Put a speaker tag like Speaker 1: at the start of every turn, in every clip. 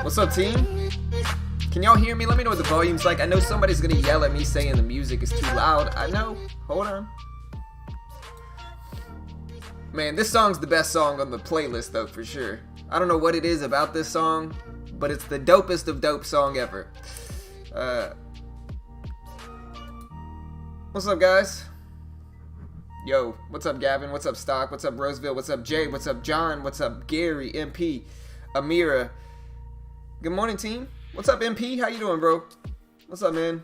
Speaker 1: What's up, team? Can y'all hear me? Let me know what the volume's like. I know somebody's gonna yell at me saying the music is too loud. I know. Hold on. Man, this song's the best song on the playlist, though, for sure. I don't know what it is about this song, but it's the dopest of dope song ever. What's up, guys? Yo, what's up, Gavin? What's up, Stock? What's up, Roseville? What's up, Jay? What's up, John? What's up, Gary, MP, Amira? Good morning, team. What's up, MP? How you doing, bro? What's up, man?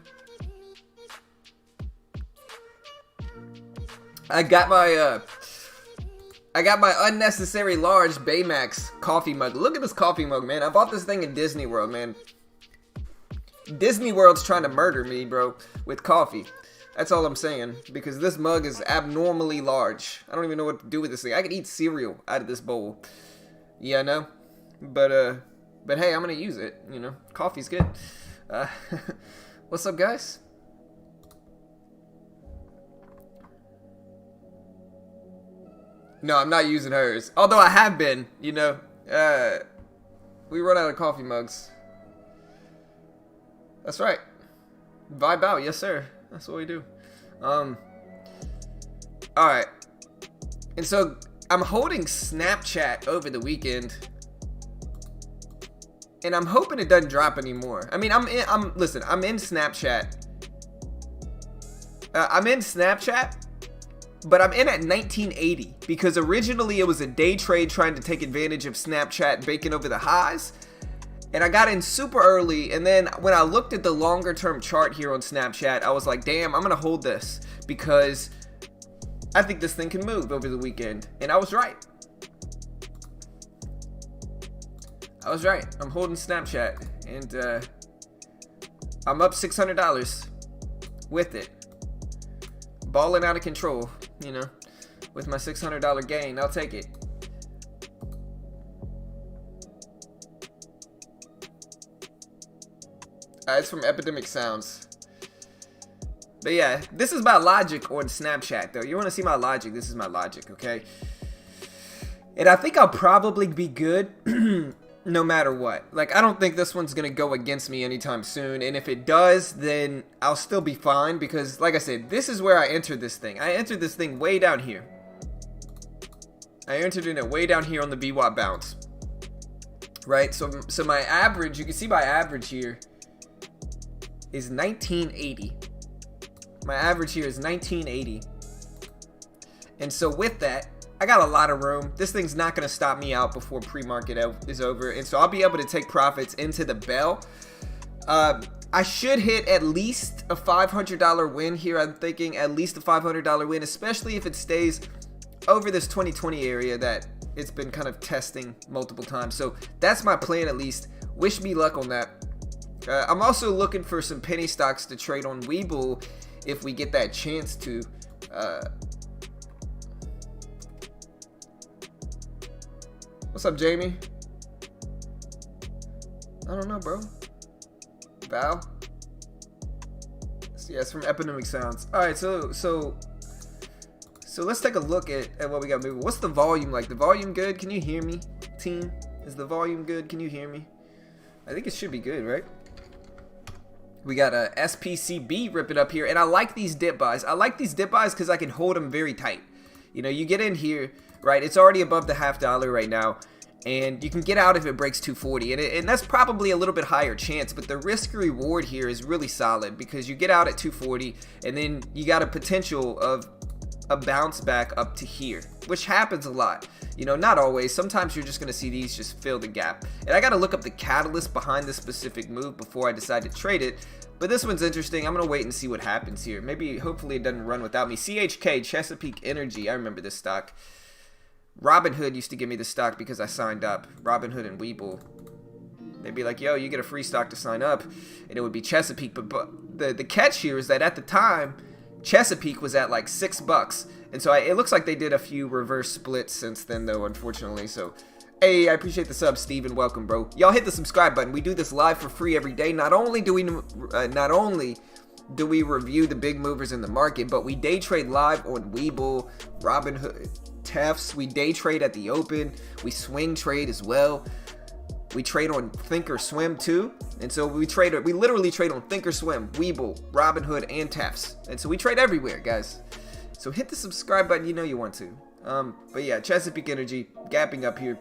Speaker 1: I got my unnecessary large Baymax coffee mug. Look at this coffee mug, man. I bought this thing in Disney World, man. Disney World's trying to murder me, bro, with coffee. That's all I'm saying, because this mug is abnormally large. I don't even know what to do with this thing. I could eat cereal out of this bowl. Yeah, I know. But hey, I'm gonna use it, you know. Coffee's good. What's up, guys? No, I'm not using hers. Although I have been, you know. We run out of coffee mugs. That's right. Vibe out, yes sir. That's what we do. Alright. And so, I'm holding Snapchat over the weekend. And I'm hoping it doesn't drop anymore. I mean, listen, I'm in Snapchat. I'm in Snapchat, but I'm in at 1980 because originally it was a day trade trying to take advantage of Snapchat baking over the highs. And I got in super early, and then when I looked at the longer term chart here on Snapchat, I was like, damn, I'm gonna hold this because I think this thing can move over the weekend. And I was right. I was right. I'm holding Snapchat, and I'm up $600 with it. Balling out of control, you know, with my $600 gain. I'll take it. It's from Epidemic Sounds. But yeah, this is my logic on Snapchat, though. You want to see my logic? This is my logic, okay? And I think I'll probably be good no matter what. Like, I don't think this one's gonna go against me anytime soon, and if it does, then I'll still be fine, because like I said, this is where I entered this thing. I entered this thing way down here. I entered in it way down here on the VWAP bounce. Right? So my average, you can see my average here is 1980. My average here is 1980. And so with that, I got a lot of room. This thing's not going to stop me out before pre-market is over. And so I'll be able to take profits into the bell. I should hit at least a $500 win here. I'm thinking at least a $500 win, especially if it stays over this 2020 area that it's been kind of testing multiple times. So that's my plan at least. Wish me luck on that. I'm also looking for some penny stocks to trade on Webull if we get that chance to. What's up, Jamie? I don't know, bro. Val? Yeah, it's from Epidemic Sounds. Alright, so let's take a look at what we got moving. What's the volume like? The volume good? Can you hear me, team? Is the volume good? Can you hear me? I think it should be good, right? We got a SPCB ripping up here, and I like these dip buys. I like these dip buys because I can hold them very tight. You know, you get in here, right? It's already above the $half right now, and you can get out if it breaks 240, and that's probably a little bit higher chance, but the risk reward here is really solid because you get out at 240, and then you got a potential of a bounce back up to here, which happens a lot. You know, not always. Sometimes you're just going to see these just fill the gap. And I got to look up the catalyst behind this specific move before I decide to trade it. But this one's interesting. I'm going to wait and see what happens here. Maybe, hopefully it doesn't run without me. CHK, Chesapeake Energy. I remember this stock. Robinhood used to give me the stock because I signed up. Robinhood and Webull. They'd be like, yo, you get a free stock to sign up. And it would be Chesapeake. But the catch here is that at the time, Chesapeake was at like $6, and so it looks like they did a few reverse splits since then, though, unfortunately. So, hey, I appreciate the sub, Steven. Welcome, bro. Y'all hit the subscribe button. We do this live for free every day. Not only do we review the big movers in the market, but we day trade live on Webull, Robinhood, Tefs. We day trade at the open. We swing trade as well. We trade on Thinkorswim too, and so we literally trade on Thinkorswim, Webull, Robinhood, and Tefs, and so we trade everywhere, guys. So hit the subscribe button, you know you want to. But yeah, Chesapeake Energy gapping up here.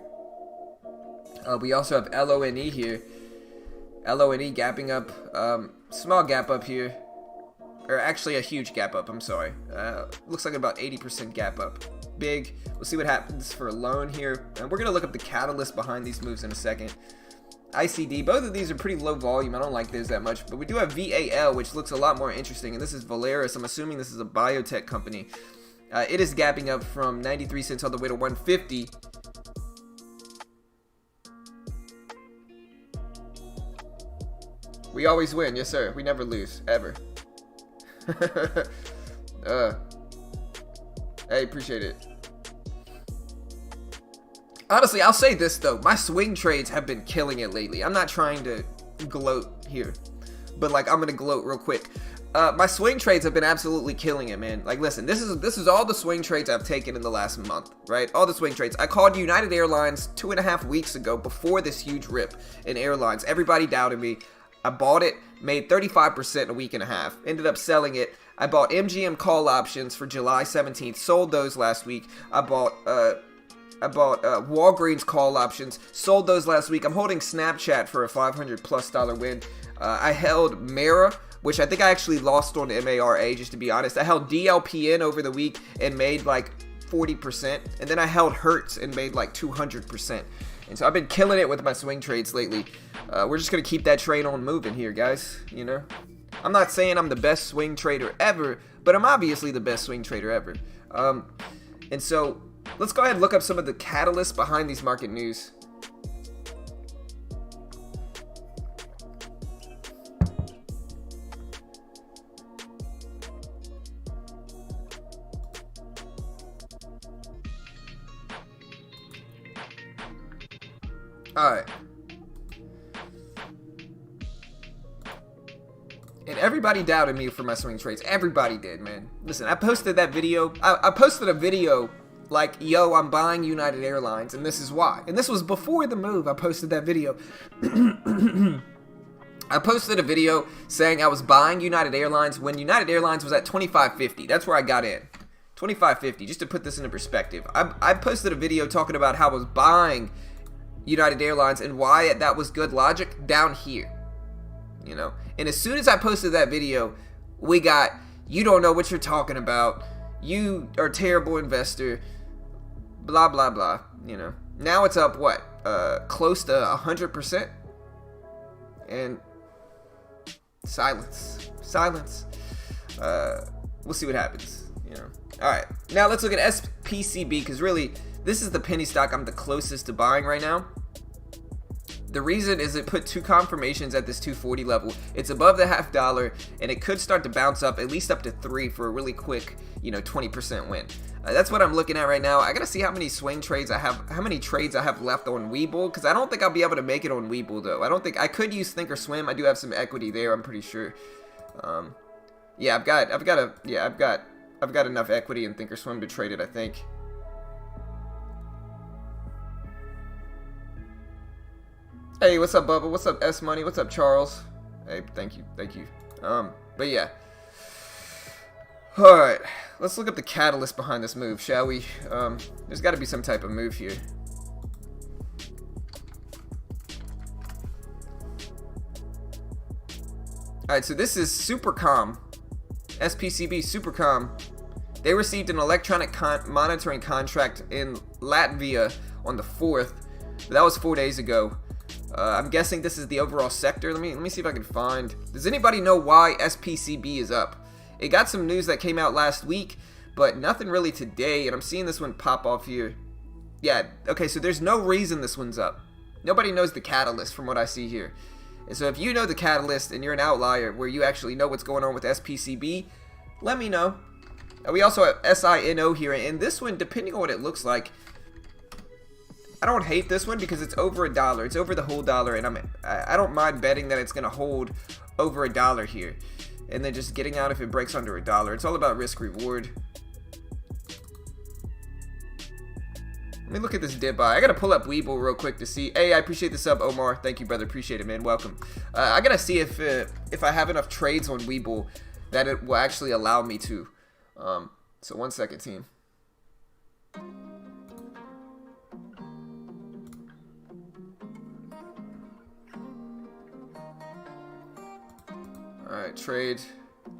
Speaker 1: We also have LONE here. LONE gapping up, small gap up here, or actually a huge gap up. I'm sorry. Looks like about 80% gap up. Big. We'll see what happens for a loan here. And we're going to look up the catalyst behind these moves in a second. ICD, both of these are pretty low volume. I don't like those that much. But we do have VAL, which looks a lot more interesting. And this is Valeris. I'm assuming this is a biotech company. It is gapping up from 93 cents all the way to 150. We always win. Yes, sir. We never lose. Ever. Hey, appreciate it. Honestly, I'll say this though, my swing trades have been killing it lately. I'm not trying to gloat here, but like I'm gonna gloat real quick. My swing trades have been absolutely killing it, man. Like, listen, this is all the swing trades I've taken in the last month, right? All the swing trades. I called United Airlines 2.5 weeks ago before this huge rip in airlines. Everybody doubted me. I bought it, made 35% in a week and a half. Ended up selling it. I bought MGM call options for July 17th. Sold those last week. I bought Walgreens call options. Sold those last week. I'm holding Snapchat for a $500+ win. I held Mara, which I think I actually lost on MARA, just to be honest. I held DLPN over the week and made like 40%. And then I held Hertz and made like 200%. And so I've been killing it with my swing trades lately. We're just going to keep that train on moving here, guys. You know, I'm not saying I'm the best swing trader ever, but I'm obviously the best swing trader ever. And so let's go ahead and look up some of the catalysts behind these market news. Alright. And everybody doubted me for my swing trades. Everybody did, man. Listen, I posted that video. I posted a video like, yo, I'm buying United Airlines, and this is why. And this was before the move. I posted that video. I posted a video saying I was buying United Airlines when United Airlines was at $25.50. That's where I got in. $25.50, just to put this into perspective. I posted a video talking about how I was buying United Airlines and why that was good logic down here, you know. And as soon as I posted that video, we got, you don't know what you're talking about, you are a terrible investor, blah blah blah, you know. Now it's up what, close to 100%, and silence. We'll see what happens, you know. All right, now let's look at SPCB, because really this is the penny stock I'm the closest to buying right now. The reason is it put two confirmations at this 240 level. It's above the $half, and it could start to bounce up at least up to 3 for a really quick, you know, 20% win. That's what I'm looking at right now. I gotta see how many swing trades I have, how many trades I have left on Webull, because I don't think I'll be able to make it on Webull though. I could use Thinkorswim. I do have some equity there, I'm pretty sure. Yeah, I've got enough equity in Thinkorswim to trade it, I think. Hey, what's up, Bubba? What's up, S Money? What's up, Charles? Hey, thank you, thank you. But yeah. Alright, let's look up the catalyst behind this move, shall we? There's got to be some type of move here. Alright, so this is Supercom. SPCB Supercom. They received an electronic monitoring contract in Latvia on the 4th. That was 4 days ago. I'm guessing this is the overall sector. Let me see if I can find. Does anybody know why SPCB is up? It got some news that came out last week, but nothing really today. And I'm seeing this one pop off here. Yeah, okay, so there's no reason this one's up. Nobody knows the catalyst from what I see here. And so if you know the catalyst and you're an outlier where you actually know what's going on with SPCB, let me know. We also have SINO here, and this one, depending on what it looks like, I don't hate this one because it's over $1. It's over the whole dollar, and I don't mind betting that it's gonna hold over $1 here, and then just getting out if it breaks under $1. It's all about risk reward. Let me look at this dip buy. I gotta pull up Weeble real quick to see. Hey, I appreciate the sub, Omar. Thank you, brother. Appreciate it, man. Welcome. I gotta see if I have enough trades on Weeble that it will actually allow me to. So 1 second, team. Alright, trade.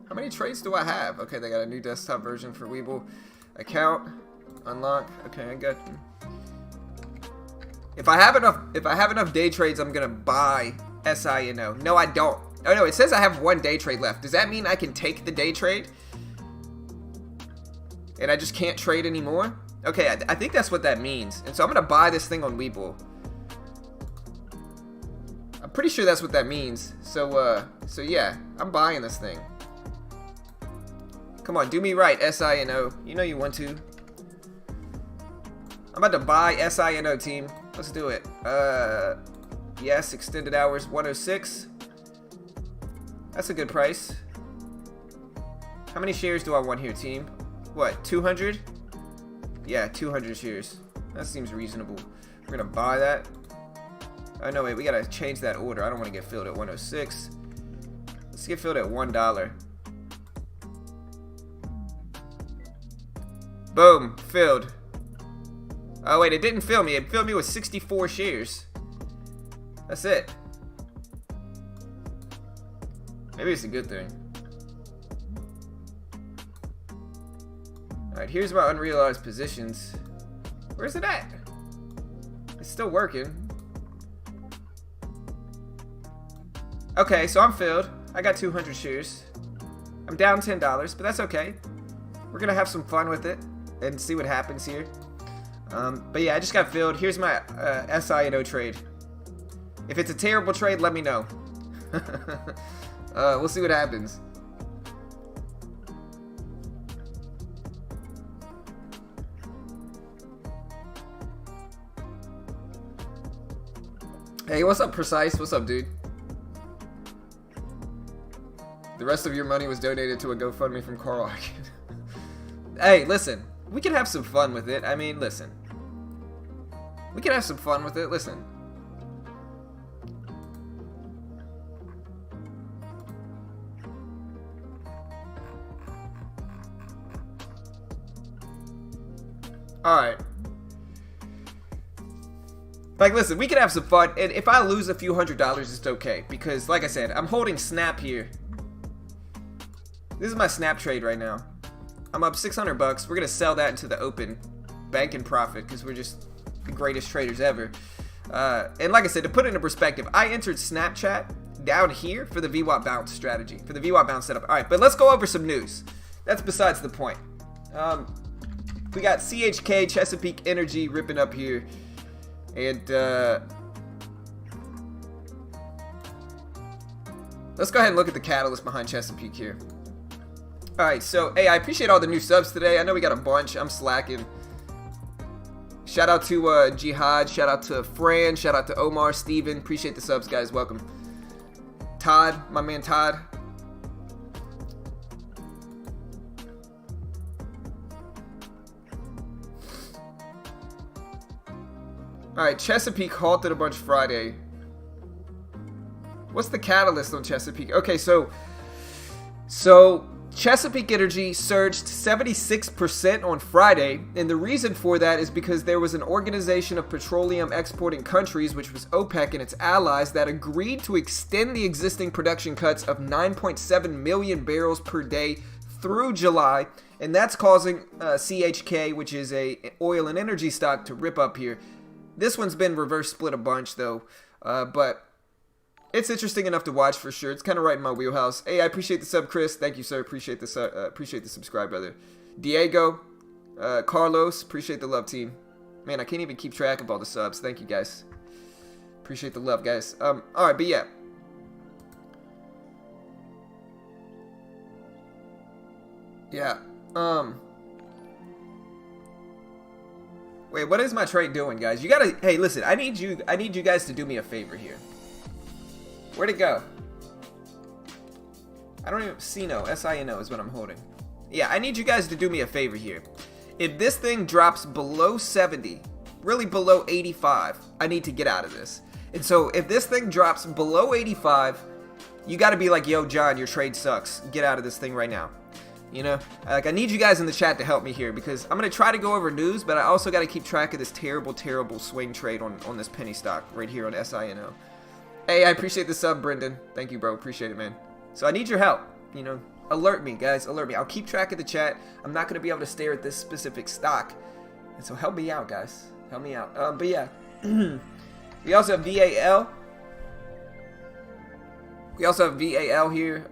Speaker 1: How many trades do I have? Okay, they got a new desktop version for Weeble. Account. Unlock. Okay, I got you. If I have enough day trades, I'm gonna buy SINO. No, I don't. Oh no, it says I have 1 day trade left. Does that mean I can take the day trade? And I just can't trade anymore? Okay, I think that's what that means. And so I'm gonna buy this thing on Weeble. I'm pretty sure that's what that means. So yeah, I'm buying this thing. Come on, do me right, SINO. You know you want to. I'm about to buy SINO, team. Let's do it. Yes, extended hours 106. That's a good price. How many shares do I want here, team? What, 200? Yeah, 200 shares. That seems reasonable. We're gonna buy that. Oh no, wait, we gotta change that order. I don't want to get filled at 106. Let's get filled at $1. Boom, filled. Oh wait, it didn't fill me. It filled me with 64 shares. That's it. Maybe it's a good thing. Alright, here's my unrealized positions. Where's it at? It's still working. Okay, so I'm filled. I got 200 shares. I'm down $10, but that's okay. We're gonna have some fun with it and see what happens here. But yeah, I just got filled. Here's my SINO trade. If it's a terrible trade, let me know. We'll see what happens. Hey, what's up, Precise? What's up, dude? The rest of your money was donated to a GoFundMe from Carl. Hey, listen. We can have some fun with it. I mean, listen. We can have some fun with it. Listen. Alright. Like, listen, we can have some fun. And if I lose a few $100s, it's okay. Because, like I said, I'm holding Snap here. This is my Snap trade right now. I'm up 600 bucks. We're going to sell that into the open. Bank and profit. Because we're just the greatest traders ever. And like I said, to put it into perspective, I entered Snapchat down here for the VWAP bounce strategy. For the VWAP bounce setup. Alright, but let's go over some news. That's besides the point. We got CHK, Chesapeake Energy ripping up here. And, let's go ahead and look at the catalyst behind Chesapeake here. Alright, so, hey, I appreciate all the new subs today. I know we got a bunch. I'm slacking. Shout out to Jihad. Shout out to Fran. Shout out to Omar, Steven. Appreciate the subs, guys. Welcome. Todd, my man Todd. Alright, Chesapeake halted a bunch Friday. What's the catalyst on Chesapeake? Okay, so Chesapeake Energy surged 76% on Friday, and the reason for that is because there was an organization of petroleum exporting countries, which was OPEC and its allies, that agreed to extend the existing production cuts of 9.7 million barrels per day through July, and that's causing CHK, which is a oil and energy stock, to rip up here. This one's been reverse split a bunch though, but it's interesting enough to watch for sure. It's kind of right in my wheelhouse. Hey, I appreciate the sub, Chris. Thank you, sir. Appreciate the subscribe, brother. Diego, Carlos, appreciate the love, team. Man, I can't even keep track of all the subs. Thank you, guys. Appreciate the love, guys. All right, but yeah. Yeah. Wait, what is my trade doing, guys? You gotta. Hey, listen. I need you guys to do me a favor here. Where'd it go? I don't even see. No, SINO is what I'm holding. Yeah, I need you guys to do me a favor here. If this thing drops below 70, really below 85, I need to get out of this. And so if this thing drops below 85, you got to be like, yo, John, your trade sucks. Get out of this thing right now. You know, like, I need you guys in the chat to help me here, because I'm going to try to go over news, but I also got to keep track of this terrible, terrible swing trade on this penny stock right here on SINO. Hey, I appreciate the sub, Brendan. Thank you, bro. Appreciate it, man. So I need your help. You know, alert me, guys. Alert me. I'll keep track of the chat. I'm not going to be able to stare at this specific stock. And so help me out, guys. Help me out. But yeah. We also have VAL. We also have VAL here.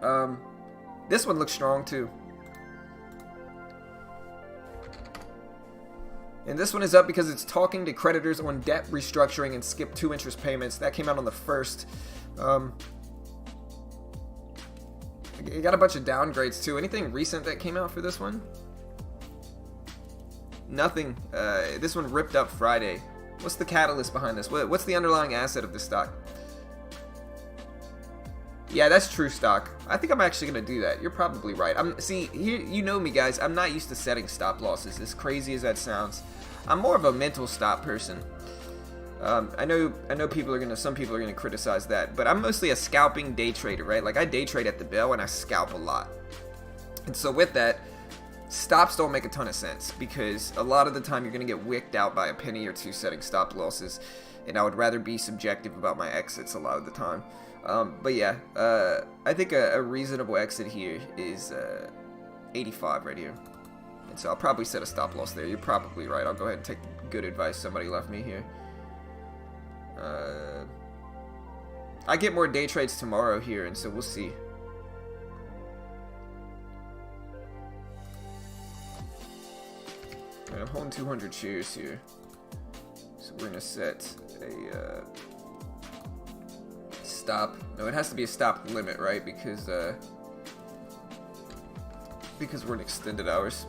Speaker 1: This one looks strong, too. And this one is up because it's talking to creditors on debt restructuring and skipped 2 interest payments. That came out on the 1st. You got a bunch of downgrades too. Anything recent that came out for this one? Nothing. This one ripped up Friday. What's the catalyst behind this? What's the underlying asset of this stock? Yeah, that's true stock. I think I'm actually going to do that. You're probably right. See, here, you know me, guys. I'm not used to setting stop losses, as crazy as that sounds. I'm more of a mental stop person. I know some people are gonna criticize that, but I'm mostly a scalping day trader, right? Like, I day trade at the bell and I scalp a lot. And so with that, stops don't make a ton of sense, because a lot of the time you're gonna get wicked out by a penny or two setting stop losses, and I would rather be subjective about my exits a lot of the time. But yeah, I think a reasonable exit here is 85 right here. And so I'll probably set a stop loss there. You're probably right. I'll go ahead and take the good advice somebody left me here. I get more day trades tomorrow here, and so we'll see. Right, I'm holding 200 shares here. So we're going to set a stop. No, it has to be a stop limit, right? Because we're in extended hours.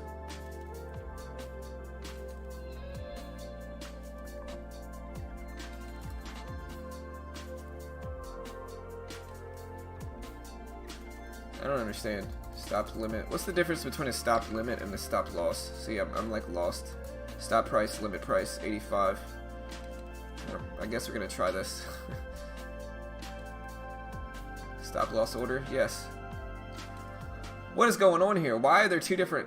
Speaker 1: I don't understand. Stop limit. What's the difference between a stop limit and a stop loss? See, I'm like lost. Stop price, limit price, 85. I guess we're gonna try this. Stop loss order, yes. What is going on here? Why are there two different...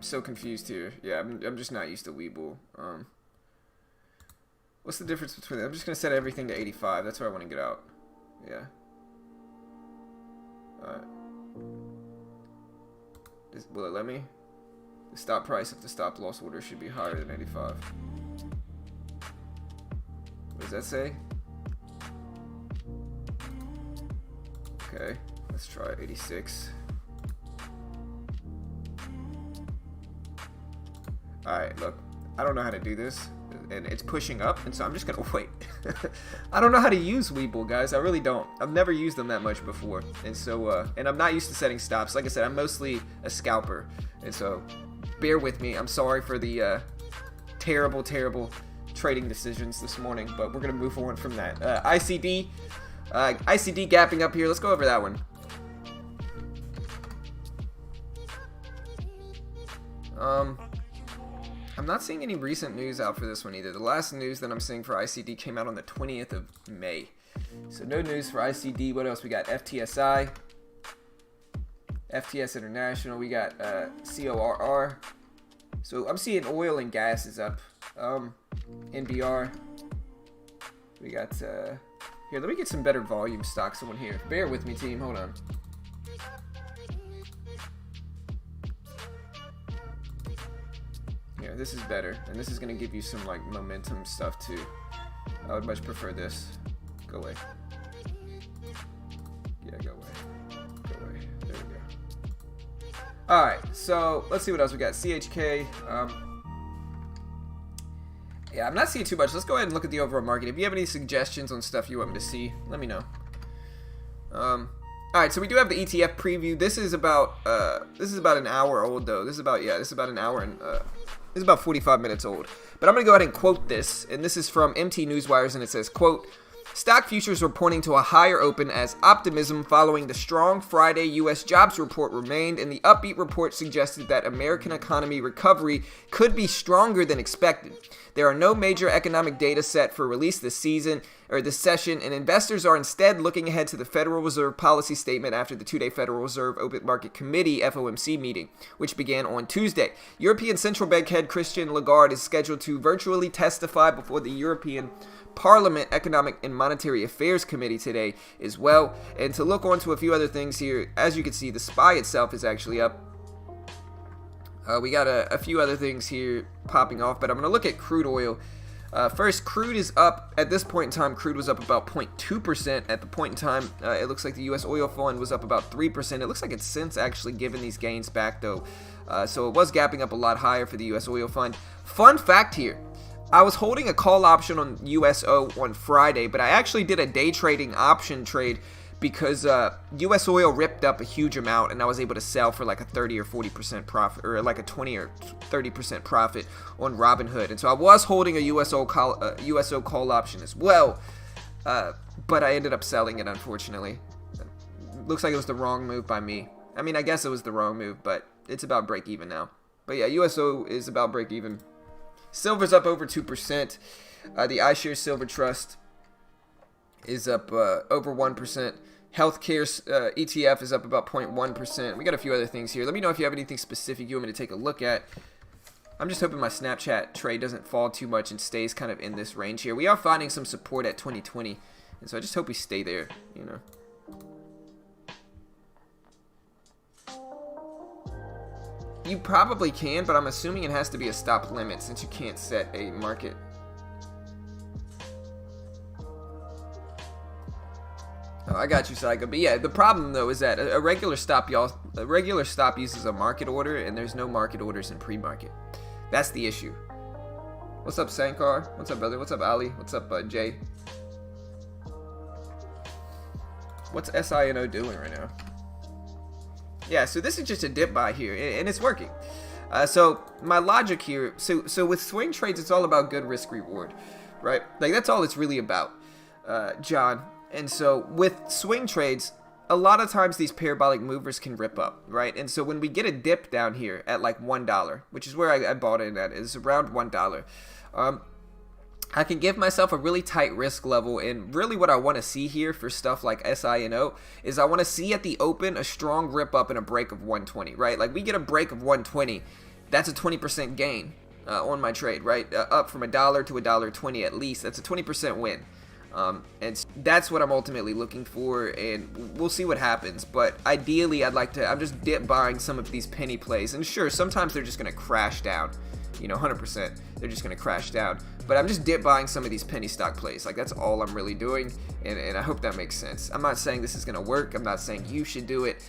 Speaker 1: So confused here. Yeah, I'm just not used to Weeble. What's the difference between... I'm just going to set everything to 85. That's where I want to get out. Yeah. Alright. Will it let me? The stop price of the stop loss order should be higher than 85. What does that say? Okay. Let's try 86. Alright, look, I don't know how to do this, and it's pushing up, and so I'm just gonna wait. I don't know how to use Weeble, guys. I really don't. I've never used them that much before, and so, and I'm not used to setting stops. Like I said, I'm mostly a scalper, and so bear with me. I'm sorry for the terrible, terrible trading decisions this morning, but we're gonna move on from that. ICD gapping up here. Let's go over that one. I'm not seeing any recent news out for this one either. The last news that I'm seeing for ICD came out on the 20th of May. So no news for ICD. What else we got? FTSI, FTS International. We got CORR. So I'm seeing oil and gas is up. NBR. We got here. Let me get some better volume stocks on here. Bear with me, team. Hold on. Yeah, this is better, and this is gonna give you some like momentum stuff too. I would much prefer this. Go away. Yeah, go away. Go away. There we go. All right, so let's see what else we got. CHK. Yeah, I'm not seeing too much. Let's go ahead and look at the overall market. If you have any suggestions on stuff you want me to see, let me know. All right, so we do have the ETF preview. This is about an hour old though. This is about an hour and this is about 45 minutes old. But I'm gonna go ahead and quote this, and this is from MT Newswires, and it says, quote, "Stock futures were pointing to a higher open as optimism following the strong Friday U.S. jobs report remained, and the upbeat report suggested that American economy recovery could be stronger than expected. There are no major economic data set for release this session, and investors are instead looking ahead to the Federal Reserve policy statement after the two-day Federal Reserve Open Market Committee (FOMC) meeting, which began on Tuesday. European Central Bank head Christine Lagarde is scheduled to virtually testify before the European Parliament Economic and Monetary Affairs Committee today as well. And to look on to a few other things here, as you can see, the SPY itself is actually up. We got a few other things here popping off, but I'm going to look at crude oil. First, crude is up. At this point in time, crude was up about 0.2%. At the point in time, it looks like the U.S. oil fund was up about 3%. It looks like it's since actually given these gains back, though. So it was gapping up a lot higher for the U.S. oil fund. Fun fact here. I was holding a call option on USO on Friday, but I actually did a day trading option trade because US oil ripped up a huge amount, and I was able to sell for like a 30 or 40% profit, or like a 20 or 30% profit on Robinhood. And so I was holding a USO call option as well, but I ended up selling it, unfortunately. Looks like it was the wrong move by me. I mean, I guess it was the wrong move, but it's about break even now. But yeah, USO is about break even. Silver's up over 2%. The iShares Silver Trust is up over 1%. Healthcare ETF is up about 0.1%. We got a few other things here. Let me know if you have anything specific you want me to take a look at. I'm just hoping my Snapchat trade doesn't fall too much and stays kind of in this range here. We are finding some support at 2020, and so I just hope we stay there, you know. You probably can, but I'm assuming it has to be a stop limit since you can't set a market. Oh, I got you, Psycho. But yeah, the problem though is that a regular stop, uses a market order, and there's no market orders in pre-market. That's the issue. What's up, Sankar? What's up, brother? What's up, Ali? What's up, Jay? What's SINO doing right now? Yeah, so this is just a dip buy here, and it's working. So my logic here, so with swing trades, it's all about good risk reward, right? Like that's all it's really about, John. And so with swing trades, a lot of times these parabolic movers can rip up, right? And so when we get a dip down here at like $1, which is where I bought it at, is around $1. I can give myself a really tight risk level, and really what I want to see here for stuff like SINO is I want to see at the open a strong rip up and a break of 120, right? Like we get a break of 120, that's a 20% gain on my trade, right? Up from $1 to $1.20 at least, that's a 20% win. And that's what I'm ultimately looking for, and we'll see what happens. But ideally, I'm just dip buying some of these penny plays, and sure, sometimes they're just going to crash down. You know, 100%, they're just going to crash down. But I'm just dip buying some of these penny stock plays. Like, that's all I'm really doing, and I hope that makes sense. I'm not saying this is going to work. I'm not saying you should do it.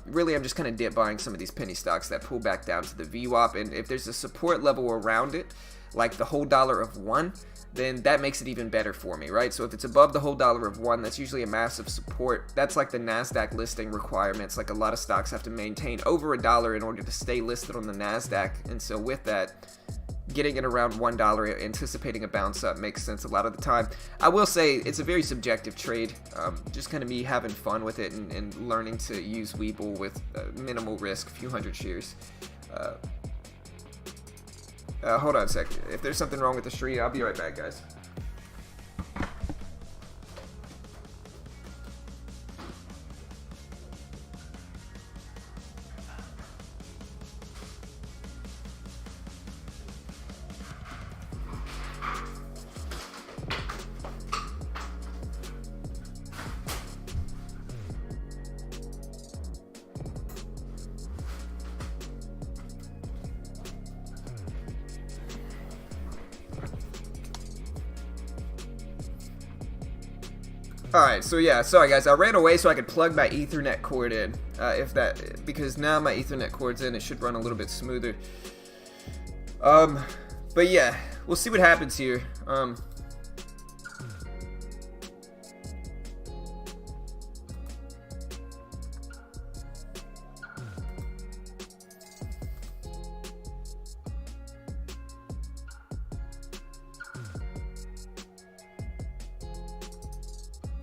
Speaker 1: Really, I'm just kind of dip buying some of these penny stocks that pull back down to the VWAP, and if there's a support level around it, like the whole $1, then that makes it even better for me, right? So if it's above the whole $1, that's usually a massive support. That's like the NASDAQ listing requirements. Like a lot of stocks have to maintain over $1 in order to stay listed on the NASDAQ. And so with that, getting it around $1, anticipating a bounce up makes sense a lot of the time. I will say it's a very subjective trade. Just kind of me having fun with it and learning to use Webull with minimal risk, a few hundred shares. Hold on a second. If there's something wrong with the stream, I'll be right back, guys. Alright, so yeah, sorry guys, I ran away so I could plug my Ethernet cord in, because now my Ethernet cord's in, it should run a little bit smoother. But yeah, we'll see what happens here.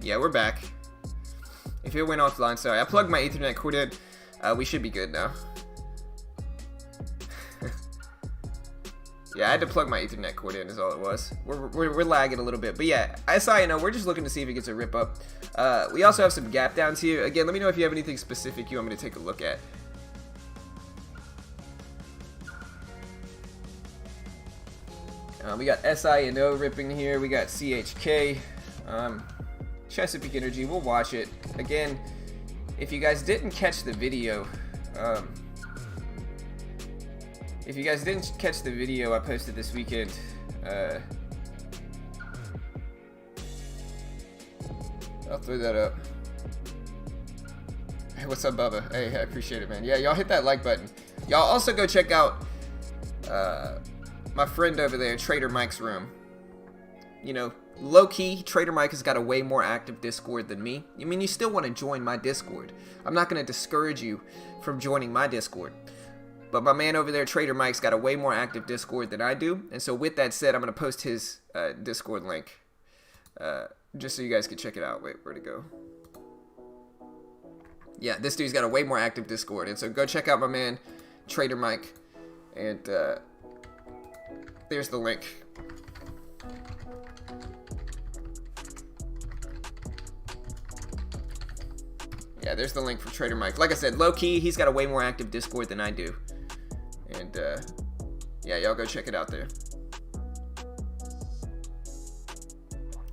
Speaker 1: Yeah, we're back. If it went offline, sorry. I plugged my Ethernet cord in. We should be good now. Yeah, I had to plug my Ethernet cord in is all it was. We're lagging a little bit. But yeah, we're just looking to see if it gets a rip up. We also have some gap downs here. Again, let me know if you have anything specific you want me to take a look at. We got SINO ripping here. We got CHK. Chesapeake Energy, we'll watch it. Again, if you guys didn't catch the video, I posted this weekend, I'll throw that up. Hey, what's up, Bubba? Hey, I appreciate it, man. Yeah, y'all hit that like button. Y'all also go check out my friend over there, Trader Mike's room. You know, low-key, Trader Mike has got a way more active Discord than me. I mean, you still want to join my Discord. I'm not going to discourage you from joining my Discord. But my man over there, Trader Mike's got a way more active Discord than I do. And so with that said, I'm going to post his Discord link. Just so you guys can check it out. Wait, where'd it go? Yeah, this dude's got a way more active Discord. And so go check out my man, Trader Mike. And there's the link. Yeah, there's the link for Trader Mike. Like I said, low-key, he's got a way more active Discord than I do. And, yeah, y'all go check it out there.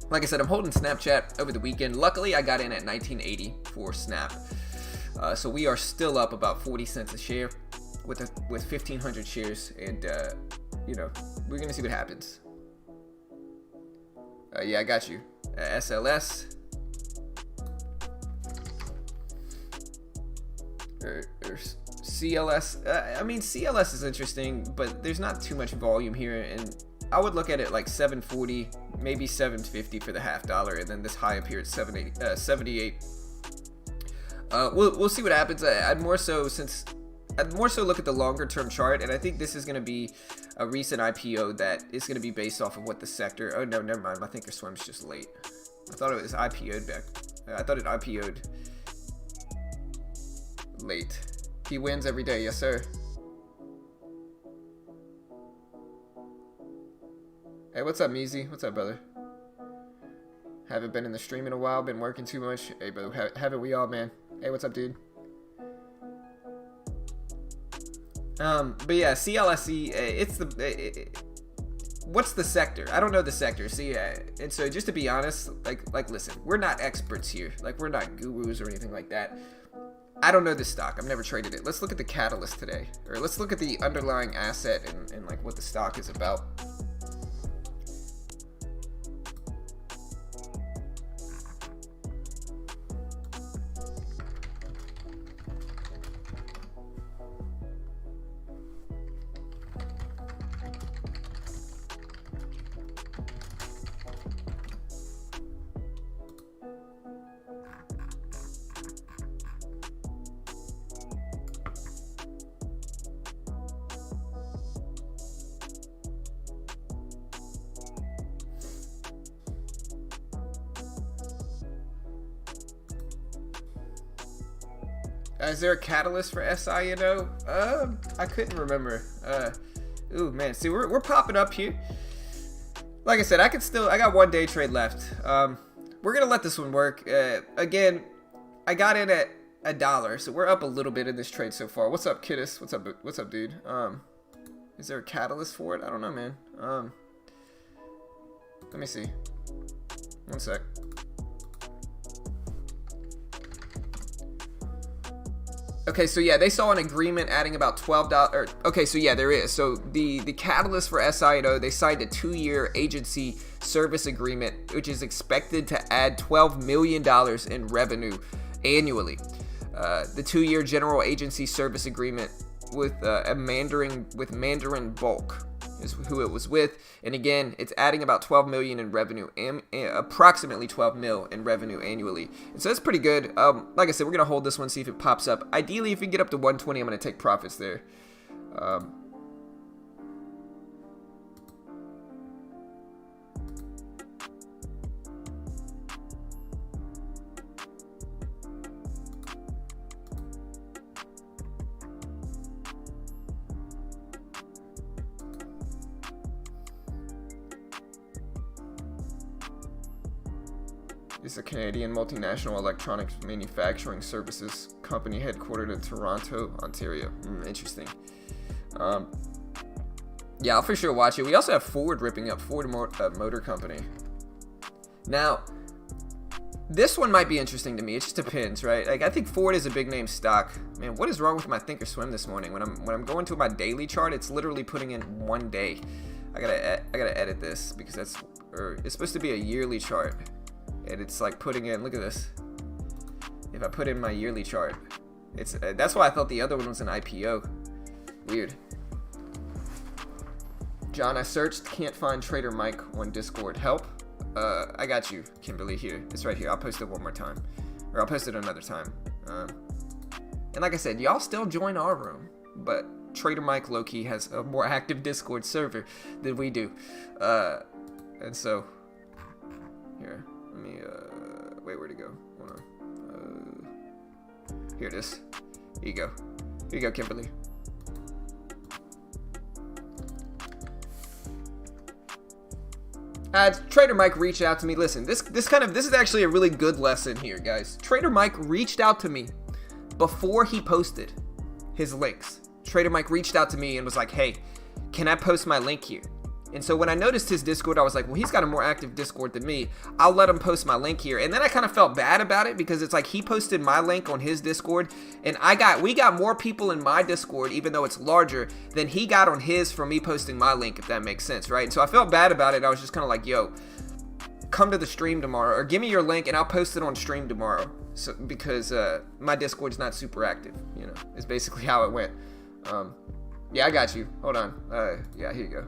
Speaker 1: Like I said, I'm holding Snapchat over the weekend. Luckily, I got in at 1980 for Snap. So we are still up about 40 cents a share with 1,500 shares. And, you know, we're going to see what happens. Yeah, I got you. SLS. Or CLS. I mean, CLS is interesting, but there's not too much volume here, and I would look at it like 740, maybe 750 for the $0.50, and then this high up here at 78. We'll see what happens. I'd more so look at the longer term chart, and I think this is going to be a recent IPO that is going to be based off of what the sector. Oh no, never mind. My Thinkorswim's just late. I thought it was IPO'd back. I thought it IPO'd late. He wins every day, yes sir. Hey, what's up, Meezy? What's up, brother? Haven't been in the stream in a while, been working too much. Hey, brother, haven't we all, man? Hey, what's up, dude? But yeah, CLSE, it's the... what's the sector? I don't know the sector. See, and so just to be honest, like listen, we're not experts here. Like, we're not gurus or anything like that. I don't know this stock. I've never traded it. Let's look at the catalyst today, or let's look at the underlying asset and like what the stock is about. Is there a catalyst for SINO? I couldn't remember. Ooh, man. See, we're popping up here. Like I said, I got one day trade left. We're going to let this one work. Again, I got in at $1, so we're up a little bit in this trade so far. What's up, Kiddus? What's up, dude? Is there a catalyst for it? I don't know, man. Let me see. One sec. Okay, so yeah, they saw an agreement adding about $12. Okay, so yeah, there is. So the catalyst for SI&O, they signed a 2-year agency service agreement, which is expected to add $12 million in revenue annually. The 2-year general agency service agreement with Mandarin Bulk is who it was with, and again, it's adding about 12 million in revenue, approximately 12 mil in revenue annually. And so that's pretty good. Like I said, we're gonna hold this one, see if it pops up. Ideally, if we get up to 120, I'm gonna take profits there. It's a Canadian multinational electronics manufacturing services company headquartered in Toronto, Ontario. Interesting. Yeah, I'll for sure watch it. We also have Ford ripping up, Ford Motor Company. Now, this one might be interesting to me. It just depends, right? Like, I think Ford is a big name stock. Man, what is wrong with my Thinkorswim this morning? When I'm going to my daily chart, it's literally putting in 1 day. I gotta edit this because it's supposed to be a yearly chart. And it's like putting in, look at this. If I put in my yearly chart, that's why I thought the other one was an IPO. Weird. John, I searched, can't find Trader Mike on Discord. Help? I got you, Kimberly. Here, it's right here. I'll post it one more time, or I'll post it another time. And like I said, y'all still join our room, but Trader Mike low-key has a more active Discord server than we do. And so, here. Let me, wait, where'd it go? Hold on. Here it is. Here you go. Here you go, Kimberly. Trader Mike reached out to me. Listen, this is actually a really good lesson here, guys. Trader Mike reached out to me before he posted his links. Trader Mike reached out to me and was like, hey, can I post my link here? And so when I noticed his Discord, I was like, well, he's got a more active Discord than me. I'll let him post my link here. And then I kind of felt bad about it because it's like he posted my link on his Discord, and we got more people in my Discord, even though it's larger, than he got on his from me posting my link, if that makes sense, right? And so I felt bad about it. I was just kind of like, yo, come to the stream tomorrow, or give me your link and I'll post it on stream tomorrow. So because my Discord's not super active, you know, is basically how it went. Yeah, I got you. Hold on. Yeah, here you go.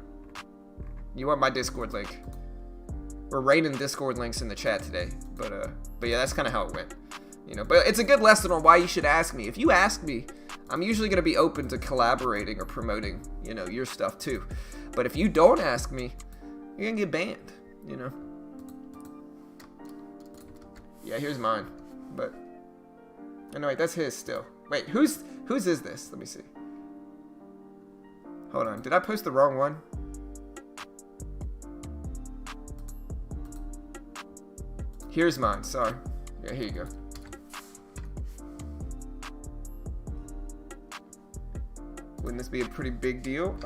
Speaker 1: You want my Discord link? We're rating Discord links in the chat today, but yeah, that's kind of how it went, you know. But it's a good lesson on why you should ask me. If you ask me, I'm usually gonna be open to collaborating or promoting, you know, your stuff too. But if you don't ask me, you're gonna get banned, you know. Yeah, here's mine, but no, wait, that's his still. Wait, whose is this? Let me see. Hold on, did I post the wrong one? Here's mine, sorry. Yeah, here you go. Wouldn't this be a pretty big deal?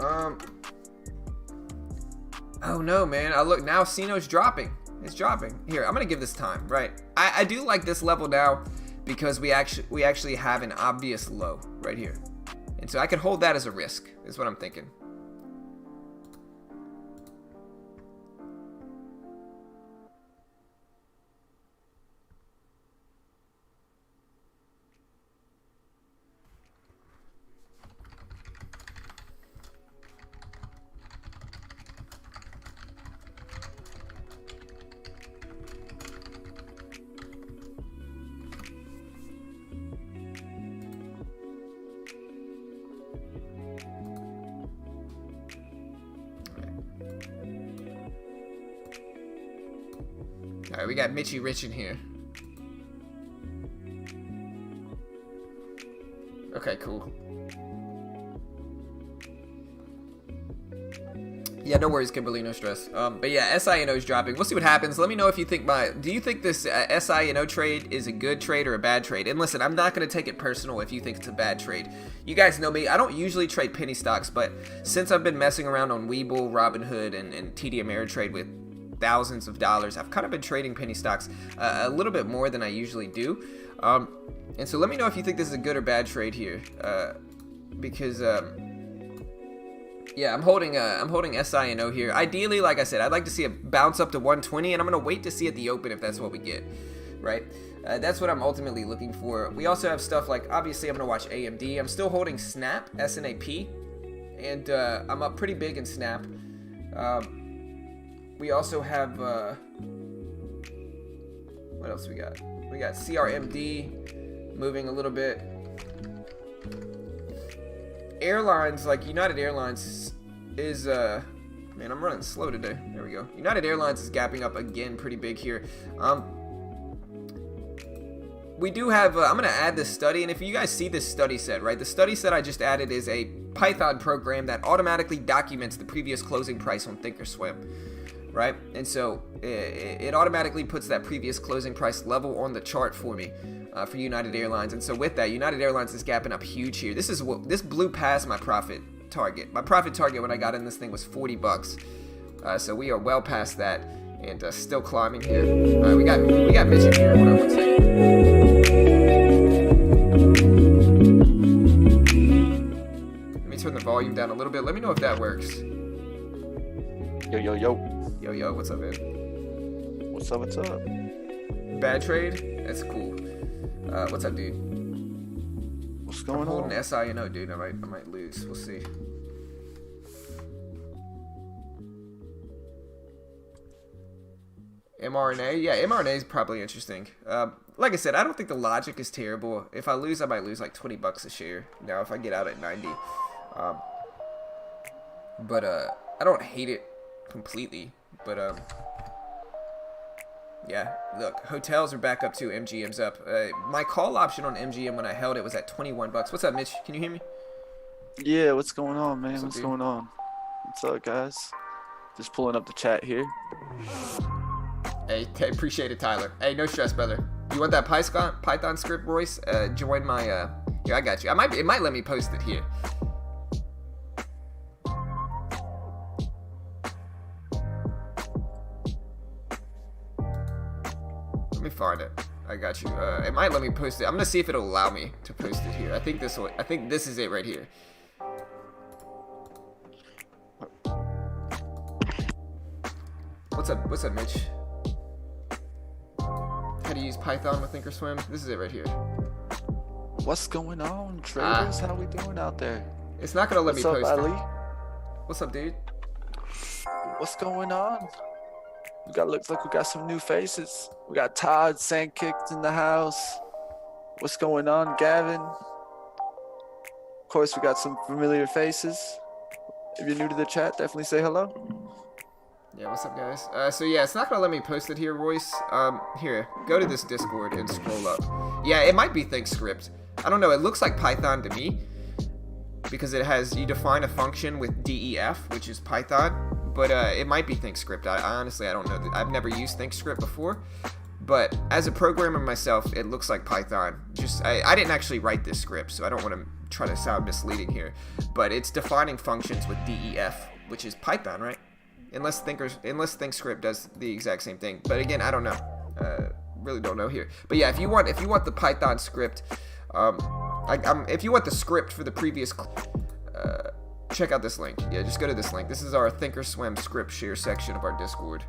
Speaker 1: Oh no, man. Look, now Sino's dropping. It's dropping. Here, I'm gonna give this time, right? I do like this level now because we actually have an obvious low right here. And so I could hold that as a risk, is what I'm thinking. Alright, we got Mitchy Rich in here. Okay, cool. Yeah, no worries, Kimberly, no stress. But yeah, SINO is dropping. We'll see what happens. Let me know if you think do you think this SINO trade is a good trade or a bad trade? And listen, I'm not going to take it personal if you think it's a bad trade. You guys know me. I don't usually trade penny stocks, but since I've been messing around on Webull, Robinhood, and TD Ameritrade with thousands of dollars, I've kind of been trading penny stocks a little bit more than I usually do. And so let me know if you think this is a good or bad trade here, because yeah, I'm holding SINO here. Ideally, like I said, I'd like to see it bounce up to 120, and I'm gonna wait to see at the open if that's what we get, right? That's what I'm ultimately looking for. We also have stuff like, obviously, I'm gonna watch AMD. I'm still holding Snap, SNAP, and I'm up pretty big in Snap. We also have what else we got? We got CRMD moving a little bit. Airlines like United Airlines is man, I'm running slow today. There we go. United Airlines is gapping up again pretty big here. We do have I'm gonna add this study, and if you guys see this study set, right, the study set I just added is a Python program that automatically documents the previous closing price on Thinkorswim, right? And so it automatically puts that previous closing price level on the chart for me. For United Airlines, and so with that, United Airlines is gapping up huge here. This blew past my profit target. My profit target when I got in this thing was 40 bucks. So we are well past that, and still climbing here. We got Mitch in here. Hold on one second. Let me turn the volume down a little bit. Let me know if that works.
Speaker 2: Yo.
Speaker 1: Yo, what's up, man?
Speaker 2: What's up?
Speaker 1: Bad trade? That's cool. What's up, dude?
Speaker 2: What's going on?
Speaker 1: I'm holding SINO, dude. I might lose. We'll see. mRNA? Yeah, mRNA is probably interesting. Like I said, I don't think the logic is terrible. If I lose, I might lose like 20 bucks a share. Now, if I get out at 90. But I don't hate it completely. But yeah, look, hotels are back up too. MGM's up. My call option on MGM when I held it was at 21 bucks. What's up, Mitch? Can you hear me?
Speaker 2: Yeah, what's going on, man?
Speaker 1: What's up,
Speaker 2: going on? What's up, guys? Just pulling up the chat here.
Speaker 1: Hey, appreciate it, Tyler. Hey, no stress, brother. You want that Python script, Royce? Join my here, I got you. It might let me post it here. Let me find it. I got you. It might let me post it. I'm gonna see if it'll allow me to post it here. I think this is it right here. What's up, Mitch? How to use Python with Thinkorswim? This is it right here.
Speaker 2: What's going on, traders? How we doing out there?
Speaker 1: It's not gonna let me post
Speaker 2: Ali?
Speaker 1: it. What's up, dude?
Speaker 2: What's going on? Looks like we got some new faces. We got Todd Sandkicked in the house. What's going on, Gavin? Of course, we got some familiar faces. If you're new to the chat, definitely say hello.
Speaker 1: Yeah, what's up, guys? So yeah, it's not gonna let me post it here, Royce. Here, go to this Discord and scroll up. Yeah, it might be ThinkScript. I don't know. It looks like Python to me because you define a function with DEF, which is Python. But it might be ThinkScript. I honestly don't know. I've never used ThinkScript before. But as a programmer myself, it looks like Python. I didn't actually write this script, so I don't want to try to sound misleading here. But it's defining functions with DEF, which is Python, right? Unless ThinkScript does the exact same thing. But again, I don't know. Really don't know here. But yeah, if you want the Python script, if you want the script for the previous, check out this link. Yeah, just go to this link. This is our Thinkorswim script share section of our Discord.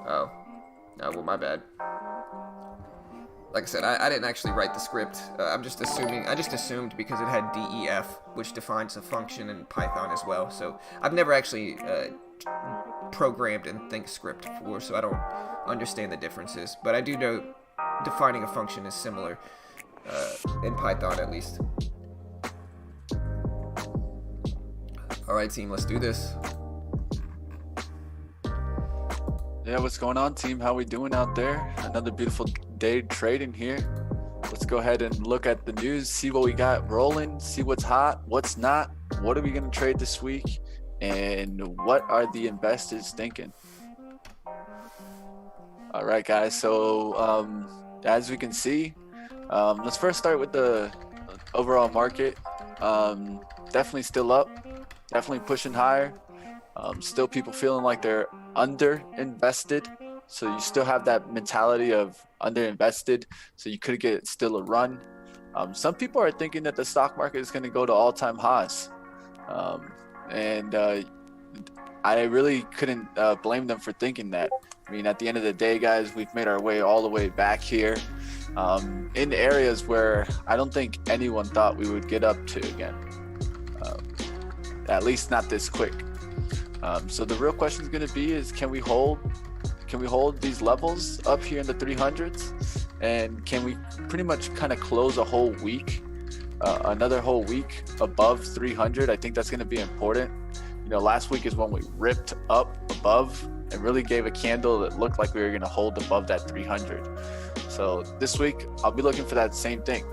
Speaker 1: Oh, well, my bad. Like I said, I didn't actually write the script. I just assumed because it had DEF, which defines a function in Python as well. So I've never actually programmed in ThinkScript before, so I don't understand the differences. But I do know defining a function is similar in Python, at least. All right, team, let's do this.
Speaker 2: Yeah, what's going on, team? How we doing out there? Another beautiful day trading here. Let's go ahead and look at the news, see what we got rolling, see what's hot, what's not. what are we going to trade this week, and what are the investors thinking? All right, guys. So as we can see, let's first start with the overall market. Definitely still up, definitely pushing higher. Still people feeling like they're under invested. So you still have that mentality of under invested. So you could get still a run. Some people are thinking that the stock market is going to go to all-time highs. And I really couldn't blame them for thinking that. I mean, at the end of the day, guys, we've made our way all the way back here in areas where I don't think anyone thought we would get up to again. At least not this quick. So the real question is going to be is can we hold these levels up here in the 300s, and can we pretty much kind of close a whole week, another whole week above 300? I think that's going to be important. You know, last week is when we ripped up above and really gave a candle that looked like we were going to hold above that 300. So this week I'll be looking for that same thing.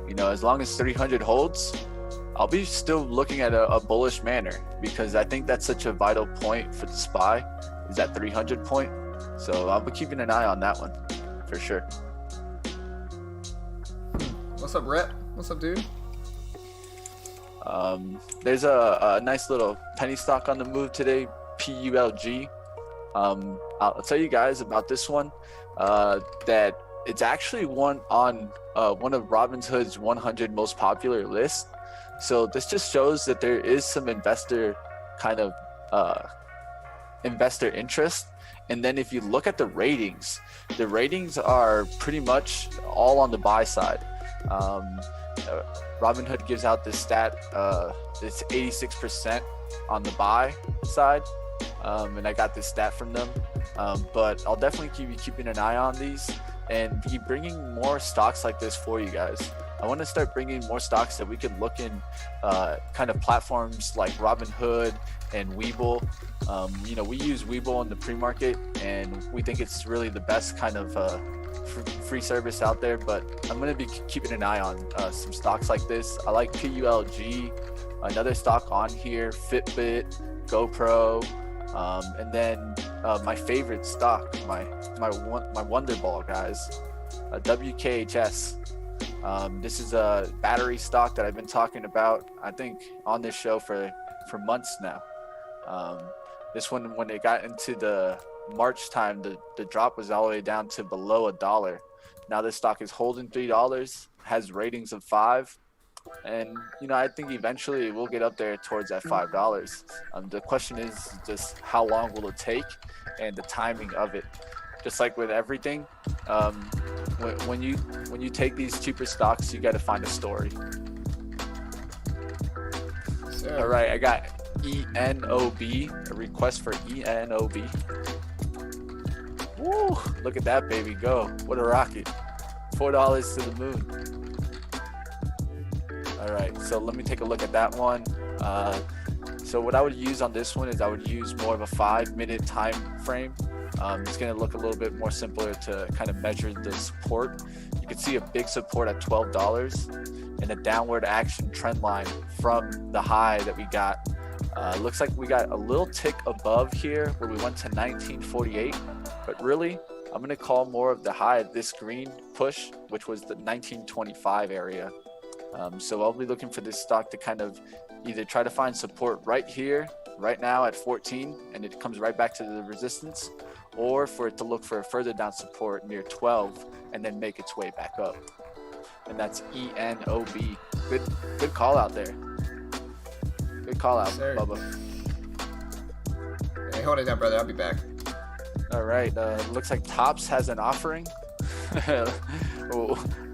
Speaker 2: You know, as long as 300 holds, I'll be still looking at a bullish manner, because I think that's such a vital point for the SPY, is that 300 point. So I'll be keeping an eye on that one for sure.
Speaker 1: What's up, Rep? What's up, dude?
Speaker 2: There's a nice little penny stock on the move today, PULG. I'll tell you guys about this one, that it's actually one on one of Robinhood's 100 most popular lists. So this just shows that there is some investor interest. And then if you look at the ratings are pretty much all on the buy side. Robinhood gives out this stat, it's 86% on the buy side. And I got this stat from them. But I'll definitely be keeping an eye on these and be bringing more stocks like this for you guys. I want to start bringing more stocks that we can look in kind of platforms like Robinhood and Webull. You know, we use Webull in the pre-market, and we think it's really the best kind of free service out there. But I'm going to be keeping an eye on some stocks like this. I like PULG, another stock on here, Fitbit, GoPro, and then my favorite stock, my wonder ball, guys, WKHS. This is a battery stock that I've been talking about, I think, on this show for months now. This one, when it got into the March time, the drop was all the way down to below $1. Now this stock is holding $3, has ratings of 5, and you know, I think eventually it will get up there towards that $5. The question is just how long will it take, and the timing of it. Just like with everything, when you take these cheaper stocks, you got to find a story.
Speaker 1: Sure.
Speaker 2: All right, I got ENOB, a request for ENOB. Woo! Look at that baby go! What a rocket! $4 to the moon. All right, so let me take a look at that one. So what I would use on this one is I would use more of a 5-minute time frame. It's going to look a little bit more simpler to kind of measure the support. You can see a big support at $12 and a downward action trend line from the high that we got. Looks like we got a little tick above here where we went to 1948, but really I'm going to call more of the high at this green push, which was the 1925 area. So I'll be looking for this stock to kind of either try to find support right here, right now at 14, and it comes right back to the resistance, or for it to look for a further down support near 12 and then make its way back up. And that's ENOB. Good call out there. Good call out,
Speaker 1: Sir.
Speaker 2: Bubba.
Speaker 1: Hey, hold it down, brother. I'll be back.
Speaker 2: All right. Looks like Tops has an offering.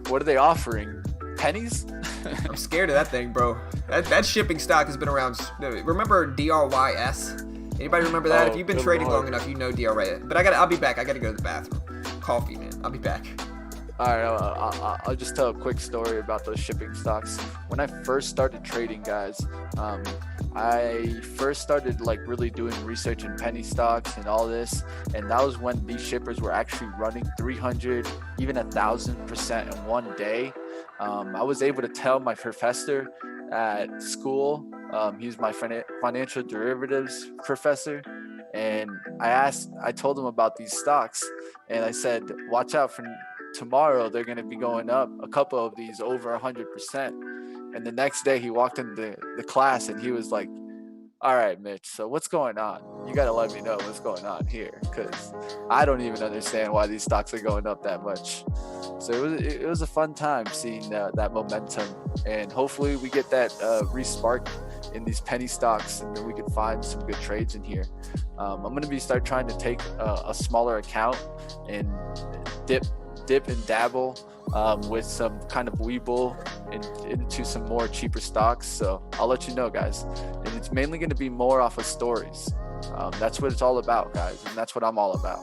Speaker 2: What are they offering? Pennies?
Speaker 1: I'm scared of that thing, bro. That shipping stock has been around. Remember DRYS? Anybody remember that?
Speaker 2: Oh,
Speaker 1: if you've been
Speaker 2: good
Speaker 1: trading
Speaker 2: Lord.
Speaker 1: long enough, you know DRYS. But I'll be back. I gotta go to the bathroom. Coffee, man. I'll be back.
Speaker 2: All right, I'll just tell a quick story about those shipping stocks. When I first started trading, guys, I first started like really doing research in penny stocks and all this, and that was when these shippers were actually running 300, even 1,000% in one day. I was able to tell my professor at school He's my financial derivatives professor, and I told him about these stocks, and I said, watch out for tomorrow. They're going to be going up, a couple of these over 100%. And the next day he walked into the class and he was like, all right, Mitch, so what's going on? You got to let me know what's going on here, because I don't even understand why these stocks are going up that much. So it was a fun time seeing that momentum, and hopefully we get that re-spark in these penny stocks, and then we can find some good trades in here. I'm going to start trying to take a smaller account and dip and dabble with some kind of weeble into some more cheaper stocks. So I'll let you know, guys, and it's mainly going to be more off of stories. That's what it's all about, guys, and that's what I'm all about.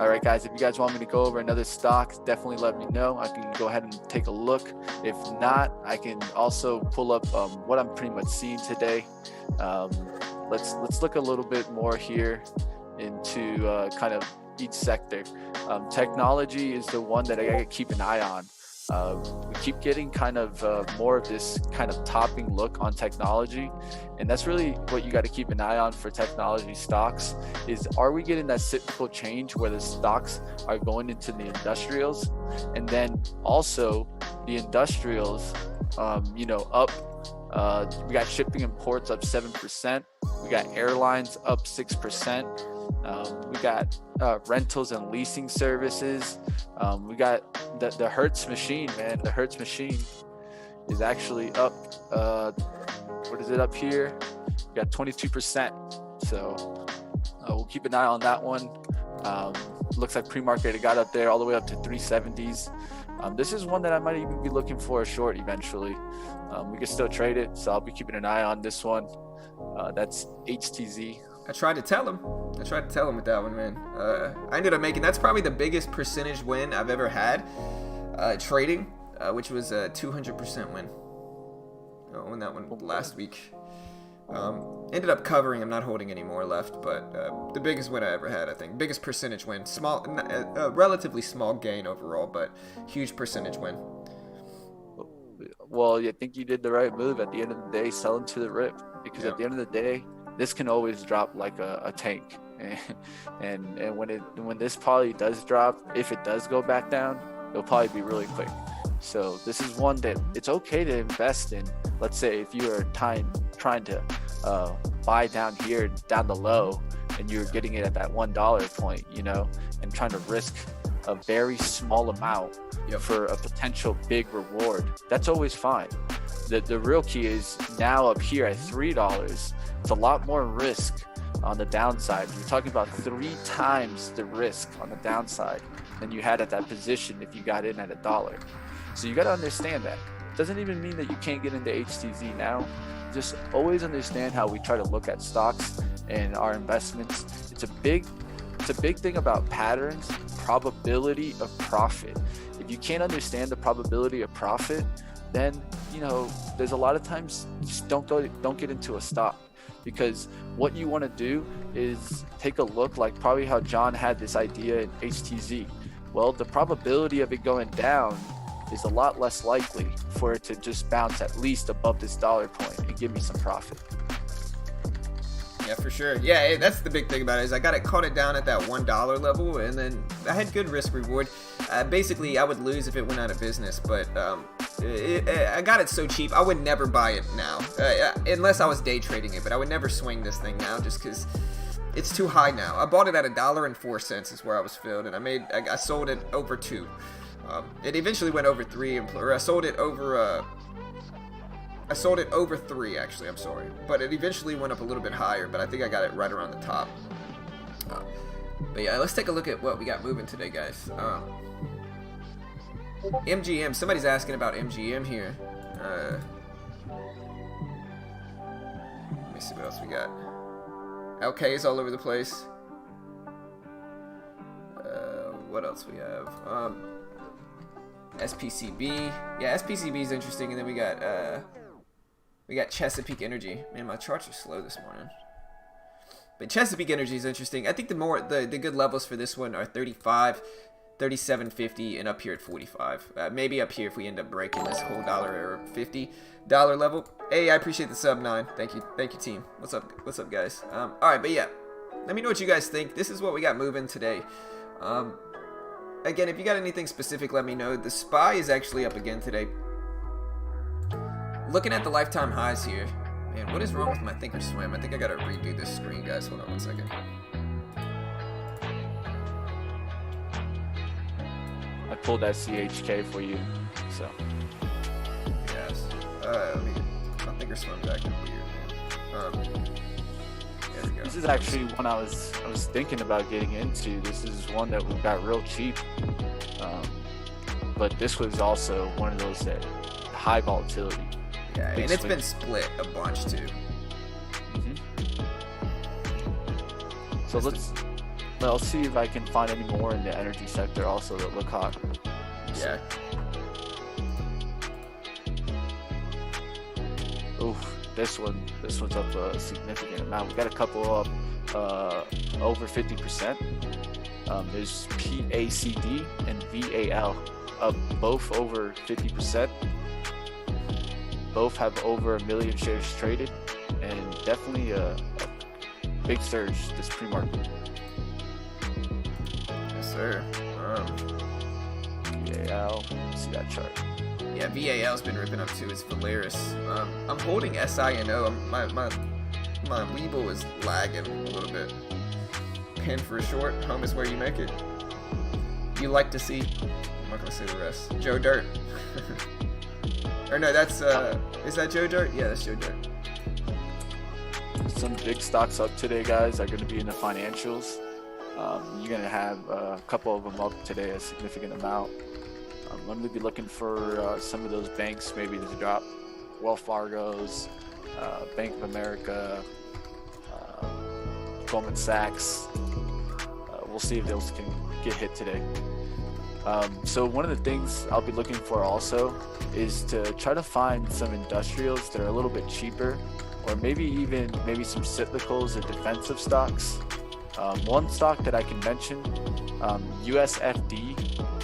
Speaker 2: All right, guys, if you guys want me to go over another stock, definitely let me know. I can go ahead and take a look. If not, I can also pull up what I'm pretty much seeing today. Let's look a little bit more here into kind of each sector. Technology is the one that I gotta keep an eye on. We keep getting kind of more of this kind of topping look on technology, and that's really what you got to keep an eye on for technology stocks. Is, are we getting that cyclical change where the stocks are going into the industrials, and then also the industrials up, we got shipping and ports up 7%, we got airlines up 6%, we got rentals and leasing services. We got the Hertz machine, man. The Hertz machine is actually up. What is it up here? We got 22%. So we'll keep an eye on that one. Looks like pre-market it got up there all the way up to 370s. This is one that I might even be looking for a short eventually. We can still trade it, so I'll be keeping an eye on this one. That's HTZ.
Speaker 1: I tried to tell him with that one, man. I ended up making, that's probably the biggest percentage win I've ever had trading, which was a 200% win. I won that one last week. Ended up covering, I'm not holding any more left, but the biggest win I ever had, I think. Biggest percentage win. Small, relatively small gain overall, but huge percentage win.
Speaker 2: Well, I think you did the right move at the end of the day, selling to the rip, because at the end of the day, this can always drop like a tank, and when this probably does drop, if it does go back down, it'll probably be really quick. So this is one that it's okay to invest in. Let's say if you are trying to buy down here, down the low, and you're getting it at that $1 point, and trying to risk a very small amount for a potential big reward. That's always fine. The real key is now up here at $3. It's a lot more risk on the downside. You're talking about 3 times the risk on the downside than you had at that position if you got in at $1. So you got to understand that. It doesn't even mean that you can't get into HTZ now. Just always understand how we try to look at stocks and our investments. It's a big thing about patterns, probability of profit. If you can't understand the probability of profit, then there's a lot of times just don't get into a stock. Because what you want to do is take a look, like probably how John had this idea in HTZ. Well, the probability of it going down is a lot less likely for it to just bounce at least above this dollar point and give me some profit.
Speaker 1: Yeah, for sure. Yeah, that's the big thing about it, is I caught it down at that $1 level, and then I had good risk reward. Basically, I would lose if it went out of business, but I got it so cheap, I would never buy it now, unless I was day trading it, but I would never swing this thing now just because it's too high now. I bought it at $1.04 is where I was filled, and I sold it over 2. It eventually went over 3, or I sold it over 3, actually, I'm sorry. But it eventually went up a little bit higher, but I think I got it right around the top. But yeah, let's take a look at what we got moving today, guys. MGM, somebody's asking about MGM here. Let me see what else we got. LK's all over the place. What else we have? SPCB. Yeah, SPCB is interesting, and then we got Chesapeake Energy. Man, my charts are slow this morning. But Chesapeake Energy is interesting. I think the good levels for this one are 35 37.50, and up here at 45. Maybe up here if we end up breaking this whole $1.50 level. Hey, I appreciate the sub 9. Thank you, team. What's up, guys? All right, but yeah, let me know what you guys think. This is what we got moving today. Again, if you got anything specific, let me know. The SPY is actually up again today. Looking at the lifetime highs here. Man, what is wrong with my thinkorswim? I think I gotta redo this screen, guys. Hold on one second.
Speaker 2: I pulled that CHK for you, so.
Speaker 1: Yes. My thinkorswim's acting weird, man. There we go.
Speaker 2: This is actually one I was thinking about getting into. This is one that we got real cheap, but this was also one of those that high volatility.
Speaker 1: Yeah, and it's been split a bunch too.
Speaker 2: So let's see if I can find any more in the energy sector also that look hot.
Speaker 1: Yeah.
Speaker 2: Oof, this one's up a significant amount. We got a couple up over 50%. There's PACD and VAL up both over 50%. Both have over 1 million shares traded, and definitely a big surge this pre-market.
Speaker 1: Yes, sir.
Speaker 2: VAL, see that chart.
Speaker 1: Yeah, VAL's been ripping up too. It's Valeris. I'm holding SINO. My Weeble is lagging a little bit. Pin for a short. Home is where you make it. You like to see. I'm not gonna say the rest. Joe Dirt. Or no, that's is that Joe Dirt? Yeah, that's Joe Dirt.
Speaker 2: Some big stocks up today, guys, are going to be in the financials. You're going to have a couple of them up today, a significant amount. I'm going to be looking for some of those banks maybe to drop. Wells Fargo's, Bank of America, Goldman Sachs. We'll see if those can get hit today. So one of the things I'll be looking for also is to try to find some industrials that are a little bit cheaper, or maybe some cyclicals or defensive stocks. One stock that I can mention, USFD.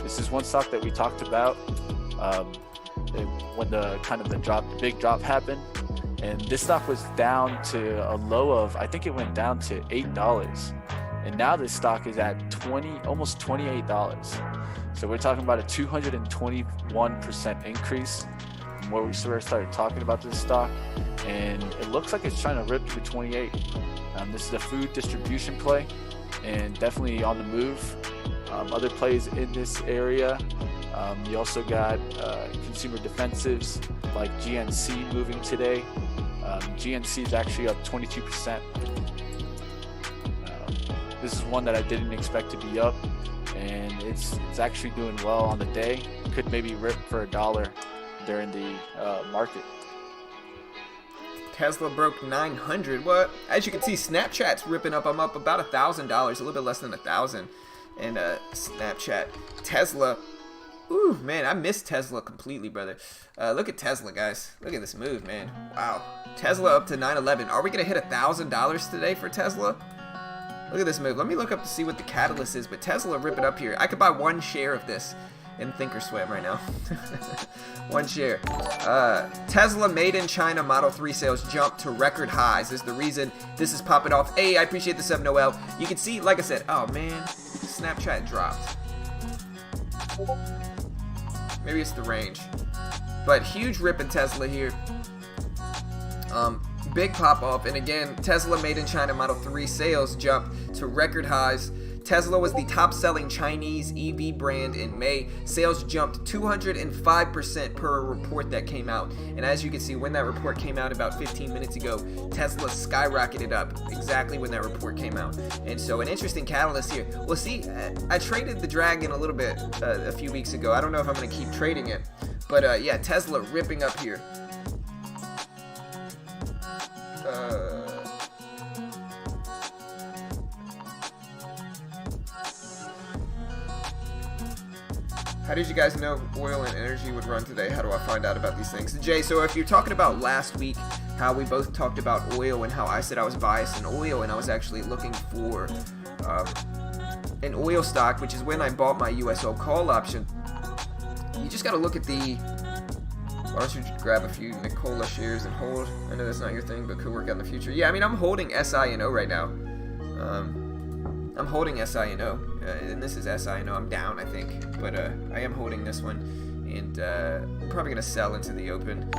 Speaker 2: This is one stock that we talked about when the big drop happened, and this stock was down to a low of, I think it went down to $8, and now this stock is at almost $28. So we're talking about a 221% increase from where we started talking about this stock, and it looks like it's trying to rip to 28. This is a food distribution play, and definitely on the move. Other plays in this area, you also got consumer defensives like GNC moving today. GNC is actually up 22%. This is one that I didn't expect to be up, and it's actually doing well on the day. Could maybe rip for $1 during the market.
Speaker 1: Tesla broke 900. What? As you can see, Snapchat's ripping up. I'm up about $1,000, a little bit less than 1,000. And Snapchat, Tesla. Ooh, man, I missed Tesla completely, brother. Look at Tesla, guys. Look at this move, man. Wow. Tesla up to 911. Are we gonna hit $1,000 today for Tesla? Look at this move. Let me look up to see what the catalyst is. But Tesla ripping up here. I could buy 1 share of this in thinkorswim right now. 1 share. Tesla made in China Model 3 sales jumped to record highs. This is the reason this is popping off. Hey, I appreciate the sub, Noel. You can see, like I said, oh man, Snapchat dropped. Maybe it's the range. But huge rip in Tesla here. Big pop off, and again, Tesla made in China Model 3 sales jumped to record highs. Tesla was the top-selling Chinese EV brand in May. Sales jumped 205% per a report that came out. And as you can see, when that report came out about 15 minutes ago, Tesla skyrocketed up exactly when that report came out. And so an interesting catalyst here. Well, see, I traded the Dragon a little bit a few weeks ago. I don't know if I'm going to keep trading it. But yeah, Tesla ripping up here. How did you guys know oil and energy would run today? How do I find out about these things? Jay, so if you're talking about last week, how we both talked about oil and how I said I was biased in oil and I was actually looking for an oil stock, which is when I bought my USO call option, you just got to look at the, why don't you grab a few Nikola shares and hold? I know that's not your thing, but could work out in the future. Yeah, I mean, I'm holding SINO right now. I'm holding SINO, and this is SINO. I'm down, I think, but I am holding this one, and I'm probably going to sell into the open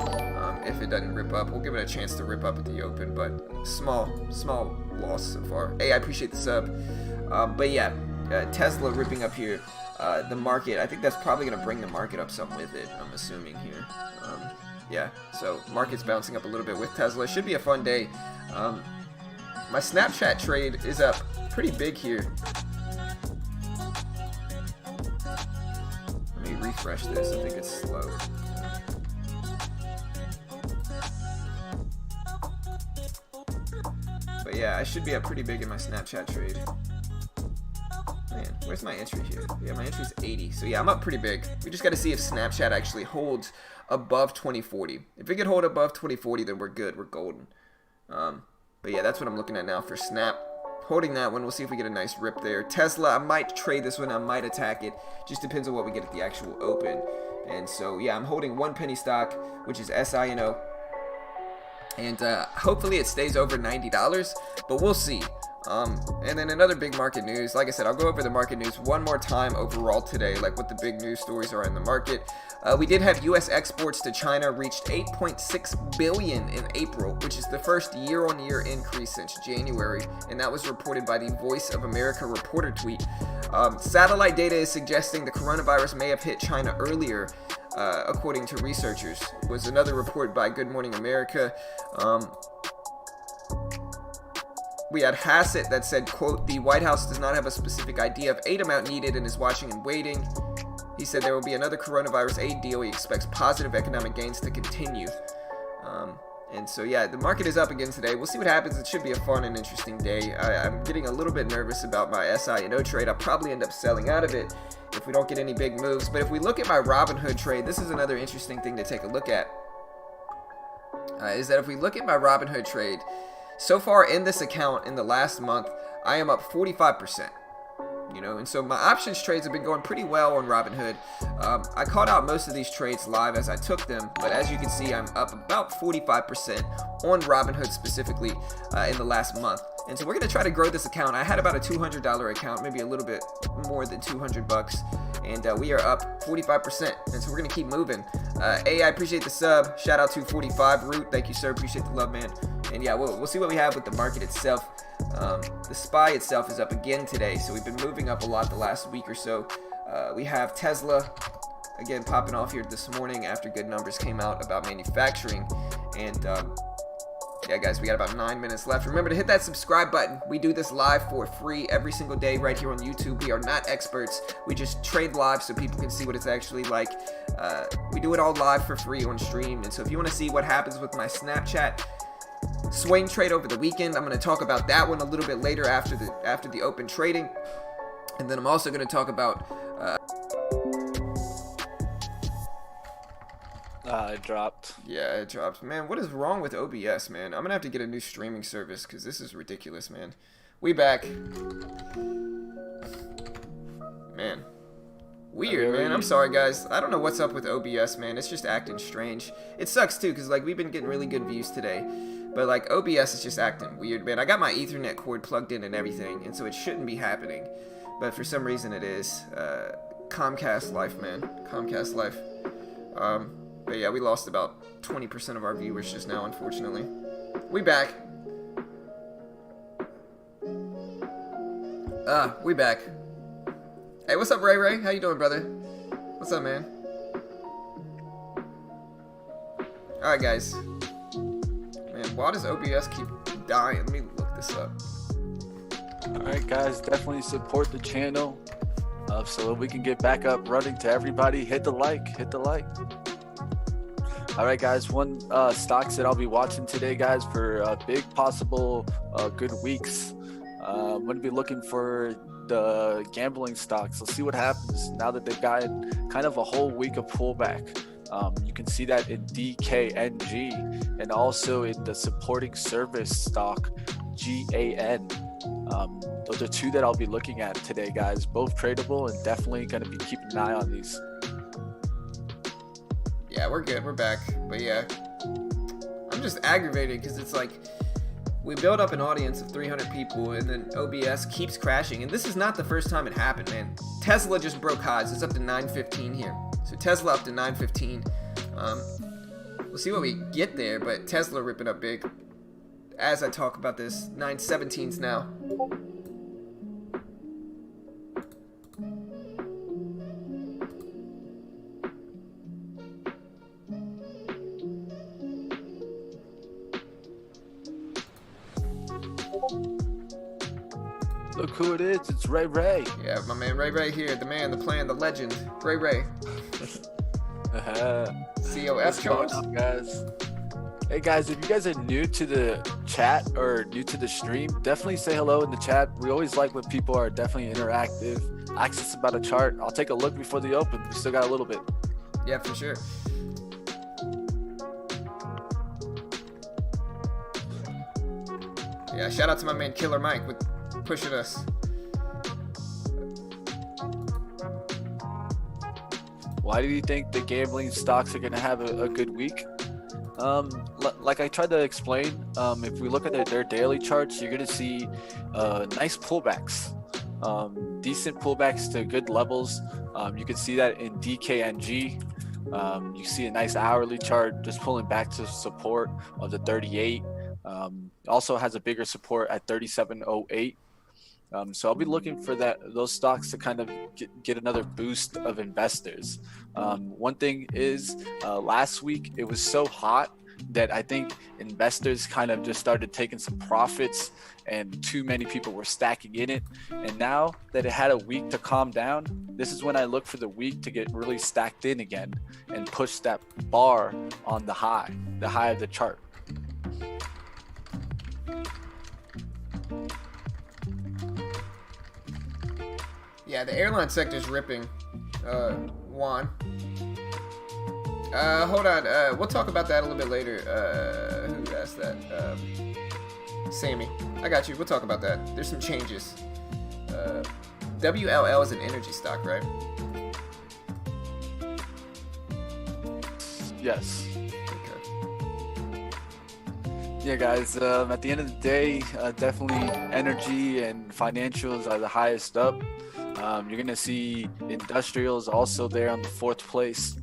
Speaker 1: if it doesn't rip up. We'll give it a chance to rip up at the open, but small loss so far. Hey, I appreciate the sub. But yeah, Tesla ripping up here. The market, I think that's probably going to bring the market up some with it, I'm assuming here. Yeah, so market's bouncing up a little bit with Tesla. It should be a fun day. My Snapchat trade is up pretty big here. Let me refresh this. I think it's slow. But yeah, I should be up pretty big in my Snapchat trade. Man, where's my entry here? Yeah, my entry's 80. So yeah, I'm up pretty big. We just got to see if Snapchat actually holds above 2040. If it can hold above 2040, then we're good. We're golden. But yeah, that's what I'm looking at now for Snap. Holding that one. We'll see if we get a nice rip there. Tesla, I might trade this one. I might attack it. Just depends on what we get at the actual open. And so yeah, I'm holding one penny stock, which is SINO. And hopefully it stays over $90, but we'll see. And then another big market news. Like I said, I'll go over the market news one more time overall today, like what the big news stories are in the market. We did have U.S. exports to China reached $8.6 billion in April, which is the first year-on-year increase since January, and that was reported by the Voice of America reporter tweet. Satellite data is suggesting the coronavirus may have hit China earlier, according to researchers. Was another report by Good Morning America. We had Hassett that said, quote, the White House does not have a specific idea of aid amount needed and is watching and waiting. He said there will be another coronavirus aid deal. He expects positive economic gains to continue. And so, yeah, the market is up again today. We'll see what happens. It should be a fun and interesting day. I'm getting a little bit nervous about my SINO trade. I'll probably end up selling out of it if we don't get any big moves. But if we look at my Robinhood trade, this is another interesting thing to take a look at. Is that if we look at my Robinhood trade, so far in this account in the last month, I am up 45%. You know, and so my options trades have been going pretty well on Robinhood. I called out most of these trades live as I took them, but as you can see, I'm up about 45% on Robinhood specifically in the last month. And so we're gonna try to grow this account. I had about a $200 account, maybe a little bit more than 200 bucks, and we are up 45%. And so we're gonna keep moving. I appreciate the sub. Shout out to 45 Root. Thank you, sir. Appreciate the love, man. And yeah, we'll see what we have with the market itself. The SPY itself is up again today, so we've been moving up a lot the last week or so. We have Tesla again popping off here this morning after good numbers came out about manufacturing. And yeah, guys, we got about 9 minutes left. Remember to hit that subscribe button. We do this live for free every single day right here on YouTube. We are not experts. We just trade live so people can see what it's actually like. We do it all live for free on stream. And so if you want to see what happens with my Snapchat swing trade over the weekend, I'm going to talk about that one a little bit later after the open trading. And then I'm also going to talk about
Speaker 2: it dropped.
Speaker 1: Yeah, it dropped. Man, what is wrong with OBS, man? I'm going to have to get a new streaming service because this is ridiculous, man. We back. Man. Weird, man. I'm sorry, guys. I don't know what's up with OBS, man. It's just acting strange. It sucks, too, because, like, we've been getting really good views today. But, like, OBS is just acting weird, man. I got my Ethernet cord plugged in and everything, and so it shouldn't be happening. But for some reason it is. Comcast life, man. Comcast life. But yeah, we lost about 20% of our viewers just now, unfortunately. We back. We back. Hey, what's up, Ray Ray? How you doing, brother? What's up, man? Alright, guys. Man, why does OBS keep dying? Let me look this up.
Speaker 2: Alright, guys, definitely support the channel so that we can get back up running. To everybody, hit the like. Alright, guys, one stocks that I'll be watching today, guys, for big possible good weeks. I'm going to be looking for the gambling stocks. Let's see what happens now that they've gotten kind of a whole week of pullback. You can see that in DKNG and also in the supporting service stock GAN. Those are two that I'll be looking at today, guys. Both tradable and definitely going to be keeping an eye on these.
Speaker 1: Yeah, we're good. We're back. But yeah, I'm just aggravated because it's like we build up an audience of 300 people and then OBS keeps crashing. And this is not the first time it happened, man. Tesla just broke highs. It's up to 915 here. So Tesla up to 915. We'll see what we get there, but Tesla ripping up big. As I talk about this, 917s now.
Speaker 2: Look who it is. It's Ray Ray.
Speaker 1: Yeah, my man Ray Ray here. The man, the plan, the legend. Ray Ray. COF
Speaker 2: What's going on, guys? Hey guys, if you guys are new to the chat or new to the stream, definitely say hello in the chat. We always like when people are definitely interactive. Ask us about a chart. I'll take a look before the open. We still got a little bit.
Speaker 1: Yeah, for sure. Yeah, shout out to my man Killer Mike with pushing us.
Speaker 2: Why do you think the gambling stocks are going to have a good week? Like I tried to explain, if we look at their daily charts, you're going to see nice pullbacks, decent pullbacks to good levels. You can see that in DKNG. You see a nice hourly chart just pulling back to support of the 38. Also has a bigger support at 3708. So I'll be looking for those stocks to kind of get another boost of investors. One thing is last week it was so hot that I think investors kind of just started taking some profits and too many people were stacking in it. And now that it had a week to calm down, this is when I look for the week to get really stacked in again and push that bar on the high of the chart.
Speaker 1: Yeah, the airline sector's ripping. Juan. Hold on. We'll talk about that a little bit later. Who asked that? Sammy. I got you. We'll talk about that. There's some changes. WLL is an energy stock, right?
Speaker 2: Yes.
Speaker 1: Okay.
Speaker 2: Yeah, guys. At the end of the day, definitely energy and financials are the highest up. You're gonna see industrials also there on the 4th place.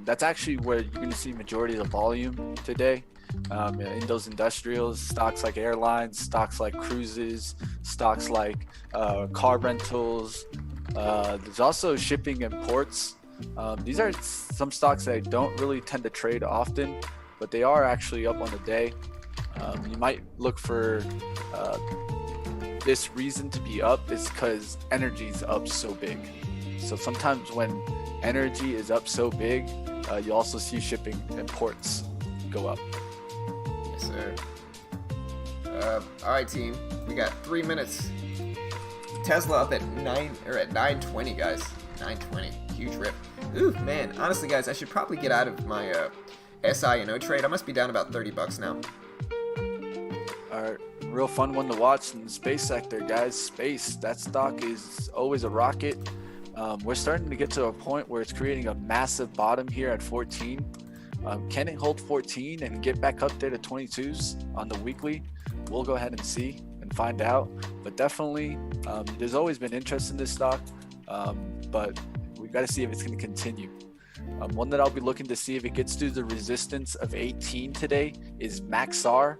Speaker 2: That's actually where you're gonna see majority of the volume today. In those industrials, stocks like airlines, stocks like cruises, stocks like car rentals. There's also shipping and ports. These are some stocks that I don't really tend to trade often, but they are actually up on the day. You might look for this reason to be up is because energy is up so big. So sometimes when energy is up so big, you also see shipping and ports go up.
Speaker 1: Yes, sir. All right, team. We got 3 minutes. Tesla up at 920, guys. 920. Huge rip. Ooh, man. Honestly, guys, I should probably get out of my SI&O trade. I must be down about $30 now.
Speaker 2: All right. Real fun one to watch in the space sector, guys. Space, that stock is always a rocket. We're starting to get to a point where it's creating a massive bottom here at 14. Can it hold 14 and get back up there to 22s on the weekly? We'll go ahead and see and find out. But definitely, there's always been interest in this stock, but we got to see if it's going to continue. One that I'll be looking to see if it gets through the resistance of 18 today is Maxar.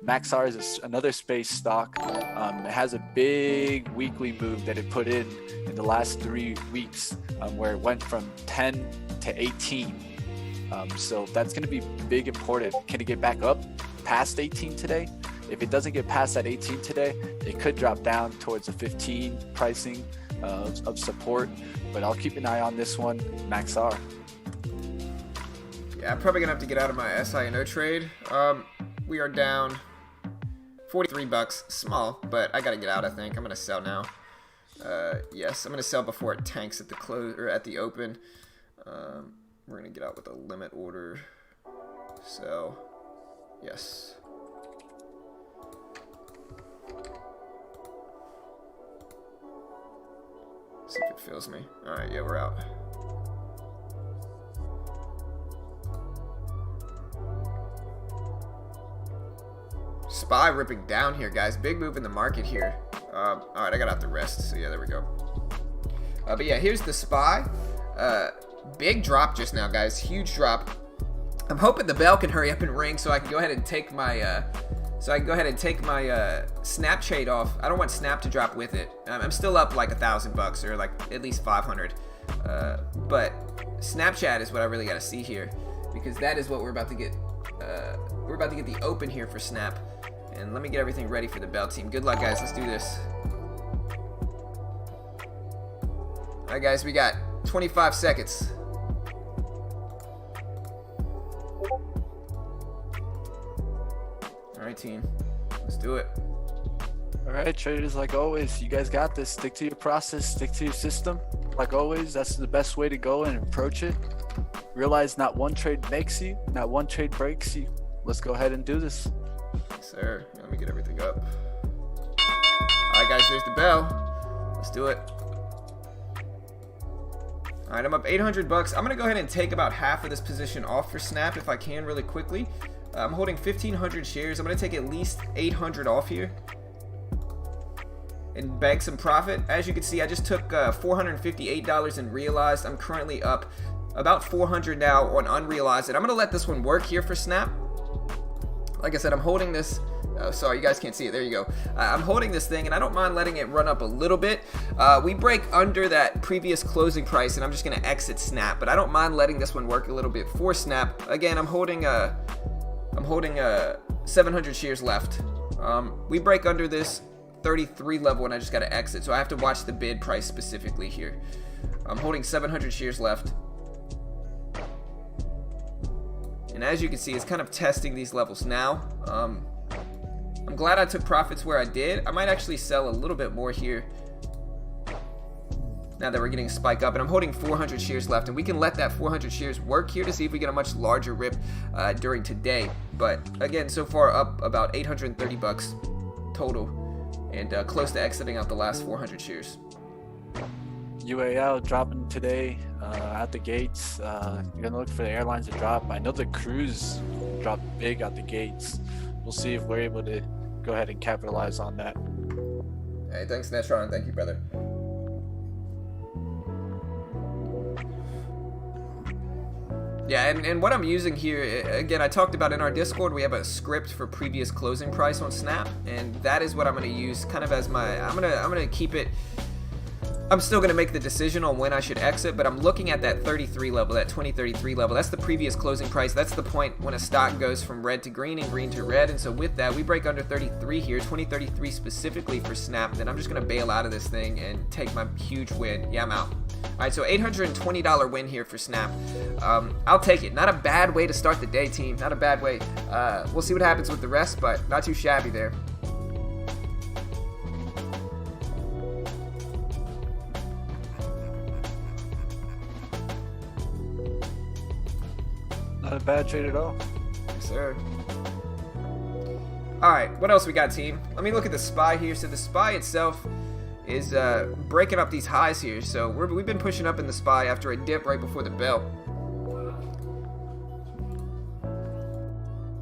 Speaker 2: Maxar is another space stock. It has a big weekly move that it put in the last 3 weeks, where it went from 10 to 18. So that's going to be big important. Can it get back up past 18 today? If it doesn't get past that 18 today, it could drop down towards a 15 pricing of support. But I'll keep an eye on this one, Maxar.
Speaker 1: Yeah, I'm probably gonna have to get out of my SI&O trade. We are down $43, small, but I gotta get out. I think I'm gonna sell now. Yes, I'm gonna sell before it tanks at the close or at the open. We're gonna get out with a limit order. So, yes. see if it fills me. All right, yeah, we're out. SPY ripping down here, guys. Big move in the market here. All right, I got out the rest, so yeah, there we go. But yeah, here's the SPY. Big drop just now, guys. Huge drop. I'm hoping the bell can hurry up and ring so I can go ahead and take my snap trade off. I don't want snap to drop with it. I'm still up like $1,000 or like at least 500. But Snapchat is what I really got to see here, because that is what we're about to get. We're about to get the open here for Snap. And let me get everything ready for the bell team. Good luck, guys. Let's do this. All right, guys, we got 25 seconds. All right, team. Let's do it.
Speaker 2: All right, traders, like always, you guys got this. Stick to your process, stick to your system. Like always, that's the best way to go and approach it. Realize not one trade makes you, not one trade breaks you. Let's go ahead and do this.
Speaker 1: Yes, sir. Let me get everything up. All right, guys, there's the bell. Let's do it. All right, I'm up $800. I'm gonna go ahead and take about half of this position off for Snap if I can really quickly. I'm holding 1,500 shares. I'm gonna take at least 800 off here and bank some profit. As you can see, I just took $458 in realized. I'm currently up about 400 now on unrealized, and I'm gonna let this one work here for Snap. Like I said, I'm holding this. Oh, sorry, you guys can't see it. There you go. I'm holding this thing, and I don't mind letting it run up a little bit. We break under that previous closing price, and I'm just gonna exit Snap. But I don't mind letting this one work a little bit for Snap. Again, I'm holding 700 shares left. We break under this 33 level, and I just gotta exit. So I have to watch the bid price specifically here. I'm holding 700 shares left. And as you can see, it's kind of testing these levels now. I'm glad I took profits where I did. I might actually sell a little bit more here now that we're getting a spike up. And I'm holding 400 shares left, and we can let that 400 shares work here to see if we get a much larger rip during today. But again, so far up about $830 total, and close to exiting out the last 400 shares.
Speaker 2: UAL dropping today at the gates. You're gonna look for the airlines to drop. I know the cruise dropped big at the gates. We'll see if we're able to go ahead and capitalize on that.
Speaker 1: Hey, thanks, Netron. Thank you, brother. Yeah, and what I'm using here, again, I talked about in our Discord, we have a script for previous closing price on Snap, and that is what I'm going to use kind of as my, I'm gonna keep it. I'm still going to make the decision on when I should exit, but I'm looking at that 33 level, that 2033 level. That's the previous closing price. That's the point when a stock goes from red to green and green to red. And so with that, we break under 33 here, 2033 specifically for Snap. Then I'm just going to bail out of this thing and take my huge win. Yeah, I'm out. All right, so $820 win here for Snap. I'll take it. Not a bad way to start the day, team. Not a bad way. We'll see what happens with the rest, but not too shabby there.
Speaker 2: Not a bad trade at all.
Speaker 1: Yes, sir. Alright, what else we got, team? Let me look at the SPY here. So the SPY itself is breaking up these highs here. So we've been pushing up in the SPY after a dip right before the bell.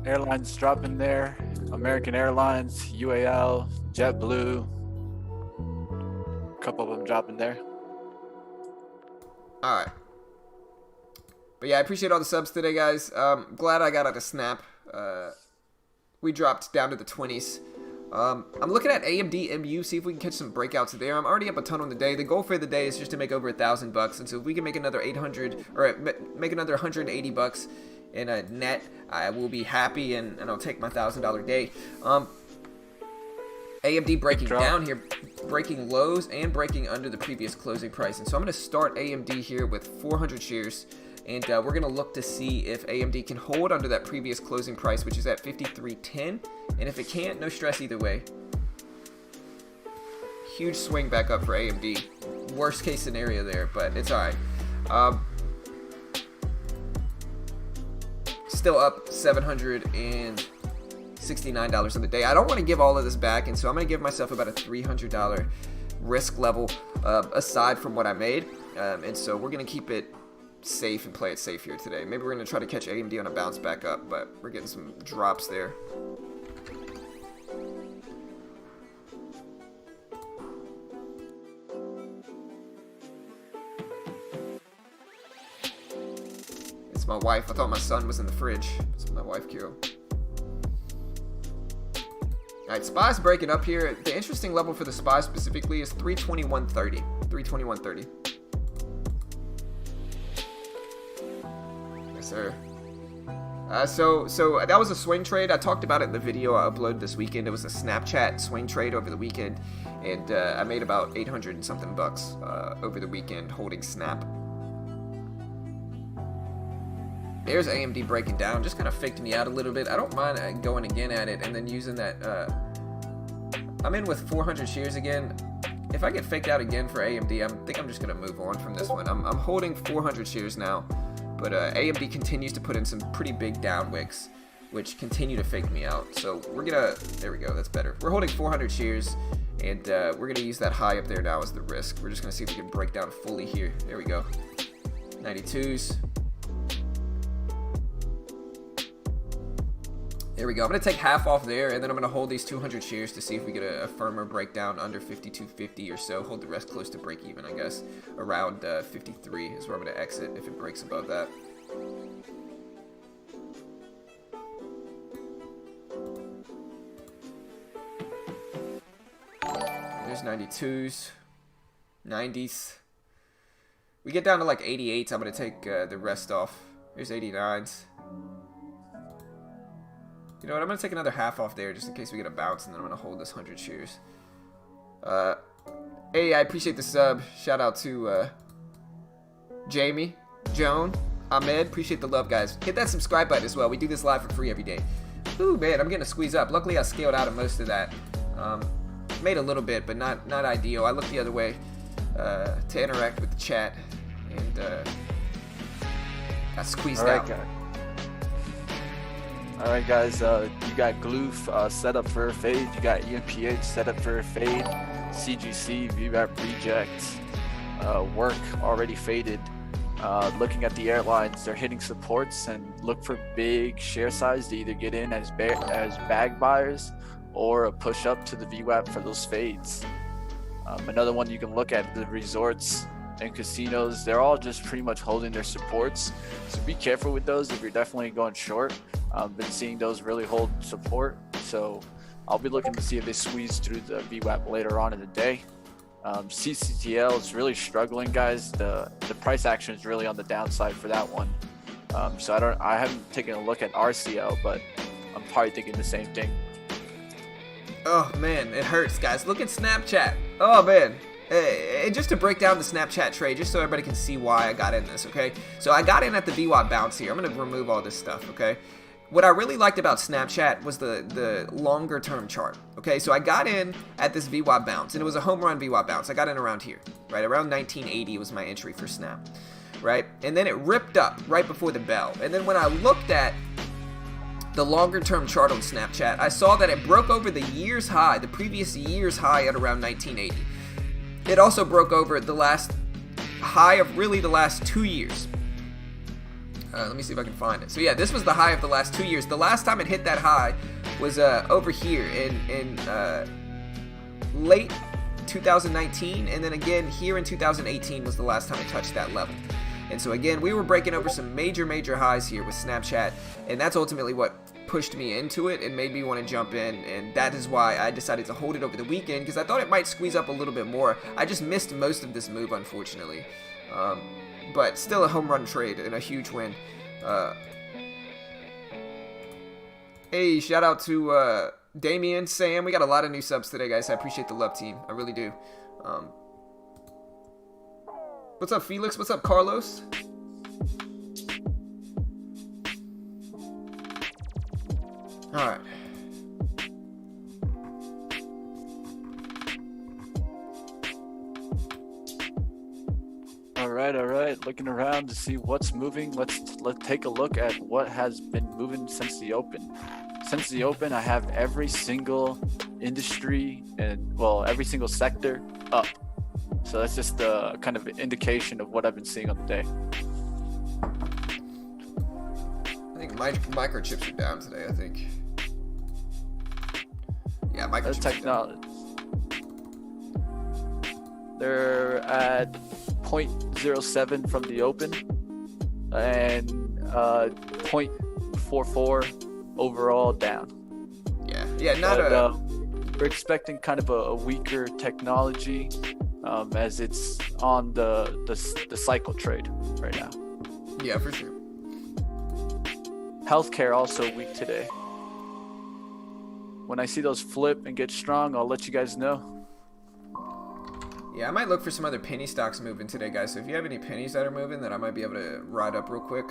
Speaker 2: Airlines dropping there. American Airlines, UAL, JetBlue. A couple of them dropping there.
Speaker 1: Alright. But yeah, I appreciate all the subs today, guys. Glad I got out of Snap. We dropped down to the 20s. I'm looking at AMD MU, see if we can catch some breakouts there. I'm already up a ton on the day. The goal for the day is just to make over $1,000, and so if we can make another 800 or make another $180 in a net, I will be happy, and I'll take my $1,000 day. AMD breaking down here, breaking lows and breaking under the previous closing price, and so I'm going to start AMD here with 400 shares. And we're going to look to see if AMD can hold under that previous closing price, which is at 53.10. And if it can't, no stress either way. Huge swing back up for AMD. Worst case scenario there, but it's all right. Still up $769 on the day. I don't want to give all of this back, and so I'm going to give myself about a $300 risk level aside from what I made. And so we're going to keep it safe and play it safe here today. Maybe we're going to try to catch AMD on a bounce back up, but we're getting some drops there. It's my wife. I thought my son was in the fridge. It's my wife, Kiro. Alright, SPY's breaking up here. The interesting level for the SPY specifically is 321.30. 321.30. Yes, sir. So that was a swing trade. I talked about it in the video I uploaded this weekend. It was a Snapchat swing trade over the weekend, and I made about 800 and something bucks over the weekend holding Snap. There's AMD breaking down, just kind of faked me out a little bit. I don't mind going again at it and then using that. I'm in with 400 shares again. If I get faked out again for AMD, I think I'm just going to move on from this one. I'm holding 400 shares now, but AMD continues to put in some pretty big down wicks, which continue to fake me out. So we're going to, there we go, that's better. We're holding 400 shares, and we're going to use that high up there now as the risk. We're just going to see if we can break down fully here. There we go. 92s. There we go. I'm going to take half off there, and then I'm going to hold these 200 shares to see if we get a firmer breakdown under 52.50 or so. Hold the rest close to break even, I guess. Around 53 is where I'm going to exit if it breaks above that. There's 92s. 90s. We get down to like 88s. I'm going to take the rest off. Here's 89s. You know what, I'm going to take another half off there just in case we get a bounce, and then I'm going to hold this 100 shares. Hey, I appreciate the sub. Shout out to Jamie, Joan, Ahmed. Appreciate the love, guys. Hit that subscribe button as well. We do this live for free every day. Ooh, man, I'm getting a squeeze up. Luckily, I scaled out of most of that. Made a little bit, but not ideal. I looked the other way to interact with the chat, and got squeezed out.
Speaker 2: Alright guys, you got Gloof set up for a fade, you got EMPH set up for a fade, CGC, VWAP reject, work already faded. Looking at the airlines, they're hitting supports, and look for big share size to either get in as bag buyers or a push up to the VWAP for those fades. Another one you can look at, the resorts and casinos, they're all just pretty much holding their supports, so be careful with those if you're definitely going short. Been seeing those really hold support, so I'll be looking to see if they squeeze through the VWAP later on in the day. CCTL is really struggling, guys. The price action is really on the downside for that one. So I haven't taken a look at RCL, but I'm probably thinking the same thing.
Speaker 1: Oh man, it hurts, guys. Look at Snapchat. Oh man. Hey, just to break down the Snapchat trade, just so everybody can see why I got in this, okay? So I got in at the VWAP bounce here. I'm going to remove all this stuff, okay? What I really liked about Snapchat was the longer term chart, okay? So I got in at this VWAP bounce, and it was a home run VWAP bounce. I got in around here, right? Around 1980 was my entry for Snap, right? And then it ripped up right before the bell. And then when I looked at the longer term chart on Snapchat, I saw that it broke over the year's high, the previous year's high at around 1980. It also broke over the last high of really the last 2 years. Let me see if I can find it. So yeah, this was the high of the last 2 years. The last time it hit that high was over here in late 2019, and then again here in 2018 was the last time it touched that level. And so again, we were breaking over some major highs here with Snapchat, and that's ultimately what pushed me into it and made me want to jump in, and that is why I decided to hold it over the weekend, because I thought it might squeeze up a little bit more. I just missed most of this move, unfortunately, but still a home run trade and a huge win. Hey, shout out to Damien, Sam. We got a lot of new subs today, guys. I appreciate the love, team. I really do. What's up, Felix? What's up, Carlos? Alright.
Speaker 2: Alright. Looking around to see what's moving. Let's take a look at what has been moving since the open. Since the open, I have every single industry and, well, every single sector up. So that's just a kind of indication of what I've been seeing on the day.
Speaker 1: I think microchips are down today, I think. Yeah, microchips
Speaker 2: Technology. They're at 0.07 from the open and 0.44 overall down.
Speaker 1: Yeah, not
Speaker 2: we're expecting kind of a weaker technology as it's on the cycle trade right now.
Speaker 1: Yeah, for sure.
Speaker 2: Healthcare also weak today. When I see those flip and get strong, I'll let you guys know.
Speaker 1: Yeah, I might look for some other penny stocks moving today, guys. So if you have any pennies that are moving that I might be able to ride up real quick,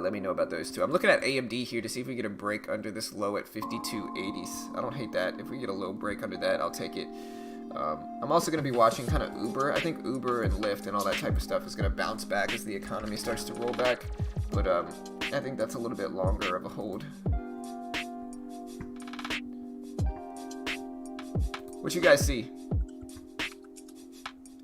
Speaker 1: let me know about those too. I'm looking at AMD here to see if we get a break under this low at 52.80s. I don't hate that. If we get a low break under that, I'll take it. I'm also going to be watching kind of Uber. I think Uber and Lyft and all that type of stuff is going to bounce back as the economy starts to roll back. But I think that's a little bit longer of a hold. What you guys see?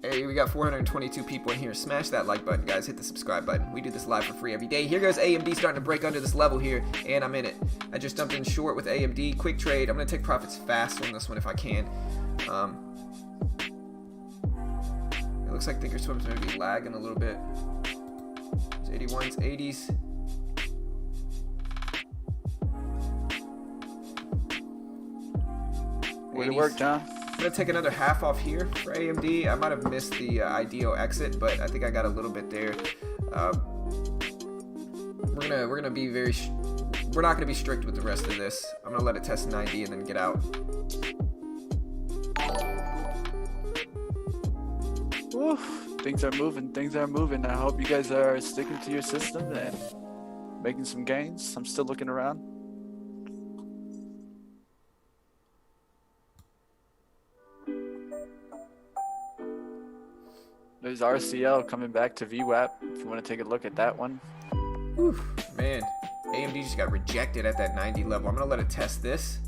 Speaker 1: Hey, we got 422 people in here. Smash that like button, guys. Hit the subscribe button. We do this live for free every day. Here goes AMD starting to break under this level here, and I'm in it. I just jumped in short with AMD. Quick trade. I'm going to take profits fast on this one if I can. It looks like Thinkorswim's going to be lagging a little bit. It's 81s, 80s.
Speaker 2: Way to work, John.
Speaker 1: I'm going to take another half off here for AMD. I might have missed the ideal exit, but I think I got a little bit there. We're gonna be we're not gonna be strict with the rest of this. I'm gonna let it test 90 and then get out.
Speaker 2: Oof, things are moving. I hope you guys are sticking to your system and making some gains. I'm still looking around. There's RCL coming back to VWAP if you want to take a look at that one.
Speaker 1: Whew, man, AMD just got rejected at that 90 level. I'm going to let it test this.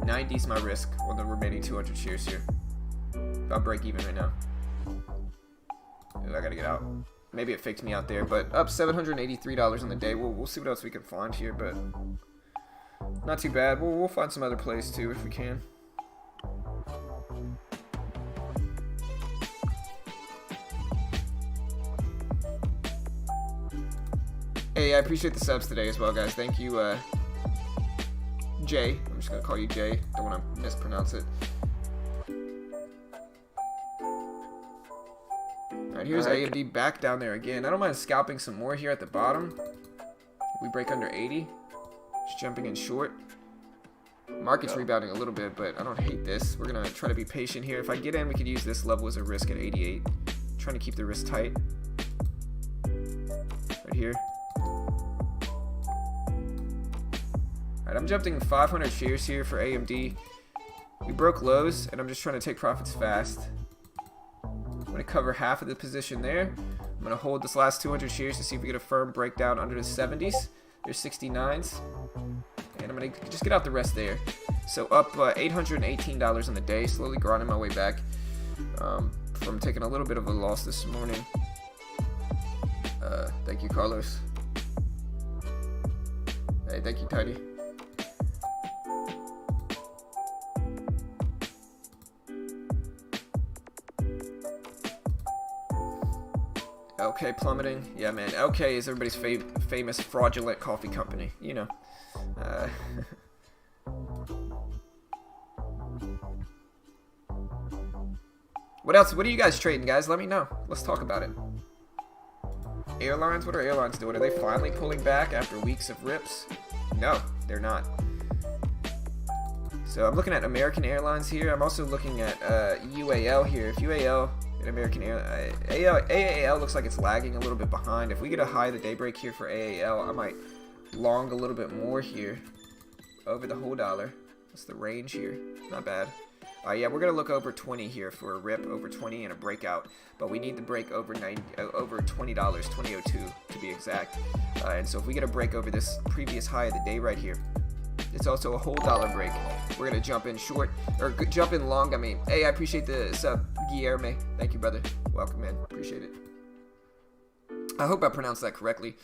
Speaker 1: 90's my risk on the remaining 200 shares here. I'll break even right now. Ooh, I got to get out. Maybe it faked me out there, but up $783 on the day. We'll see what else we can find here, but not too bad. We'll find some other plays too if we can. Hey, I appreciate the subs today as well, guys. Thank you, Jay. I'm just going to call you Jay. Don't want to mispronounce it. Alright, here's AMD back down there again. I don't mind scalping some more here at the bottom. We break under 80. Just jumping in short. Market's rebounding a little bit, but I don't hate this. We're going to try to be patient here. If I get in, we could use this level as a risk at 88. Trying to keep the risk tight. Right here. I'm jumping 500 shares here for AMD. We broke lows, and I'm just trying to take profits fast. I'm going to cover half of the position there. I'm going to hold this last 200 shares to see if we get a firm breakdown under the 70s. There's 69s. And I'm going to just get out the rest there. So up $818 on the day, slowly grinding my way back from taking a little bit of a loss this morning. Thank you, Carlos. Hey, thank you, Tidy. Okay, plummeting. Yeah, man. Okay is everybody's famous fraudulent coffee company. You know. What else? What are you guys trading, guys? Let me know. Let's talk about it. Airlines? What are airlines doing? Are they finally pulling back after weeks of rips? No, they're not. So I'm looking at American Airlines here. I'm also looking at UAL here. If UAL... American AAL looks like it's lagging a little bit behind. If we get a high of the daybreak here for AAL, I might long a little bit more here over the whole dollar. What's the range here? Not bad. Yeah, we're gonna look over 20 here for a rip over 20 and a breakout, but we need to break over over $20, 20.02 to be exact. And so if we get a break over this previous high of the day right here, it's also a whole dollar break. We're gonna jump in short or jump in long. I mean, hey, I appreciate the sub, Guillerme. Thank you, brother. Welcome, man. Appreciate it. I hope I pronounced that correctly.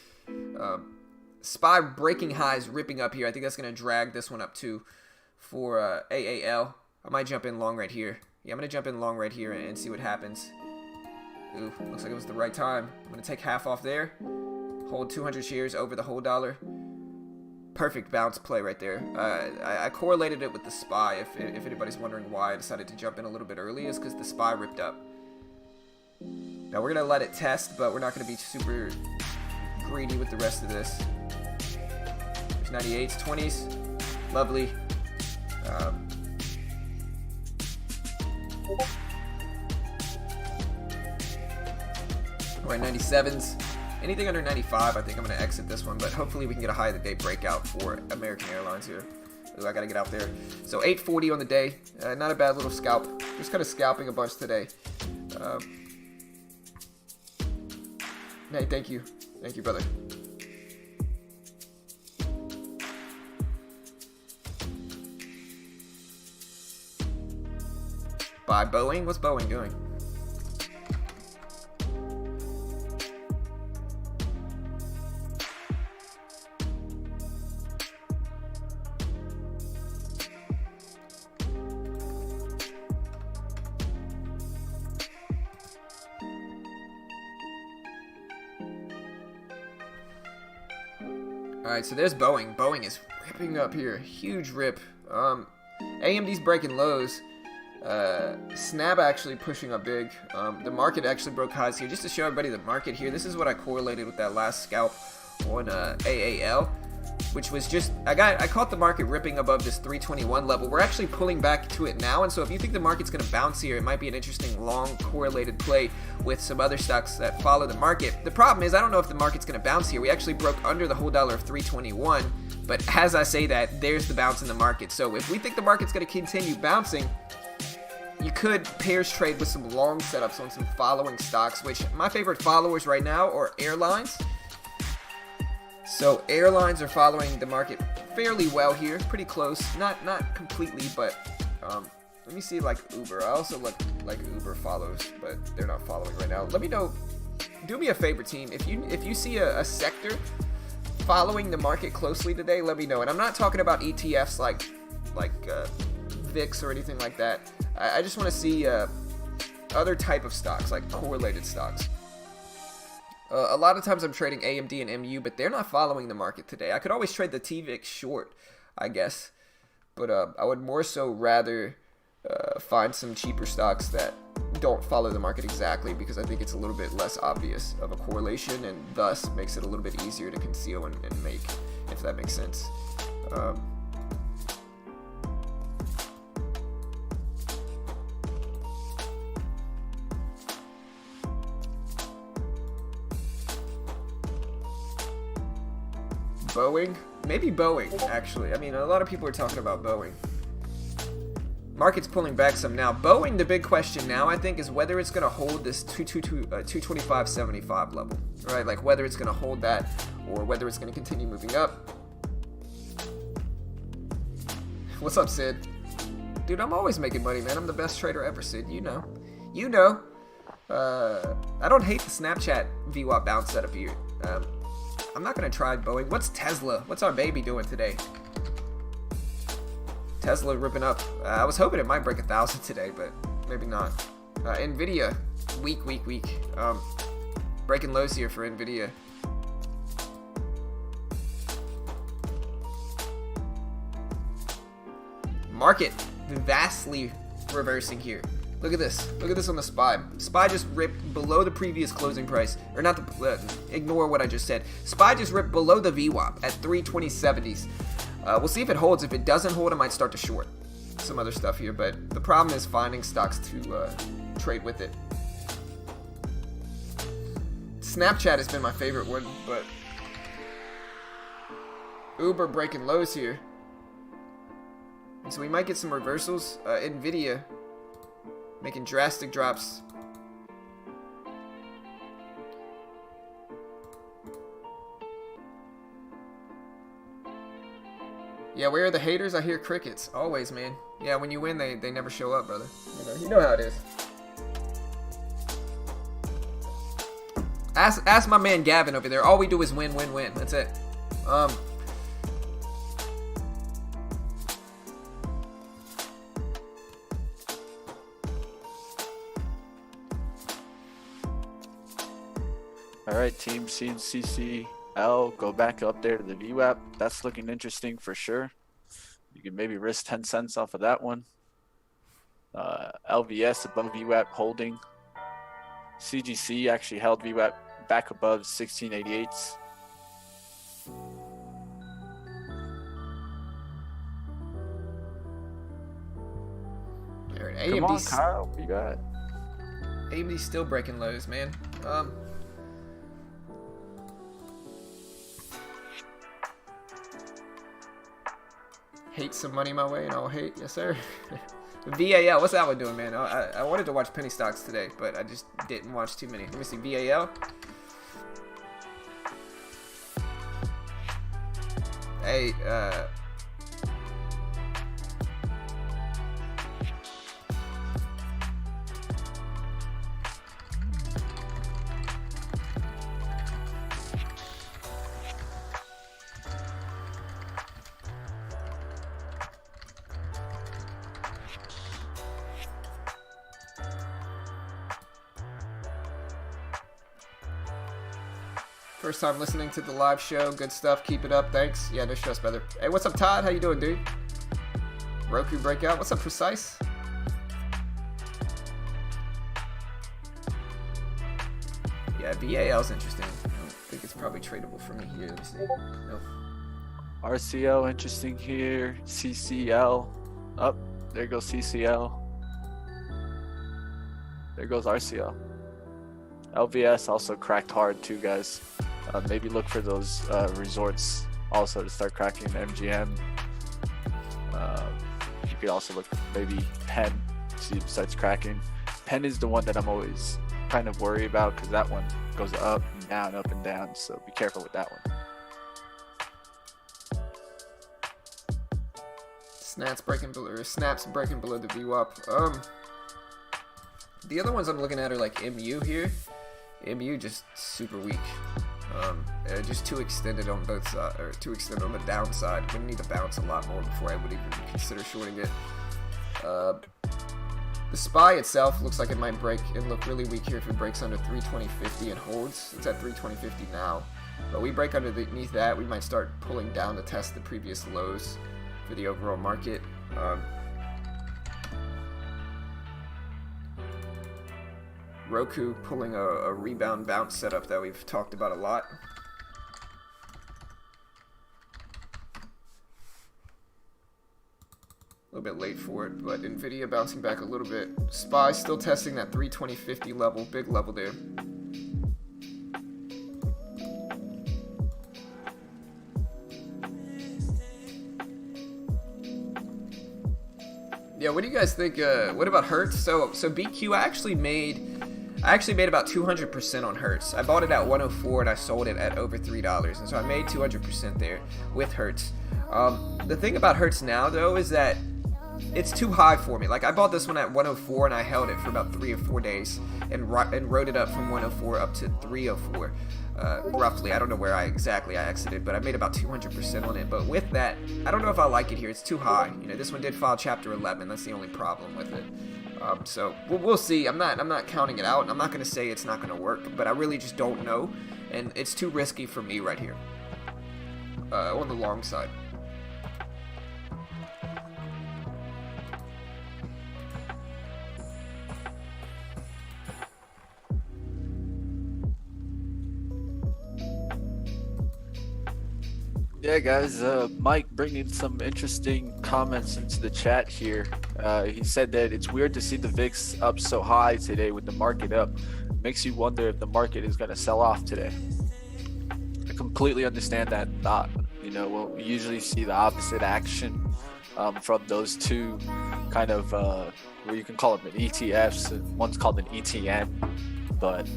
Speaker 1: SPY breaking highs, ripping up here. I think that's gonna drag this one up too for AAL. I might jump in long right here. Yeah, I'm gonna jump in long right here and see what happens. Ooh, looks like it was the right time. I'm gonna take half off there. Hold 200 shares over the whole dollar. Perfect bounce play right there. I correlated it with the SPY. If anybody's wondering why I decided to jump in a little bit early, is because the SPY ripped up. Now we're gonna let it test, but we're not gonna be super greedy with the rest of this. There's 98s, 20s, lovely. We're at 97s. Anything under 95, I think I'm going to exit this one, but hopefully we can get a high of the day breakout for American Airlines here. Ooh, I got to get out there. So 840 on the day. Not a bad little scalp. Just kind of scalping a bunch today. Hey, thank you. Thank you, brother. By Boeing? What's Boeing doing? Alright, so there's Boeing. Boeing is ripping up here. Huge rip. AMD's breaking lows. Snap actually pushing up big. The market actually broke highs here. Just to show everybody the market here, this is what I correlated with that last scalp on AAL, which was just, I caught the market ripping above this 321 level. We're actually pulling back to it now, and so if you think the market's going to bounce here, it might be an interesting long correlated play with some other stocks that follow the market. The problem is, I don't know if the market's going to bounce here. We actually broke under the whole dollar of 321, but as I say that, there's the bounce in the market. So if we think the market's going to continue bouncing, you could pairs trade with some long setups on some following stocks, which my favorite followers right now are airlines. So airlines are following the market fairly well here, pretty close, not completely, but let me see like Uber. I also like Uber follows, but they're not following right now. Let me know. Do me a favor, team. If you see a sector following the market closely today, let me know. And I'm not talking about ETFs like VIX or anything like that. I just want to see other type of stocks, like correlated stocks. A lot of times I'm trading AMD and MU, but they're not following the market today. I could always trade the TVIX short, I guess. But I would more so rather find some cheaper stocks that don't follow the market exactly, because I think it's a little bit less obvious of a correlation, and thus makes it a little bit easier to conceal and make, if that makes sense. Boeing? Maybe Boeing, actually. I mean, a lot of people are talking about Boeing. Market's pulling back some now. Boeing, the big question now, I think, is whether it's going to hold this 225.75 level. Right? Like, whether it's going to hold that, or whether it's going to continue moving up. What's up, Sid? Dude, I'm always making money, man. I'm the best trader ever, Sid. You know. You know. I don't hate the Snapchat VWAP bounce setup here. I'm not going to try Boeing. What's Tesla? What's our baby doing today? Tesla ripping up. I was hoping it might break 1,000 today, but maybe not. Nvidia, weak. Breaking lows here for Nvidia. Market vastly reversing here. Look at this. Look at this on the SPY. SPY just ripped below the previous closing price. Or not the... ignore what I just said. SPY just ripped below the VWAP at 320.70s. We'll see if it holds. If it doesn't hold, I might start to short some other stuff here. But the problem is finding stocks to trade with it. Snapchat has been my favorite one, but... Uber breaking lows here. And so we might get some reversals. Nvidia making drastic drops. Yeah, where are the haters? I hear crickets. Always, man. Yeah, when you win, they never show up, brother. You know how it is. Ask my man Gavin over there. All we do is win, win, win. That's it.
Speaker 2: All right, team CCL, go back up there to the VWAP. That's looking interesting for sure. You can maybe risk 10 cents off of that one. LVS above VWAP holding. CGC actually held VWAP back above 1688s. Come on, Kyle, what you got?
Speaker 1: AMD's still breaking lows, man. Hate some money my way and I'll hate, yes sir. VAL, what's that one doing, man? I wanted to watch penny stocks today, but I just didn't watch too many. Let me see, VAL. Hey, first time listening to the live show. Good stuff. Keep it up. Thanks. Yeah, no stress, brother. Hey, what's up, Todd? How you doing, dude? Roku breakout. What's up, Precise? Yeah, VAL's interesting. I don't think it's probably tradable for me here. Let me see. Nope.
Speaker 2: RCL interesting here. CCL. Up. There goes CCL. There goes RCL. LVS also cracked hard too, guys. Maybe look for those resorts also to start cracking. MGM. You could also look maybe Penn, see if it starts cracking. Penn is the one that I'm always kind of worried about because that one goes up and down. So be careful with that one.
Speaker 1: Snaps breaking below the VWAP. The other ones I'm looking at are like MU here. MU just super weak. Just too extended on both sides, or too extended on the downside. We need to bounce a lot more before I would even consider shorting it. The SPY itself looks like it might break and look really weak here if it breaks under 320.50 and holds. It's at 320.50 now. But we break underneath that, we might start pulling down to test the previous lows for the overall market. Roku pulling a rebound bounce setup that we've talked about a lot. A little bit late for it, but Nvidia bouncing back a little bit. SPY still testing that 320.50 level, big level there. Yeah, what do you guys think? What about Hertz? So BQ, I actually made about 200% on Hertz. I bought it at 104 and I sold it at over $3, and so I made 200% there with Hertz. The thing about Hertz now though is that it's too high for me. Like, I bought this one at 104 and I held it for about 3 or 4 days and rode it up from 104 up to 304, roughly. I don't know where I exited, but I made about 200% on it. But with that, I don't know if I like it here. It's too high. You know, this one did file Chapter 11. That's the only problem with it. So we'll see. I'm not counting it out. I'm not going to say it's not going to work, but I really just don't know, and it's too risky for me right here on the long side.
Speaker 2: Yeah, guys, Mike bringing some interesting comments into the chat here. He said that it's weird to see the VIX up so high today with the market up. Makes you wonder if the market is going to sell off today. I completely understand that thought. You know, we'll usually see the opposite action from those two kind of, where you can call them ETFs. One's called an ETN, but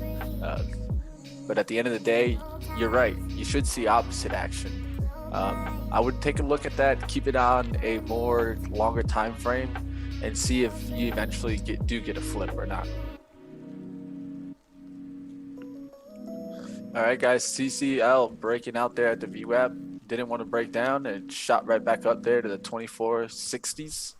Speaker 2: at the end of the day, you're right. You should see opposite action. I would take a look at that, keep it on a more longer time frame, and see if you eventually do get a flip or not. All right, guys, CCL breaking out there at the VWAP. Didn't want to break down and shot right back up there to the 2460s.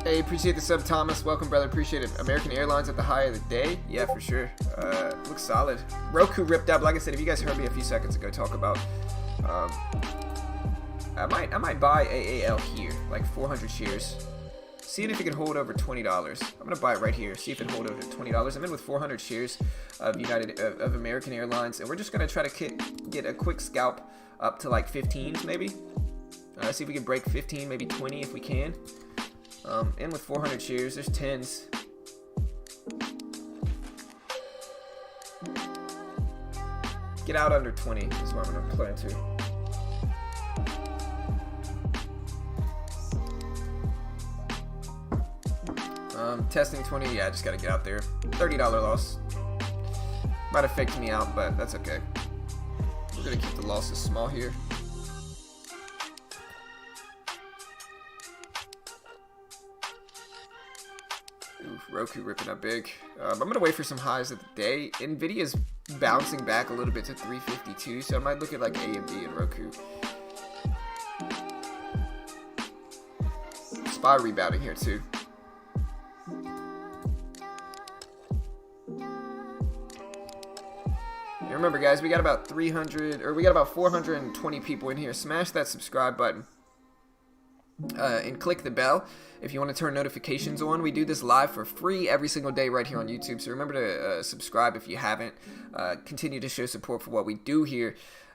Speaker 1: Hey, appreciate the sub, Thomas. Welcome, brother. Appreciate it. American Airlines at the high of the day. Yeah, for sure. Looks solid. Roku ripped up. Like I said, if you guys heard me a few seconds ago talk about, I might buy AAL here, like 400 shares. Seeing if it can hold over $20. I'm gonna buy it right here. See if it can hold over $20. I'm in with 400 shares of of American Airlines, and we're just gonna try to get a quick scalp up to like 15, maybe. See if we can break 15, maybe 20 if we can. In with 400 shares, there's 10s. Get out under 20 is what I'm gonna plan to. Testing 20, yeah, I just gotta get out there. $30 loss. Might have faked me out, but that's okay. We're gonna keep the losses small here. Roku ripping up big. I'm gonna wait for some highs of the day. Nvidia's bouncing back a little bit to 352, so I might look at like AMD and Roku. SPY rebounding here too. And remember, guys, we got about 420 people in here. Smash that subscribe button. And click the bell if you want to turn notifications on. We do this live for free every single day right here on YouTube, so remember to subscribe if you haven't. Continue to show support for what we do here,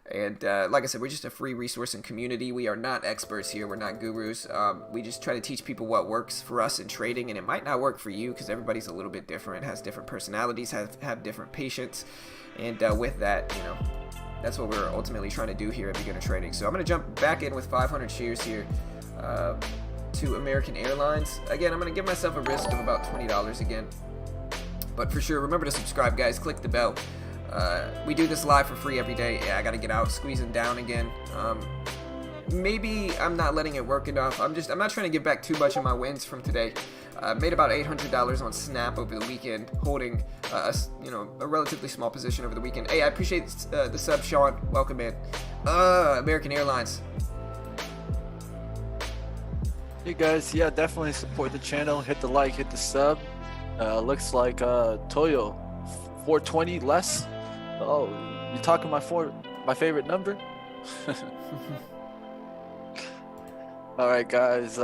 Speaker 1: and like I said, we're just a free resource and community. We are not experts here, we're not gurus. We just try to teach people what works for us in trading, and it might not work for you because everybody's a little bit different, has different personalities, have different patience, and with that, you know, that's what we're ultimately trying to do here at Beginner Trading. So I'm going to jump back in with 500 shares here to American Airlines. Again, I'm going to give myself a risk of about $20 again. But for sure, remember to subscribe, guys. Click the bell. We do this live for free every day. Yeah, I got to get out, squeezing down again. Maybe I'm not letting it work enough. I'm not trying to give back too much of my wins from today. Made about $800 on Snap over the weekend, holding a relatively small position over the weekend. Hey, I appreciate the sub, Sean. Welcome in. American Airlines.
Speaker 2: Hey guys, yeah, definitely support the channel. Hit the like, hit the sub. Looks like Toyo 420 less. Oh, you're talking my favorite number. All right, guys.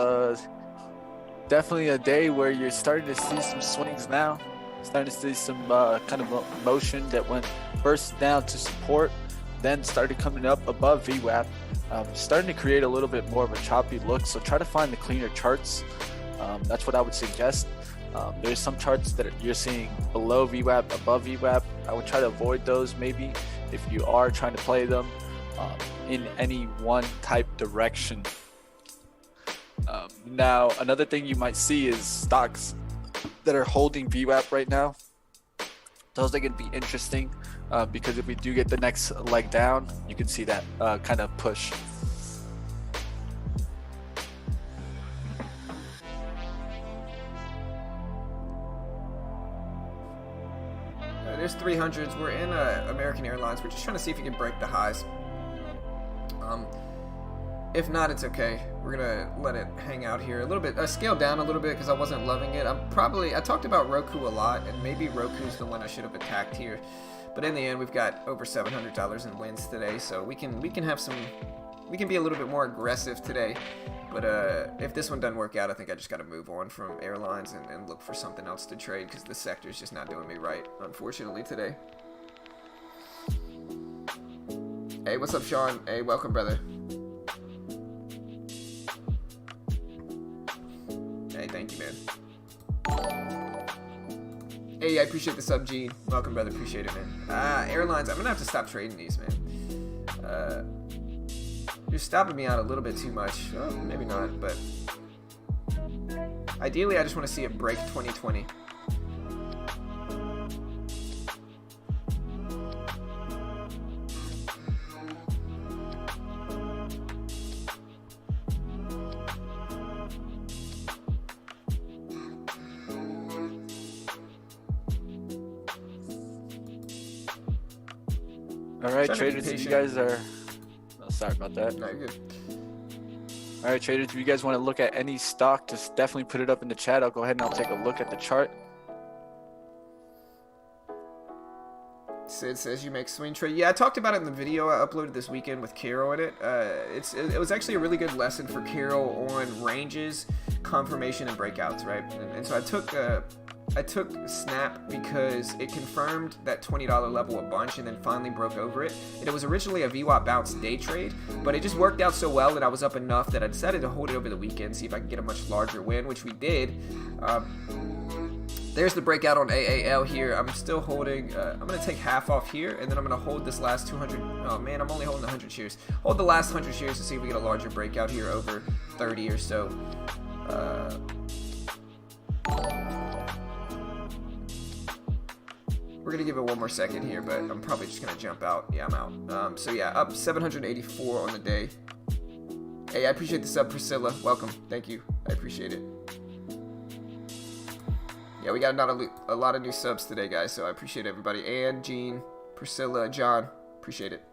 Speaker 2: Definitely a day where you're starting to see some swings now. Starting to see some kind of motion that went first down to support, then started coming up above VWAP. Starting to create a little bit more of a choppy look, so try to find the cleaner charts. That's what I would suggest. There's some charts that you're seeing below VWAP, above VWAP. I would try to avoid those maybe if you are trying to play them in any one type direction. Now, another thing you might see is stocks that are holding VWAP right now. Those are going to be interesting because if we do get the next leg down, you can see that kind of push.
Speaker 1: There's 300s. We're in American Airlines. We're just trying to see if we can break the highs. If not, it's okay. We're gonna let it hang out here a little bit. I scaled down a little bit because I wasn't loving it. I talked about Roku a lot, and maybe Roku's the one I should have attacked here. But in the end, we've got over $700 in wins today, so we can have some we can be a little bit more aggressive today. But if this one doesn't work out, I think I just got to move on from airlines and look for something else to trade, because this sector is just not doing me right, unfortunately, today. Hey, what's up, Sean? Hey, welcome, brother. Hey, thank you, man. Hey, I appreciate the sub, Gene. Welcome, brother. Appreciate it, man. Airlines, I'm going to have to stop trading these, man. You're stopping me out a little bit too much. Oh, maybe not, but ideally, I just want to see it break 2020.
Speaker 2: All right, traders, if you guys are... Oh, sorry about that.
Speaker 1: No, you're good.
Speaker 2: All right, traders, if you guys want to look at any stock, just definitely put it up in the chat. I'll go ahead and I'll take a look at the chart.
Speaker 1: Sid says you make swing trade. Yeah, I talked about it in the video I uploaded this weekend with Carol in it. It was actually a really good lesson for Carol on ranges, confirmation, and breakouts, right? And so I took Snap because it confirmed that $20 level a bunch and then finally broke over it. And it was originally a VWAP bounce day trade, but it just worked out so well that I was up enough that I decided to hold it over the weekend, see if I could get a much larger win, which we did. There's the breakout on AAL here. I'm still holding. I'm going to take half off here, and then I'm going to hold this last 200. Oh, man, I'm only holding 100 shares. Hold the last 100 shares to see if we get a larger breakout here over 30 or so. We're going to give it one more second here, but I'm probably just going to jump out. Yeah, I'm out. So, yeah, up 784 on the day. Hey, I appreciate the sub, Priscilla. Welcome. Thank you. I appreciate it. Yeah, we got a lot of new subs today, guys, so I appreciate everybody. Ann, Jean, Priscilla, John, appreciate it.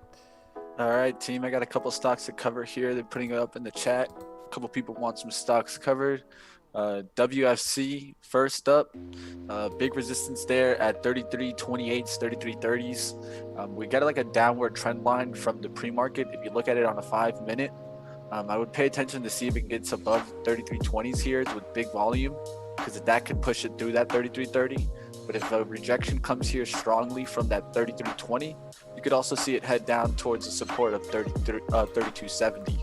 Speaker 2: All right, team, I got a couple stocks to cover here. They're putting it up in the chat. A couple people want some stocks covered. WFC first up, big resistance there at 33.28s, 33.30s. We got like a downward trend line from the pre-market. If you look at it on a 5-minute, I would pay attention to see if it gets above 33.20s here with big volume, because that could push it through that 33.30. But if a rejection comes here strongly from that 33.20, you could also see it head down towards the support of 32.70.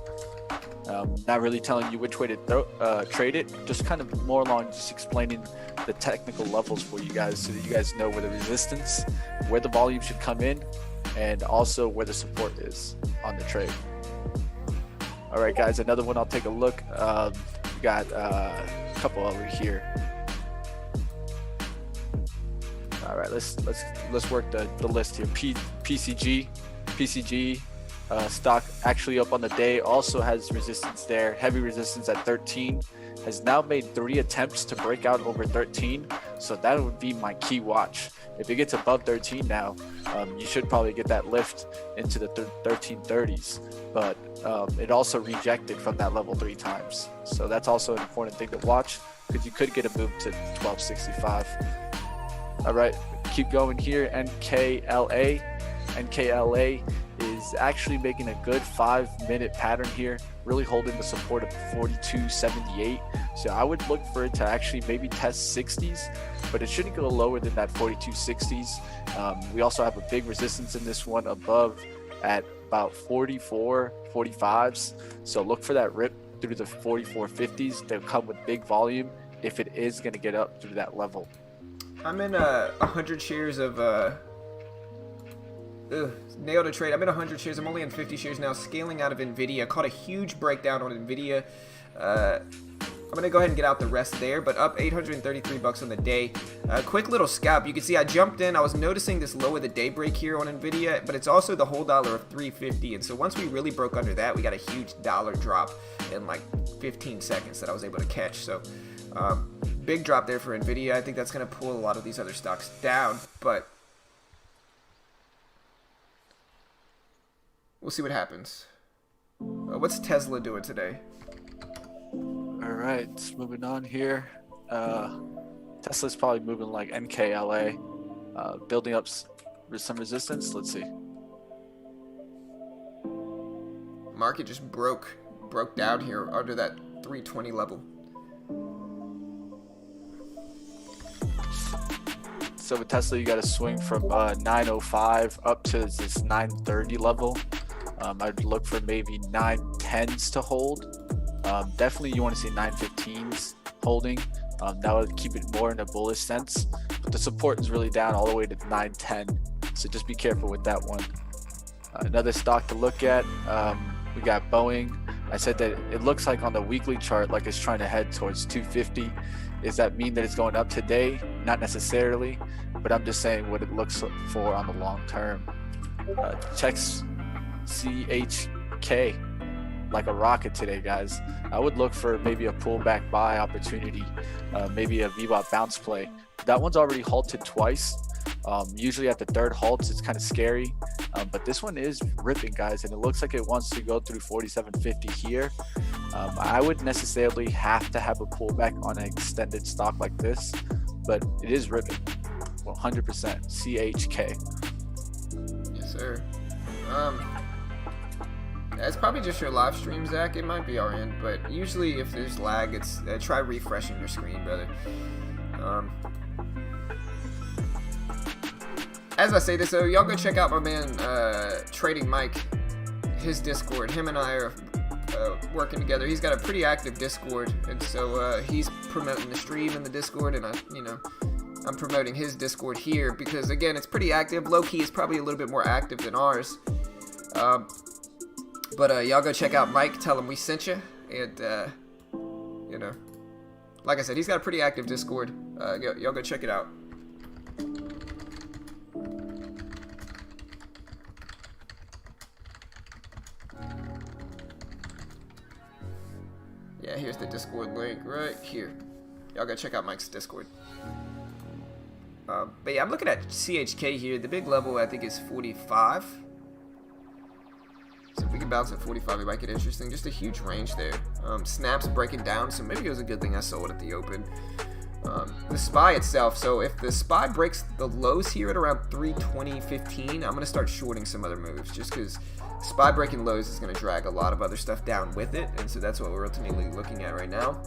Speaker 2: Not really telling you which way to trade it, just kind of more along just explaining the technical levels for you guys so that you guys know where the resistance, where the volume should come in, and also where the support is on the trade. All right, guys, another one I'll take a look. We got a couple over here. All right, let's work the list here. PCG stock actually up on the day, also has resistance there, heavy resistance at 13, has now made 3 attempts to break out over 13, so that would be my key watch. If it gets above 13 now, you should probably get that lift into the 1330s, but it also rejected from that level 3 times, so that's also an important thing to watch, because you could get a move to 1265. All right, keep going here. NKLA is actually making a good 5-minute pattern here, really holding the support of 42.78. So I would look for it to actually maybe test 60s, but it shouldn't go lower than that 42.60s. We also have a big resistance in this one above at about 44.45s. So look for that rip through the 44.50s. They'll come with big volume if it is going to get up through that level.
Speaker 1: I'm in 100 shares of nailed a trade. I'm in 100 shares. I'm only in 50 shares now, scaling out of NVIDIA. Caught a huge breakdown on NVIDIA. I'm going to go ahead and get out the rest there, but up 833 bucks on the day. Quick little scalp. You can see I jumped in. I was noticing this low of the day break here on NVIDIA, but it's also the whole dollar of 350. And so once we really broke under that, we got a huge dollar drop in like 15 seconds that I was able to catch. So big drop there for NVIDIA. I think that's going to pull a lot of these other stocks down, but we'll see what happens. What's Tesla doing today?
Speaker 2: All right, moving on here. Tesla's probably moving like NKLA, building up some resistance. Let's see.
Speaker 1: market just broke down here under that 320 level.
Speaker 2: So with Tesla, you got to swing from 905 up to this 930 level. I'd look for maybe 910s to hold. Definitely you want to see 915s holding. That would keep it more in a bullish sense. But the support is really down all the way to 910. So just be careful with that one. Another stock to look at, we got Boeing. I said that it looks like on the weekly chart like it's trying to head towards 250. Does that mean that it's going up today? Not necessarily, but I'm just saying what it looks for on the long term. Checks CHK like a rocket today, guys. I would look for maybe a pullback buy opportunity, maybe a VWAP bounce play. That one's already halted twice. Usually at the third halts, it's kind of scary, but this one is ripping, guys, and it looks like it wants to go through 47.50 here. I wouldn't necessarily have to have a pullback on an extended stock like this, but it is ripping. 100% CHK.
Speaker 1: Yes, sir. It's probably just your live stream, Zach. It might be our end, but usually if there's lag, it's try refreshing your screen, brother. As I say this, though, y'all go check out my man Trading Mike, his Discord. Him and I are working together. He's got a pretty active Discord, and so he's promoting the stream in the Discord, and I'm promoting his Discord here because, again, it's pretty active. Low-key is probably a little bit more active than ours. But y'all go check out Mike. Tell him we sent you, and like I said, he's got a pretty active Discord. Y'all go check it out. Yeah, here's the Discord link right here. Y'all go check out Mike's Discord. But yeah, I'm looking at CHK here. The big level I think is 45. So if we can bounce at 45, it might get interesting. Just a huge range there. Snaps breaking down, so maybe it was a good thing I sold at the open. The SPY itself, so if the SPY breaks the lows here at around 320.15, I'm going to start shorting some other moves just because SPY breaking lows is going to drag a lot of other stuff down with it, and so that's what we're ultimately looking at right now.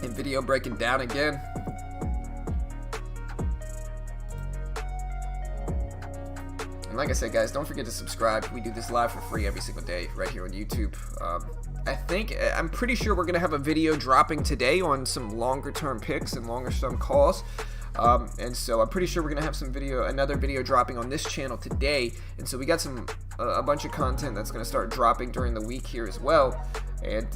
Speaker 1: And video breaking down again. And like I said, guys, don't forget to subscribe. We do this live for free every single day right here on YouTube. I'm pretty sure we're going to have a video dropping today on some longer term picks and longer term calls. And so I'm pretty sure we're going to have another video dropping on this channel today. And so we got a bunch of content that's going to start dropping during the week here as well. And,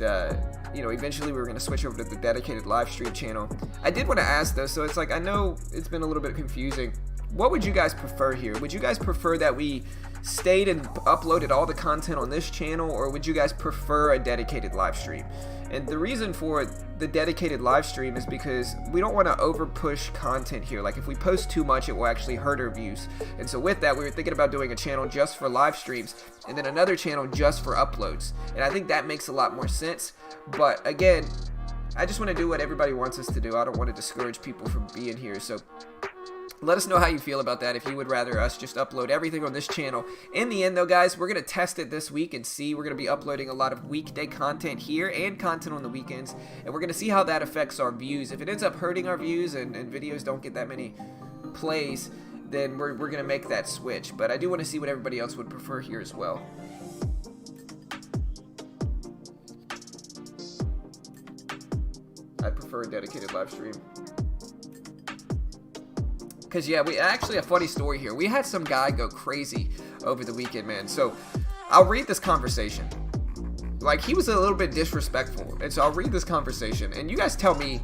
Speaker 1: eventually we're going to switch over to the dedicated live stream channel. I did want to ask though, so it's like, I know it's been a little bit confusing. What would you guys prefer here? Would you guys prefer that we stayed and uploaded all the content on this channel, or would you guys prefer a dedicated live stream? And the reason for the dedicated live stream is because we don't want to over push content here. Like if we post too much, it will actually hurt our views. And so with that, we were thinking about doing a channel just for live streams and then another channel just for uploads. And I think that makes a lot more sense. But again, I just want to do what everybody wants us to do. I don't want to discourage people from being here. So let us know how you feel about that, if you would rather us just upload everything on this channel. In the end, though, guys, we're going to test it this week and see. We're going to be uploading a lot of weekday content here and content on the weekends, and we're going to see how that affects our views. If it ends up hurting our views and videos don't get that many plays, then we're going to make that switch. But I do want to see what everybody else would prefer here as well. I prefer a dedicated live stream. Because, yeah, we actually, a funny story here. We had some guy go crazy over the weekend, man. So, I'll read this conversation. Like, he was a little bit disrespectful. And so, I'll read this conversation. And you guys tell me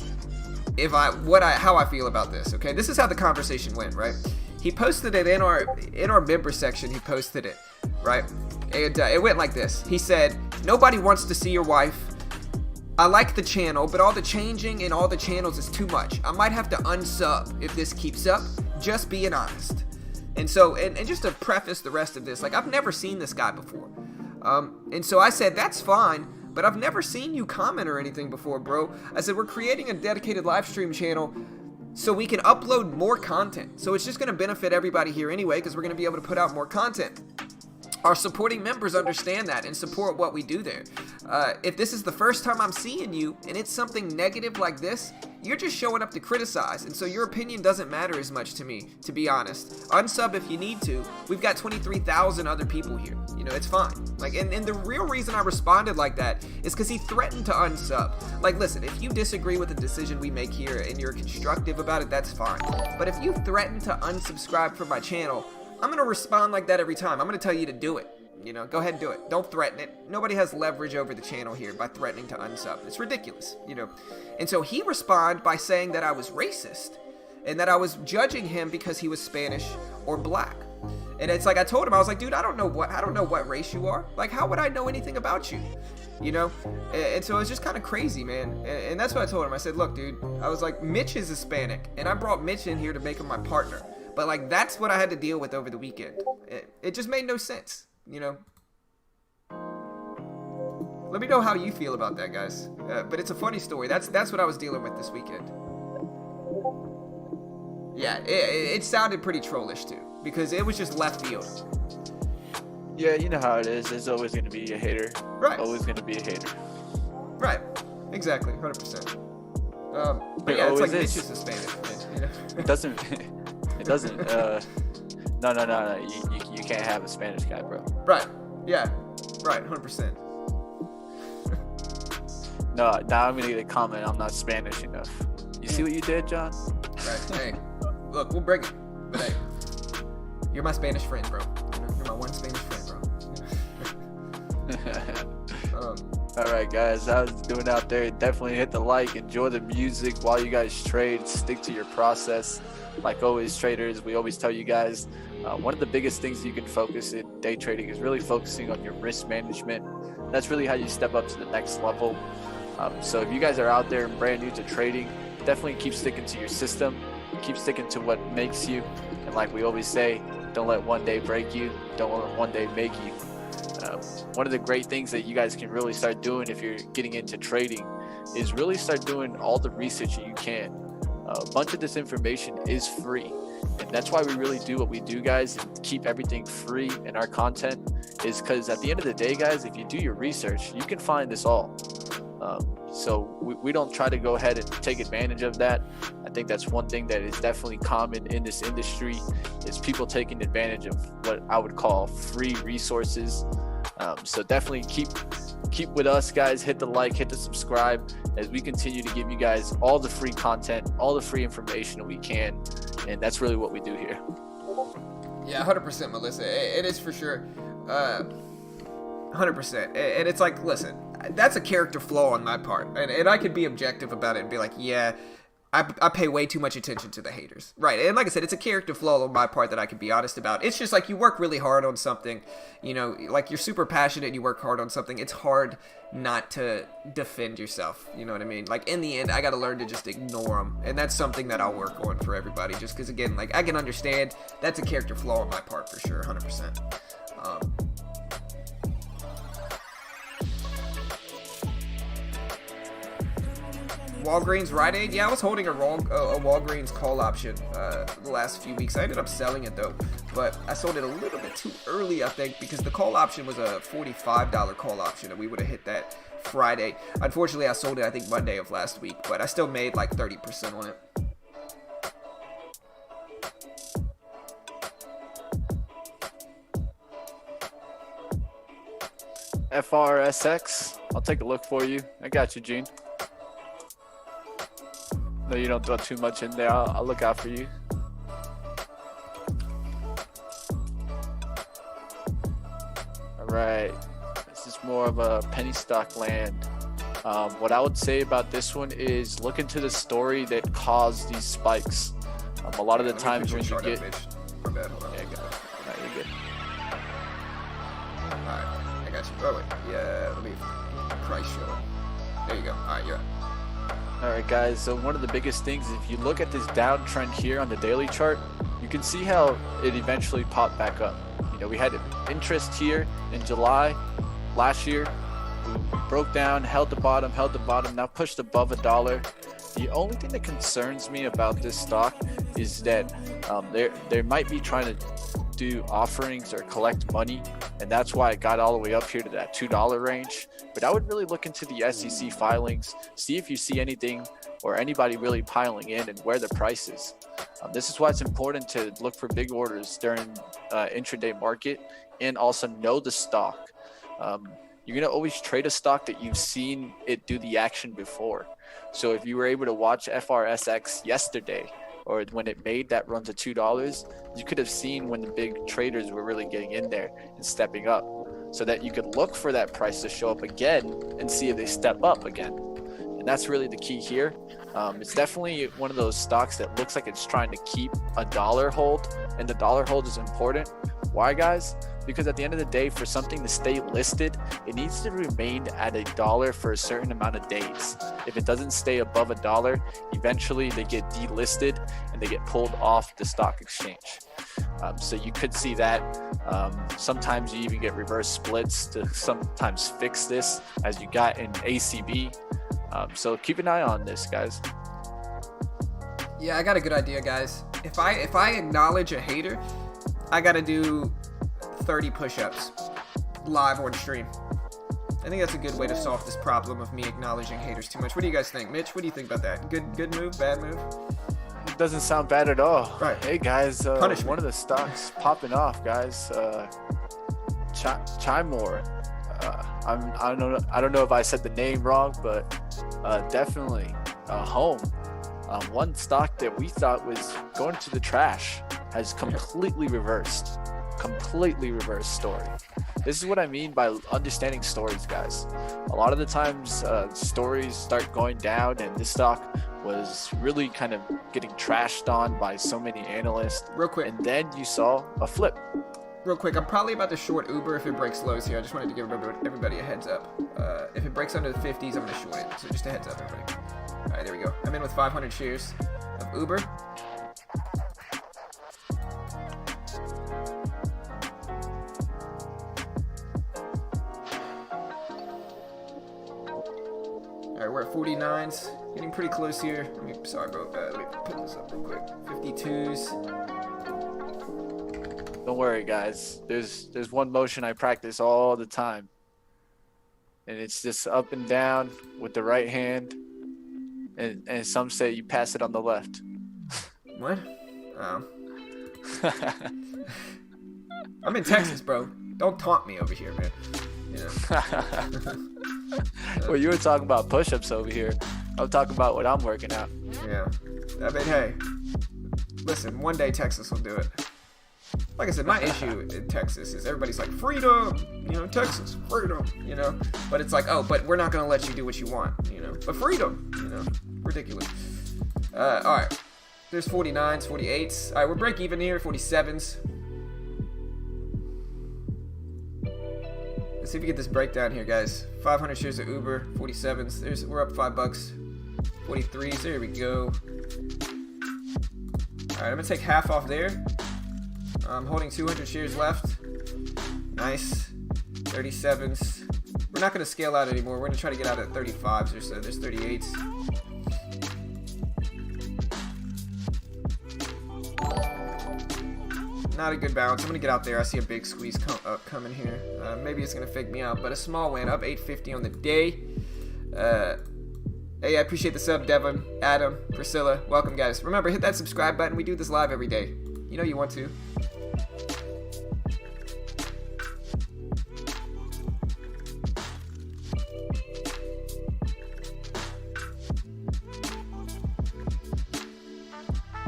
Speaker 1: how I feel about this, okay? This is how the conversation went, right? He posted it in our member section. He posted it, right? And it went like this. He said, Nobody wants to see your wife. I like the channel, but all the changing in all the channels is too much. I might have to unsub if this keeps up. Just being honest. And so, and just to preface the rest of this, like, I've never seen this guy before. And so I said, that's fine, but I've never seen you comment or anything before, bro. I said, we're creating a dedicated live stream channel so we can upload more content. So it's just going to benefit everybody here anyway, because we're going to be able to put out more content. Our supporting members understand that and support what we do there. If this is the first time I'm seeing you and it's something negative like this, you're just showing up to criticize, and so your opinion doesn't matter as much to me, to be honest. Unsub if you need to. We've got 23,000 other people here. You know, it's fine. Like, and the real reason I responded like that is because he threatened to unsub. Like, listen, if you disagree with the decision we make here and you're constructive about it, that's fine. But if you threaten to unsubscribe from my channel, I'm going to respond like that every time. I'm going to tell you to do it. You know, go ahead and do it. Don't threaten it. Nobody has leverage over the channel here by threatening to unsub. It's ridiculous, you know. And so he responded by saying that I was racist and that I was judging him because he was Spanish or black. And it's like, I told him, I was like, dude, I don't know what race you are. Like, how would I know anything about you? You know? And so it's just kind of crazy, man. And that's what I told him. I said, look, dude, I was like, Mitch is Hispanic, and I brought Mitch in here to make him my partner. But, like, that's what I had to deal with over the weekend. It just made no sense, you know? Let me know how you feel about that, guys. But it's a funny story. That's what I was dealing with this weekend. Yeah, it sounded pretty trollish, too. Because it was just left field.
Speaker 2: Yeah, you know how it is. There's always going to be a hater.
Speaker 1: Right.
Speaker 2: Always going to be a hater.
Speaker 1: Right. Exactly. 100%. But yeah, it's like Mitch is Hispanic. You know?
Speaker 2: It doesn't... It doesn't. No. You can't have a Spanish guy, bro.
Speaker 1: Right. Yeah. Right. 100%.
Speaker 2: No. Now I'm gonna get a comment. I'm not Spanish enough. You see what you did, John?
Speaker 1: Right. Hey, look, we'll break it. But hey, you're my Spanish friend, bro. You're my one Spanish friend, bro.
Speaker 2: All right, guys. How's it doing out there? Definitely hit the like. Enjoy the music while you guys trade. Stick to your process. Like always, traders, we always tell you guys, one of the biggest things you can focus in day trading is really focusing on your risk management. That's really how you step up to the next level. So if you guys are out there and brand new to trading, definitely keep sticking to your system. Keep sticking to what makes you. And like we always say, don't let one day break you. Don't let one day make you. One of the great things that you guys can really start doing if you're getting into trading is really start doing all the research that you can. A bunch of this information is free, and that's why we really do what we do, guys, and keep everything free in our content, is because at the end of the day, guys, if you do your research, you can find this all. So we don't try to go ahead and take advantage of that. I think that's one thing that is definitely common in this industry, is people taking advantage of what I would call free resources. So definitely keep with us, guys. Hit the like, hit the subscribe, as we continue to give you guys all the free content, all the free information that we can, and that's really what we do here.
Speaker 1: Yeah, 100%, Melissa. It is for sure. 100%. And it's like, listen, that's a character flaw on my part, and I could be objective about it and be like, yeah, I pay way too much attention to the haters. Right. And like I said, it's a character flaw on my part that I can be honest about. It's just like, you work really hard on something, you know, like you're super passionate and you work hard on something. It's hard not to defend yourself. You know what I mean? Like, in the end, I got to learn to just ignore them. And that's something that I'll work on for everybody, just because, again, like, I can understand that's a character flaw on my part for sure. 100%. Walgreens Rite Aid. Yeah, I was holding a Walgreens call option the last few weeks. I ended up selling it though, but I sold it a little bit too early, I think, because the call option was a $45 call option, and we would have hit that Friday. Unfortunately, I sold it, I think, Monday of last week, but I still made like 30% on it.
Speaker 2: FRSX. I'll take a look for you. I got you, Gene. No, you don't throw too much in there. I'll look out for you. All right. This is more of a penny stock land. What I would say about this one is look into the story that caused these spikes. A lot of the times when you get...
Speaker 1: My bad, hold on.
Speaker 2: Yeah, go. All right, you're good.
Speaker 1: Alright, I got you. Oh wait, yeah, let me price show it. There you go. Alright, you're up.
Speaker 2: Alright guys, so one of the biggest things, if you look at this downtrend here on the daily chart, you can see how it eventually popped back up. You know, we had interest here in July last year. We broke down, held the bottom, now pushed above $1. The only thing that concerns me about this stock is that they might be trying to do offerings or collect money, and that's why it got all the way up here to that $2 range. But I would really look into the SEC filings, see if you see anything or anybody really piling in and where the price is. This is why it's important to look for big orders during intraday market and also know the stock. You're going to always trade a stock that you've seen it do the action before. So if you were able to watch FRSX yesterday, or when it made that run to $2, you could have seen when the big traders were really getting in there and stepping up, so that you could look for that price to show up again and see if they step up again. And that's really the key here. It's definitely one of those stocks that looks like it's trying to keep a dollar hold, and the dollar hold is important. Why, guys? Because at the end of the day, for something to stay listed, it needs to remain at $1 for a certain amount of days. If it doesn't stay above $1, eventually they get delisted and they get pulled off the stock exchange. So you could see that. Sometimes you even get reverse splits to sometimes fix this, as you got in ACB. So keep an eye on this, guys.
Speaker 1: Yeah, I got a good idea, guys. If I acknowledge a hater, I gotta do 30 push-ups live on stream. I think that's a good way to solve this problem of me acknowledging haters too much. What do you guys think? Mitch, what do you think about that? Good move, bad move?
Speaker 2: It doesn't sound bad at all.
Speaker 1: Right.
Speaker 2: Hey guys,
Speaker 1: Punishment.
Speaker 2: one of the stocks popping off, guys. Chimore. I don't know if I said the name wrong, but definitely home. One stock that we thought was going to the trash has completely reversed story. This is what I mean by understanding stories, guys. A lot of the times stories start going down, and this stock was really kind of getting trashed on by so many analysts.
Speaker 1: Real quick.
Speaker 2: And then you saw a flip.
Speaker 1: Real quick, I'm probably about to short Uber if it breaks lows here. I just wanted to give everybody a heads up. If it breaks under the 50s, I'm going to short it. So just a heads up, everybody. All right, there we go. I'm in with 500 shares of Uber. All right, we're at 49s. Getting pretty close here. Sorry, bro. Let me put this up real quick. 52s.
Speaker 2: Don't worry, guys. There's one motion I practice all the time, and it's just up and down with the right hand, and some say you pass it on the left.
Speaker 1: What? I'm in Texas, bro. Don't taunt me over here, man. You know.
Speaker 2: Well, you were talking about push-ups over here. I'm talking about what I'm working out.
Speaker 1: Yeah. I mean, hey, listen, one day Texas will do it. Like I said, my issue in Texas is everybody's like, freedom, you know, Texas, freedom, you know. But it's like, oh, but we're not going to let you do what you want, you know. But freedom, you know, ridiculous. All right, there's 49s, 48s. All right, we're break even here, 47s. Let's see if we get this breakdown here, guys. 500 shares of Uber, 47s. We're up $5. 43s, there we go. All right, I'm gonna take half off there. I'm holding 200 shares left. Nice. 37s. We're not gonna scale out anymore. We're gonna try to get out at 35s or so. There's 38s. Not a good balance. I'm gonna get out there. I see a big squeeze coming here. Maybe it's gonna fake me out, but a small win. Up 850 on the day. Hey, I appreciate the sub, Devon, Adam, Priscilla. Welcome, guys. Remember, hit that subscribe button. We do this live every day. You know you want to.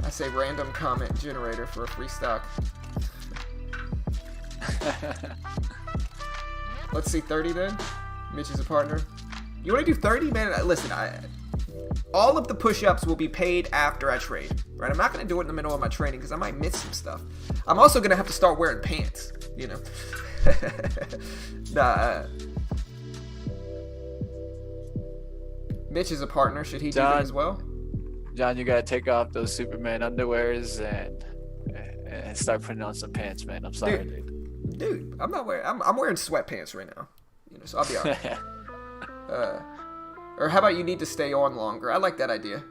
Speaker 1: I say random comment generator for a free stock. Let's see, 30 then. Mitch is a partner. You want to do 30, man? Listen, all of the push-ups will be paid after I trade, right? I'm not going to do it in the middle of my trading because I might miss some stuff. I'm also going to have to start wearing pants, you know. Nah. Mitch is a partner. Should he do
Speaker 2: John,
Speaker 1: that as well?
Speaker 2: John, you gotta take off those Superman underwears and start putting on some pants, man. I'm sorry, dude.
Speaker 1: Dude, I'm not wearing. I'm wearing sweatpants right now. So I'll be alright. Or how about you need to stay on longer? I like that idea.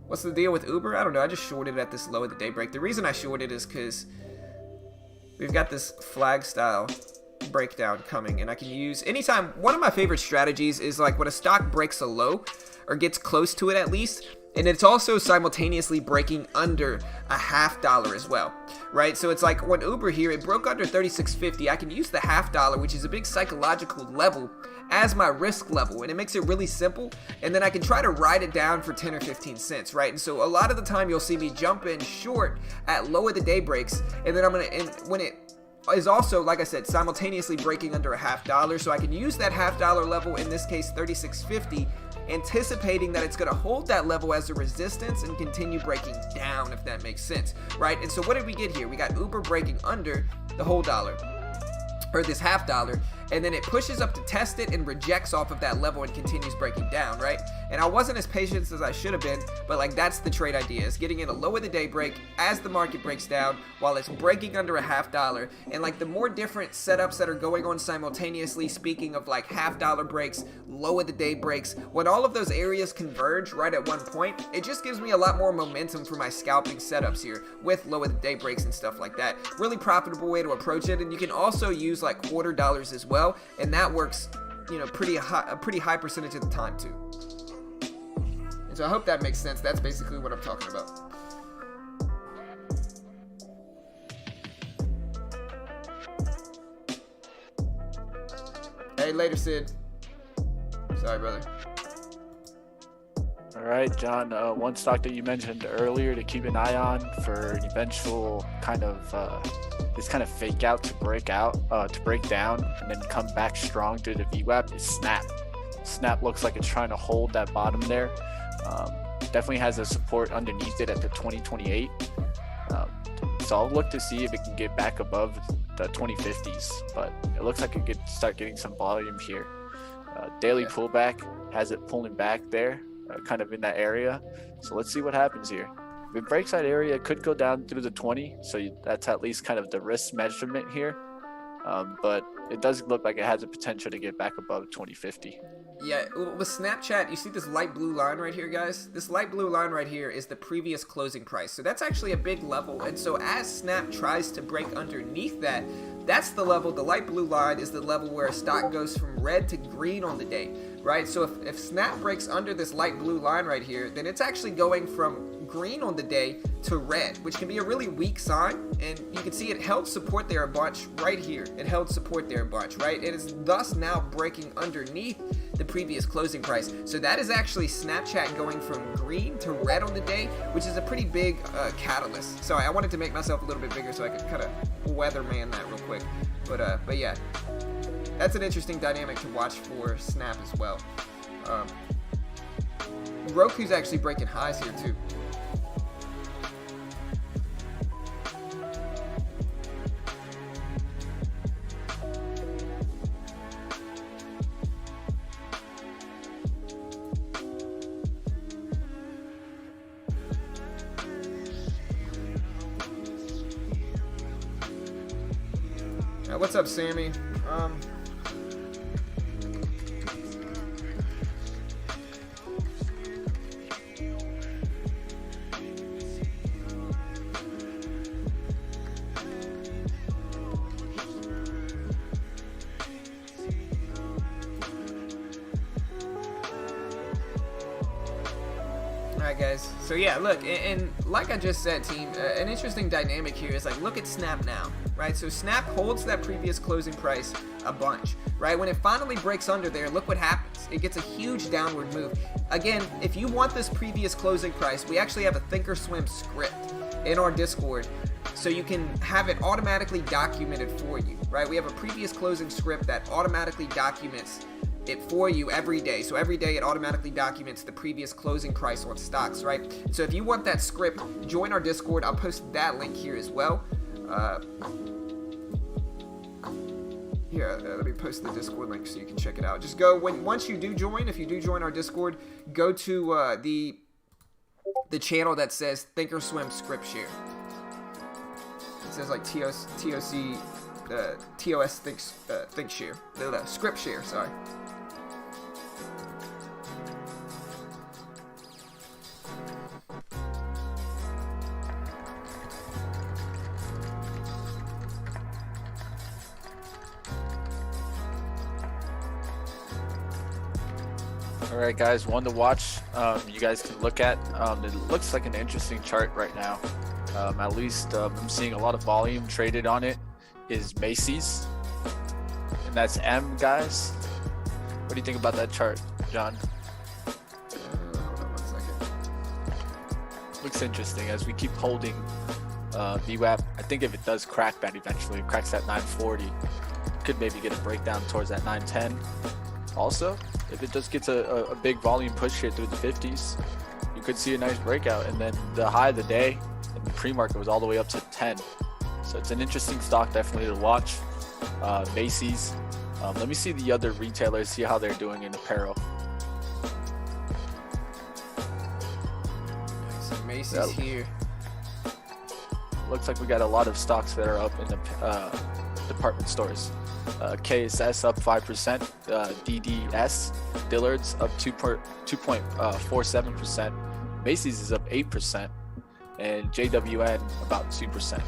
Speaker 1: What's the deal with Uber? I don't know. I just shorted at this low of the day break. The reason I shorted is because we've got this flag style breakdown coming, and I can use anytime. One of my favorite strategies is like when a stock breaks a low or gets close to it at least, and it's also simultaneously breaking under a $0.50 as well, right? So it's like when Uber here, it broke under 36.50. I can use the $0.50, which is a big psychological level, as my risk level, and it makes it really simple, and then I can try to ride it down for 10 or 15 cents, right? And so a lot of the time you'll see me jump in short at low of the day breaks, and then and when it is also, like I said, simultaneously breaking under a $0.50, so I can use that $0.50 level, in this case 36.50, anticipating that it's going to hold that level as a resistance and continue breaking down, if that makes sense, right? And so what did we get here? We got Uber breaking under the whole dollar, or this $0.50, and then it pushes up to test it and rejects off of that level and continues breaking down, right? And I wasn't as patient as I should have been, but like that's the trade idea, is getting in a low of the day break as the market breaks down while it's breaking under a $0.50. And like the more different setups that are going on simultaneously, speaking of like $0.50 breaks, low of the day breaks, when all of those areas converge right at one point, it just gives me a lot more momentum for my scalping setups here with low of the day breaks and stuff like that. Really profitable way to approach it. And you can also use like $quarter as well, and that works, a pretty high percentage of the time too. And so I hope that makes sense. That's basically what I'm talking about. Hey, later, Sid. Sorry, brother.
Speaker 2: All right, John. One stock that you mentioned earlier to keep an eye on for an eventual kind of this kind of fake out to break down, and then come back strong through the VWAP is Snap. Snap looks like it's trying to hold that bottom there. Definitely has a support underneath it at the 2028. So I'll look to see if it can get back above the 2050s, but it looks like it could start getting some volume here. Daily pullback has it pulling back there, kind of in that area. So let's see what happens here. If it breaks that area, it could go down through the 20. So that's at least kind of the risk measurement here. But it does look like it has the potential to get back above 2050.
Speaker 1: Yeah, with Snapchat, you see this light blue line right here, guys? This light blue line right here is the previous closing price. So that's actually a big level. And so as Snap tries to break underneath that, that's the level. The light blue line is the level where a stock goes from red to green on the day, right? So if Snap breaks under this light blue line right here, then it's actually going from green on the day to red, which can be a really weak sign. And you can see it held support there a bunch right here. It held support there a bunch, right? It is thus now breaking underneath the previous closing price. So that is actually Snapchat going from green to red on the day, which is a pretty big catalyst. Sorry, I wanted to make myself a little bit bigger so I could kind of weatherman that real quick. But yeah, that's an interesting dynamic to watch for Snap as well. Roku's actually breaking highs here too. What's up, Sammy? Alright guys, so yeah, look, and like I just said, team, an interesting dynamic here is like, look at Snap now, right? So Snap holds that previous closing price a bunch, right? When it finally breaks under there, look what happens. It gets a huge downward move. Again, if you want this previous closing price, we actually have a Thinkorswim script in our Discord, so you can have it automatically documented for you, right? We have a previous closing script that automatically documents it for you every day. So every day it automatically documents the previous closing price on stocks, right? So if you want that script, join our Discord. I'll post that link here as well. here, let me post the Discord link so you can check it out. Just go once you do join. If you do join our Discord, go to the channel that says Thinkorswim Script Share. It says like TOS Think Share, Script Share. Sorry.
Speaker 2: Alright guys, one to watch, you guys can look at. It looks like an interesting chart right now. At least I'm seeing a lot of volume traded on it is Macy's. And that's M, guys. What do you think about that chart, John?
Speaker 1: Hold on 1 second.
Speaker 2: Looks interesting as we keep holding VWAP. I think if it does crack that eventually, it cracks that 940, could maybe get a breakdown towards that 910. Also, if it just gets a big volume push here through the 50s, you could see a nice breakout. And then the high of the day in the pre-market was all the way up to 10. So it's an interesting stock definitely to watch. Macy's. Let me see the other retailers, see how they're doing in apparel.
Speaker 1: So Macy's here.
Speaker 2: Looks like we got a lot of stocks that are up in the department stores. KSS up 5%, DDS, Dillard's up 2.47%, Macy's is up 8%, and JWN about 2%.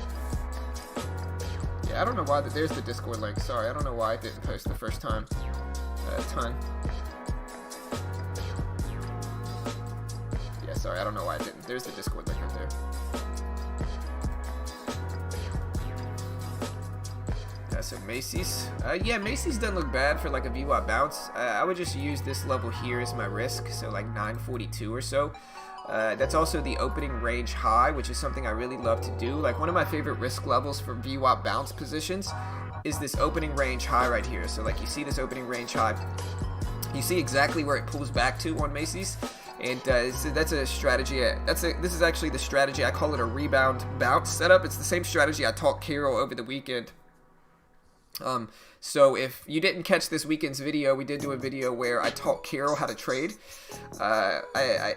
Speaker 1: Yeah, I don't know why there's the Discord link. Sorry, I don't know why I didn't post the first time. Ton. Yeah, sorry, I don't know why I didn't. There's the Discord link right there. So Macy's, yeah, Macy's doesn't look bad for like a VWAP bounce. I would just use this level here as my risk, so like 942 or so. That's also the opening range high, which is something I really love to do. Like one of my favorite risk levels for VWAP bounce positions is this opening range high right here. So like you see this opening range high, you see exactly where it pulls back to on Macy's. And so that's a strategy. This is actually the strategy. I call it a rebound bounce setup. It's the same strategy I taught Carol over the weekend. So if you didn't catch this weekend's video, we did do a video where I taught Carol how to trade.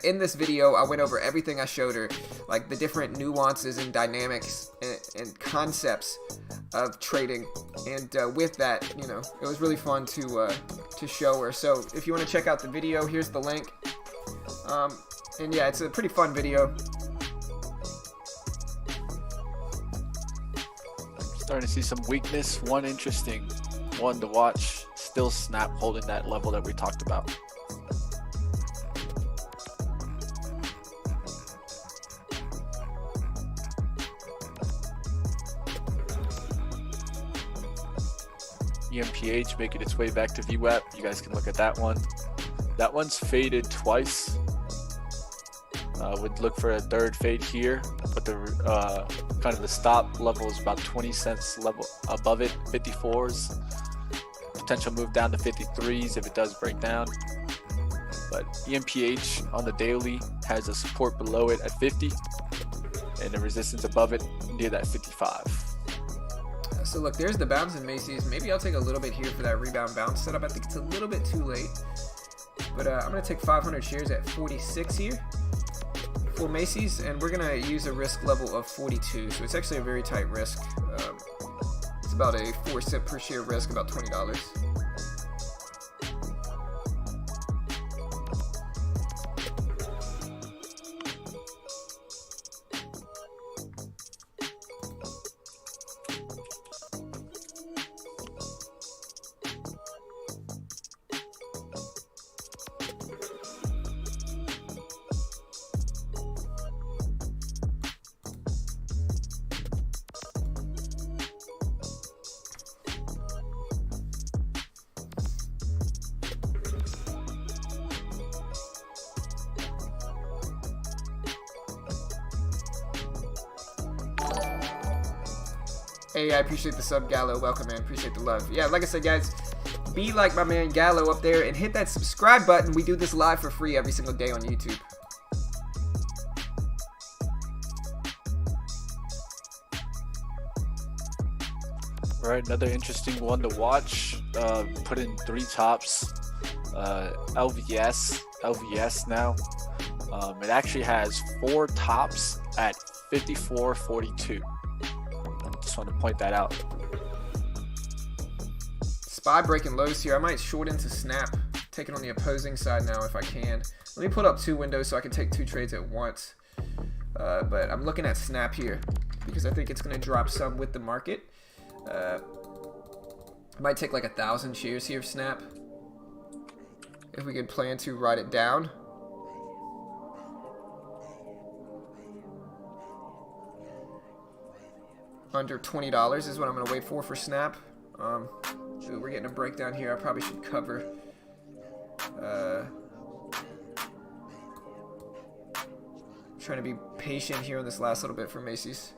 Speaker 1: In this video, I went over everything I showed her, like the different nuances and dynamics and concepts of trading. And with that, you know, it was really fun to show her. So if you want to check out the video, here's the link. And yeah, it's a pretty fun video.
Speaker 2: Starting to see some weakness. One interesting one to watch. Still Snap holding that level that we talked about. EMPH making its way back to VWAP. You guys can look at that one. That one's faded twice. Would look for a third fade here, but the kind of the stop level is about 20 cents level above it, 54s. Potential move down to 53s if it does break down. But EMPH on the daily has a support below it at 50 and the resistance above it near that 55.
Speaker 1: So look, there's the bounce in Macy's. Maybe I'll take a little bit here for that rebound bounce setup. I think it's a little bit too late, but I'm gonna take 500 shares at 46 here for Macy's, and we're gonna use a risk level of 42. So it's actually a very tight risk. It's about a 4 cent per share risk, about $20. Hey, I appreciate the sub, Gallo. Welcome, man. Appreciate the love. Yeah, like I said, guys, be like my man Gallo up there and hit that subscribe button. We do this live for free every single day on YouTube.
Speaker 2: All right, another interesting one to watch. Put in 3 tops. LVS now. It actually has 4 tops at 54.42. Just want to point that out.
Speaker 1: SPY breaking lows here. I might short into Snap, take it on the opposing side now if I can. Let me put up 2 windows so I can take 2 trades at once. But I'm looking at Snap here because I think it's going to drop some with the market. I might take like 1,000 shares here of Snap if we could plan to ride it down. Under $20 is what I'm going to wait for Snap. Ooh, we're getting a breakdown here. I probably should cover. Trying to be patient here on this last little bit for Macy's.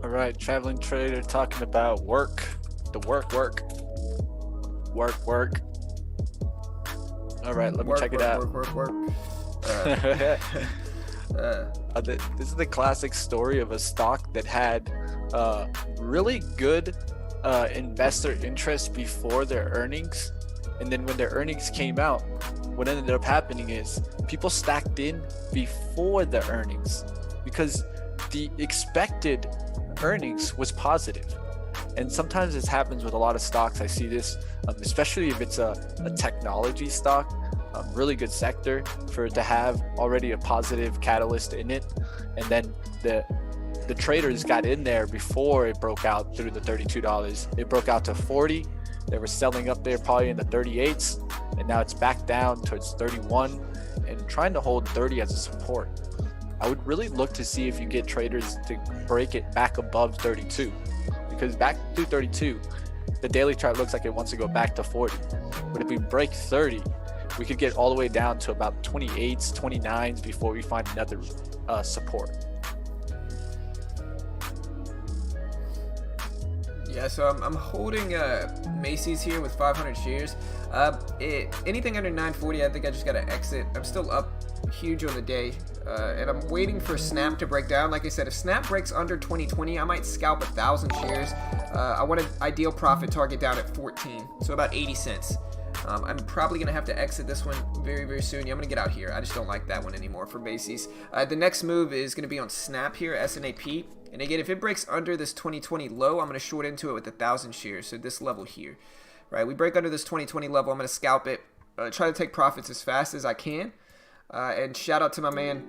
Speaker 2: All right, traveling trader talking about work. The work. All right, let me check it out.
Speaker 1: Work.
Speaker 2: This is the classic story of a stock that had really good investor interest before their earnings, and then when their earnings came out, what ended up happening is people stacked in before the earnings because the expected earnings was positive. And sometimes this happens with a lot of stocks. I see this, especially if it's a technology stock, really good sector for it to have already a positive catalyst in it. And then the traders got in there before it broke out through the $32. It broke out to 40. They were selling up there probably in the 38s, and now it's back down towards 31 and trying to hold 30 as a support. I would really look to see if you get traders to break it back above 32, because back to 32, the daily chart looks like it wants to go back to 40. But if we break 30, we could get all the way down to about 28s, 29s before we find another support.
Speaker 1: Yeah, so I'm holding Macy's here with 500 shares. Anything under 940, I think I just got to exit. I'm still up huge on the day, and I'm waiting for Snap to break down. Like I said, if Snap breaks under 2020, I might scalp 1,000 shares. I want an ideal profit target down at 14, so about 80 cents. I'm probably going to have to exit this one very, very soon. Yeah, I'm going to get out here. I just don't like that one anymore for Macy's. The next move is going to be on Snap here, SNAP. And again, if it breaks under this 2020 low, I'm going to short into it with 1,000 shares. So this level here, right? We break under this 2020 level, I'm going to scalp it. Try to take profits as fast as I can. And shout out to my man,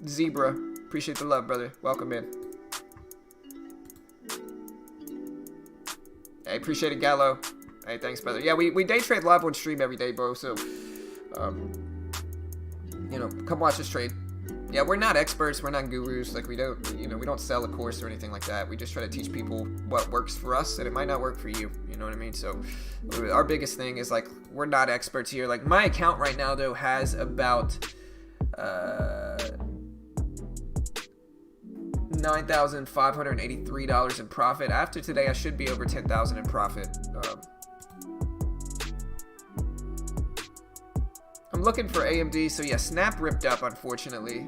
Speaker 1: Zebra. Appreciate the love, brother. Welcome in. Hey, appreciate it, Gallo. Hey, thanks, brother. Yeah, we day trade live on stream every day, bro. So, you know, come watch us trade. Yeah, we're not experts. We're not gurus. Like, we don't sell a course or anything like that. We just try to teach people what works for us, and it might not work for you. You know what I mean? So, our biggest thing is, like, we're not experts here. Like, my account right now, though, has about $9,583 in profit. After today, I should be over $10,000 in profit. I'm looking for AMD, so yeah, Snap ripped up, unfortunately.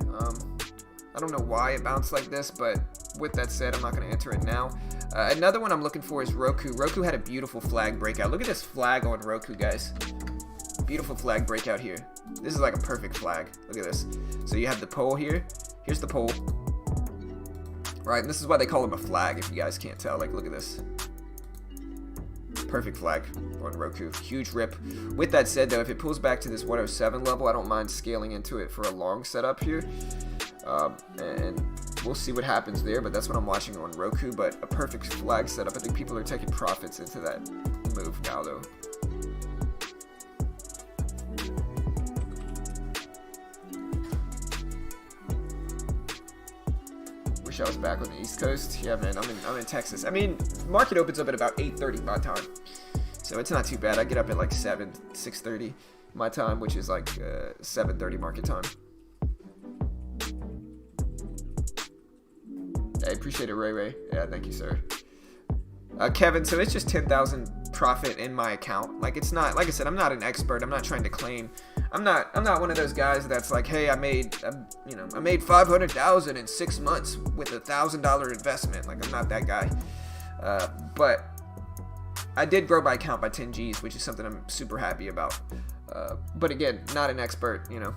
Speaker 1: I don't know why it bounced like this, but with that said, I'm not going to enter it now. Another one I'm looking for is Roku. Roku had a beautiful flag breakout. Look at this flag on Roku, guys. Beautiful flag breakout here. This is like a perfect flag. Look at this. So you have the pole here. Here's the pole. Right, and this is why they call them a flag, if you guys can't tell. Like, look at this. Perfect flag on Roku. Huge rip. With that said, though, if it pulls back to this 107 level, I don't mind scaling into it for a long setup here. And we'll see what happens there, but that's what I'm watching on Roku. But a perfect flag setup. I think people are taking profits into that move now, though. I was back on the East Coast. Yeah, man, I'm in Texas. I mean, market opens up at about 8:30 my time, so it's not too bad. I get up at like 6:30 my time, which is like 7:30 market time. I appreciate it, Ray. Yeah, thank you, sir. Kevin, so it's just 10,000 profit in my account. Like, it's not, like I said, I'm not an expert. I'm not trying to claim. I'm not one of those guys that's like, hey, I made 500,000 in 6 months with $1,000 investment. Like, I'm not that guy. But I did grow my account by 10 G's, which is something I'm super happy about. But again, not an expert, you know.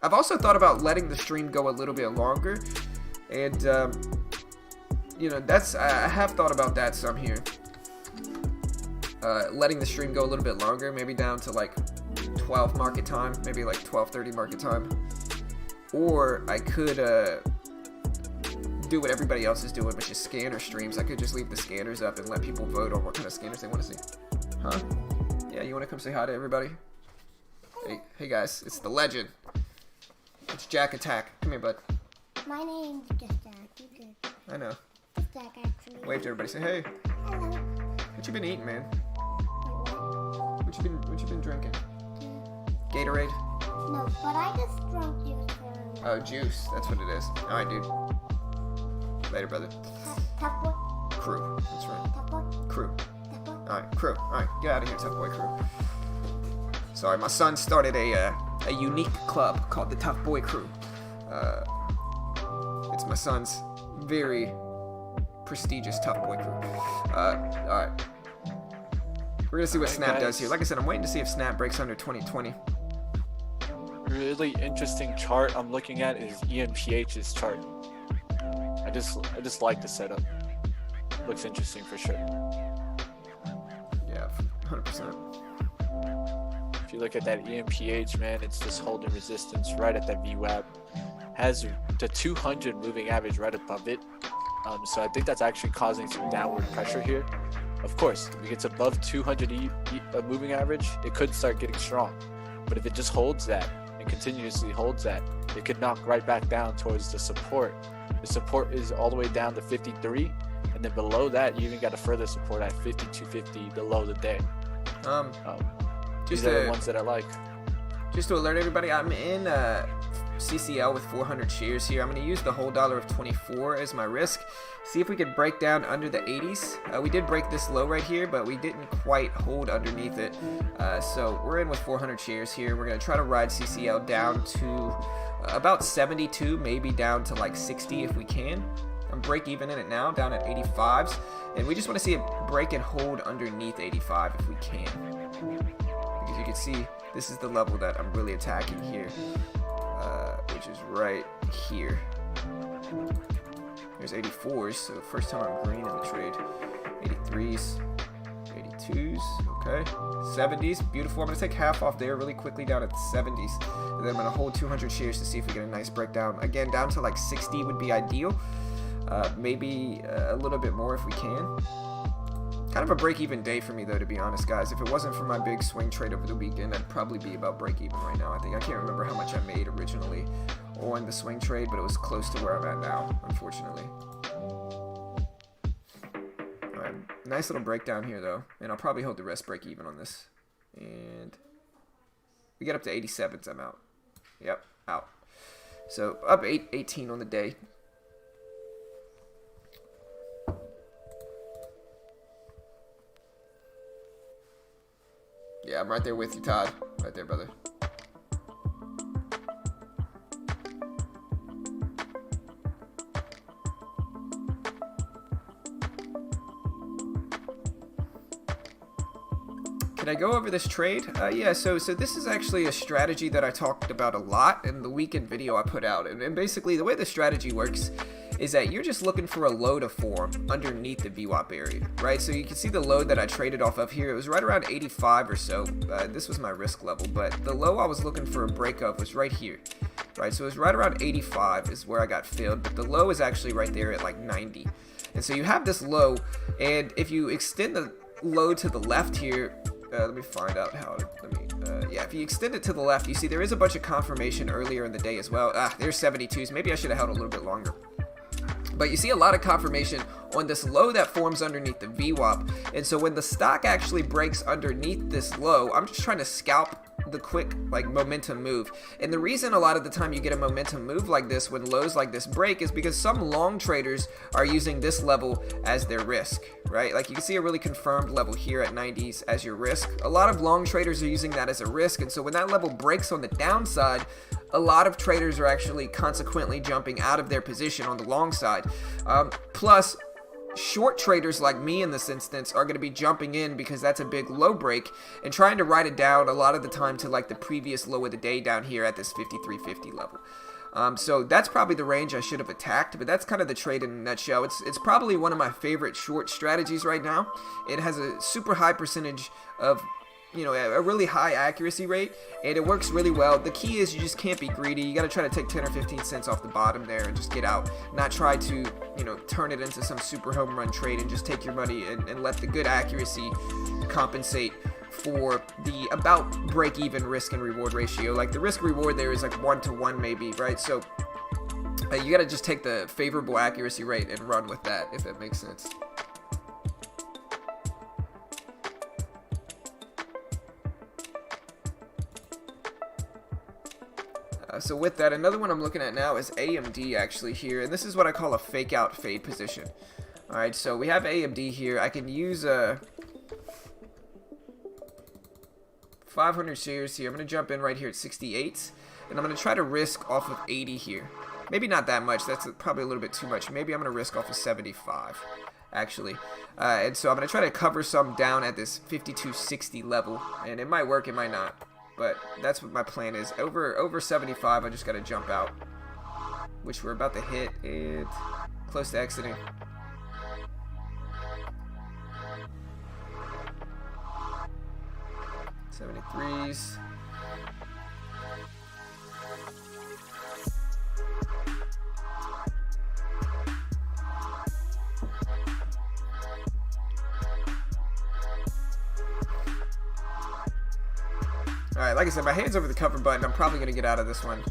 Speaker 1: I've also thought about letting the stream go a little bit longer. And, you know, I have thought about that some here. Letting the stream go a little bit longer, maybe down to like 12 market time, maybe like 12:30 market time. Or I could do what everybody else is doing, which is scanner streams. I could just leave the scanners up and let people vote on what kind of scanners they want to see. Huh? Yeah, you want to come say hi to everybody? Hey guys, it's the legend. It's Jack Attack. Come here, bud.
Speaker 3: My name's just Jack. You good?
Speaker 1: I know.
Speaker 3: Just Jack, actually.
Speaker 1: Wave to everybody. Say hey.
Speaker 3: Hello.
Speaker 1: What you been eating, man?
Speaker 3: What?
Speaker 1: What you been drinking? Gatorade?
Speaker 3: No, but I just drunk juice for...
Speaker 1: Oh, juice. That's what it is. All right, dude. Later, brother.
Speaker 3: Tough boy?
Speaker 1: Crew. That's right.
Speaker 3: Tough boy?
Speaker 1: Crew.
Speaker 3: Tough boy?
Speaker 1: All right, crew. All right, get out of here, tough boy crew. Sorry, my son started a unique club called the Tough Boy Crew. It's my son's very prestigious Tough Boy Crew. All right. We're gonna see what Snap does here. Like I said, I'm waiting to see if Snap breaks under 2020.
Speaker 2: Really interesting chart I'm looking at is EMPH's chart. I just like the setup. Looks interesting for sure.
Speaker 1: Yeah, 100%.
Speaker 2: If you look at that EMPH, man, it's just holding resistance right at that VWAP. Has the 200 moving average right above it. So I think that's actually causing some downward pressure here. Of course, if it gets above 200 moving average, it could start getting strong. But if it just holds that and continuously holds that, it could knock right back down towards the support. The support is all the way down to 53, and then below that, you even got a further support at 52.50 the low of the day. These are the ones that I like.
Speaker 1: Just to alert everybody, I'm in CCL with 400 shares here. I'm going to use the whole dollar of 24 as my risk. See if we could break down under the 80s. We did break this low right here, but we didn't quite hold underneath it. So we're in with 400 shares here. We're going to try to ride CCL down to about 72, maybe down to like 60 if we can. I'm break even in it now, down at 85s. And we just want to see it break and hold underneath 85 if we can. Because you can see, this is the level that I'm really attacking here. Which is right here. There's 84s, so first time I'm green in the trade. 83s, 82s, okay. 70s, beautiful. I'm going to take half off there really quickly down at the 70s. And then I'm going to hold 200 shares to see if we get a nice breakdown. Again, down to like 60 would be ideal. Maybe a little bit more if we can. Kind of a break-even day for me, though, to be honest, guys. If it wasn't for my big swing trade over the weekend, I'd probably be about break-even right now. I can't remember how much I made originally on the swing trade, but it was close to where I'm at now, unfortunately. All right, nice little breakdown here, though, and I'll probably hold the rest break-even on this. And we get up to 87s, I'm out. Yep, out. So up 18 on the day. Yeah, I'm right there with you, Todd. Right there, brother. Can I go over this trade? Yeah, so this is actually a strategy that I talked about a lot in the weekend video I put out. And basically, the way the strategy works is that you're just looking for a low to form underneath the VWAP area, right? So you can see the low that I traded off of here. It was right around 85 or so. This was my risk level, but the low I was looking for a break of was right here, right? So it was right around 85 is where I got filled, but the low is actually right there at like 90. And so you have this low, and if you extend the low to the left here, let me find out how to, yeah, if you extend it to the left, you see there is a bunch of confirmation earlier in the day as well. There's 72s. Maybe I should have held a little bit longer. But you see a lot of confirmation on this low that forms underneath the VWAP. And so when the stock actually breaks underneath this low, I'm just trying to scalp the quick like momentum move. And the reason a lot of the time you get a momentum move like this when lows like this break is because some long traders are using this level as their risk, right? Like you can see a really confirmed level here at 90s as your risk. A lot of long traders are using that as a risk, and so when that level breaks on the downside, a lot of traders are actually consequently jumping out of their position on the long side. Plus, short traders like me in this instance are going to be jumping in because that's a big low break and trying to write it down a lot of the time to like the previous low of the day down here at this 53.50 level. So that's probably the range I should have attacked, but that's kind of the trade in a nutshell. It's probably one of my favorite short strategies right now. It has a super high percentage of, you know, a really high accuracy rate, and it works really well. The key is you just can't be greedy. You got to try to take 10 or 15 cents off the bottom there and just get out, not try to, you know, turn it into some super home run trade and just take your money and let the good accuracy compensate for the about break even risk and reward ratio. Like the risk reward there is like 1-to-1 maybe, right? So you got to just take the favorable accuracy rate and run with that, if that makes sense. So with that, another one I'm looking at now is AMD actually here, and this is what I call a fake out fade position. Alright, so we have AMD here. I can use 500 shares here. I'm going to jump in right here at 68, and I'm going to try to risk off of 80 here. Maybe not that much, that's probably a little bit too much. Maybe I'm going to risk off of 75 actually. And so I'm going to try to cover some down at this 52.60 level, and it might work, it might not. But that's what my plan is. Over 75, I just got to jump out, which we're about to hit and close to exiting. $73s. Alright, like I said, my hand's over the cover button. I'm probably going to get out of this one.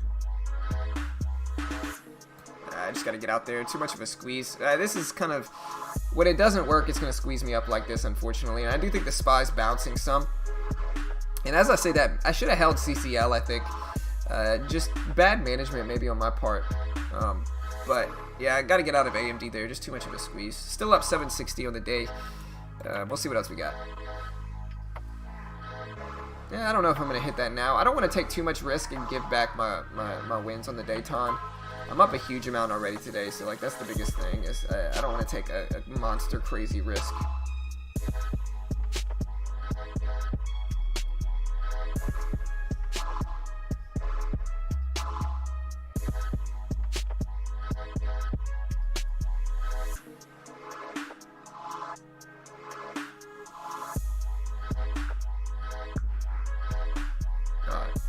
Speaker 1: I just got to get out there. Too much of a squeeze. This is kind of... When it doesn't work, it's going to squeeze me up like this, unfortunately. And I do think the SPY's bouncing some. And as I say that, I should have held CCL, I think. Just bad management maybe on my part. But, yeah, I got to get out of AMD there. Just too much of a squeeze. Still up 760 on the day. We'll see what else we got. Yeah, I don't know if I'm going to hit that now. I don't want to take too much risk and give back my wins on the daytime. I'm up a huge amount already today, so like that's the biggest thing is I don't want to take a monster crazy risk.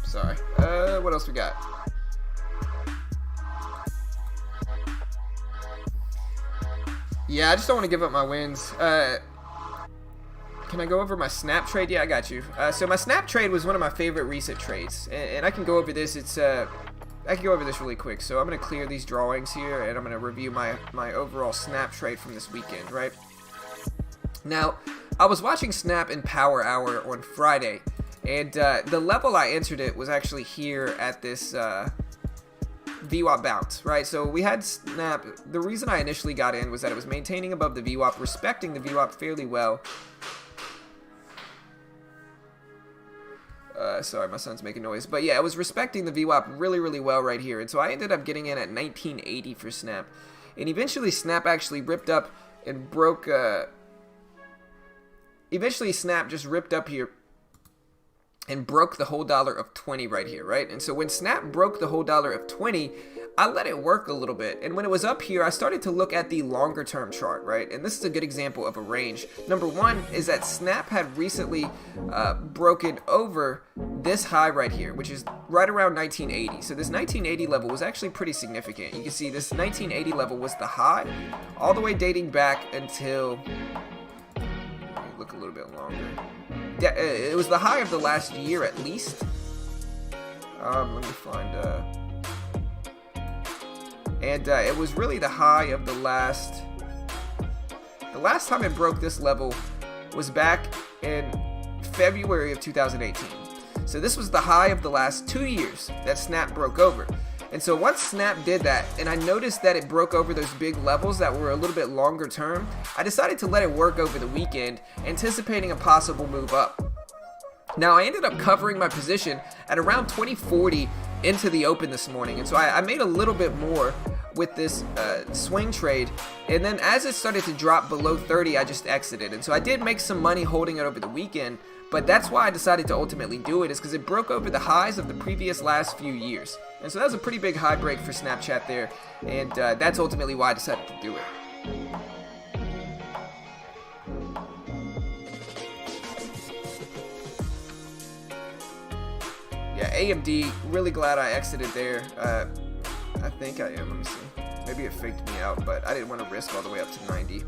Speaker 1: Sorry. What else we got? Yeah, I just don't want to give up my wins. Can I go over my snap trade? Yeah, I got you. So my snap trade was one of my favorite recent trades, and I can go over this. I can go over this really quick. So I'm going to clear these drawings here, and I'm going to review my overall snap trade from this weekend, right? Now, I was watching Snap in Power Hour on Friday, and the level I entered it was actually here at this VWAP bounce, right? So we had Snap. The reason I initially got in was that it was maintaining above the VWAP, respecting the VWAP fairly well. Sorry, my son's making noise. But yeah, it was respecting the VWAP really, really well right here. And so I ended up getting in at 1980 for Snap. And eventually Snap actually ripped up and broke... eventually Snap just ripped up here and broke the whole dollar of 20 right here, right? And so when Snap broke the whole dollar of 20, I let it work a little bit. And when it was up here, I started to look at the longer term chart, right? And this is a good example of a range. Number one is that Snap had recently broken over this high right here, which is right around 1980. So this 1980 level was actually pretty significant. You can see this 1980 level was the high, all the way dating back until, let me look a little bit longer. Yeah, it was the high of the last year at least. Let me find, and it was really the high of the last time it broke this level was back in February of 2018. So this was the high of the last 2 years that Snap broke over. And so once Snap did that, and I noticed that it broke over those big levels that were a little bit longer term, I decided to let it work over the weekend, anticipating a possible move up. Now, I ended up covering my position at around 2040 into the open this morning, and so I made a little bit more with this swing trade, and then as it started to drop below 30, I just exited. And so I did make some money holding it over the weekend, but that's why I decided to ultimately do it, is because it broke over the highs of the previous last few years. And so that was a pretty big high break for Snapchat there, and that's ultimately why I decided to do it. Yeah, AMD, really glad I exited there. I think I am, let me see. Maybe it faked me out, but I didn't want to risk all the way up to 90.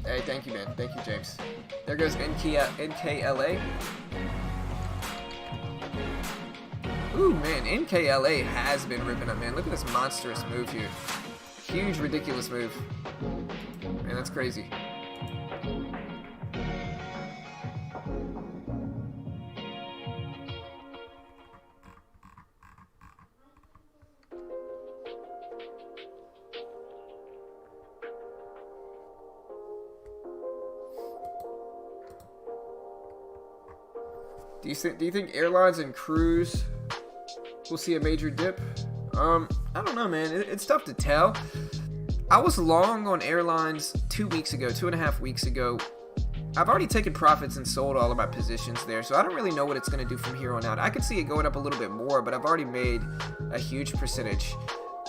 Speaker 1: Hey, thank you, man. Thank you, James. There goes NKLA. Ooh, man, NKLA has been ripping up, man. Look at this monstrous move here. Huge, ridiculous move. Man, that's crazy. Do you think airlines and cruise will see a major dip? I don't know, man. It's tough to tell. I was long on airlines 2 weeks ago, 2.5 weeks ago. I've already taken profits and sold all of my positions there, so I don't really know what it's going to do from here on out. I could see it going up a little bit more, but I've already made a huge percentage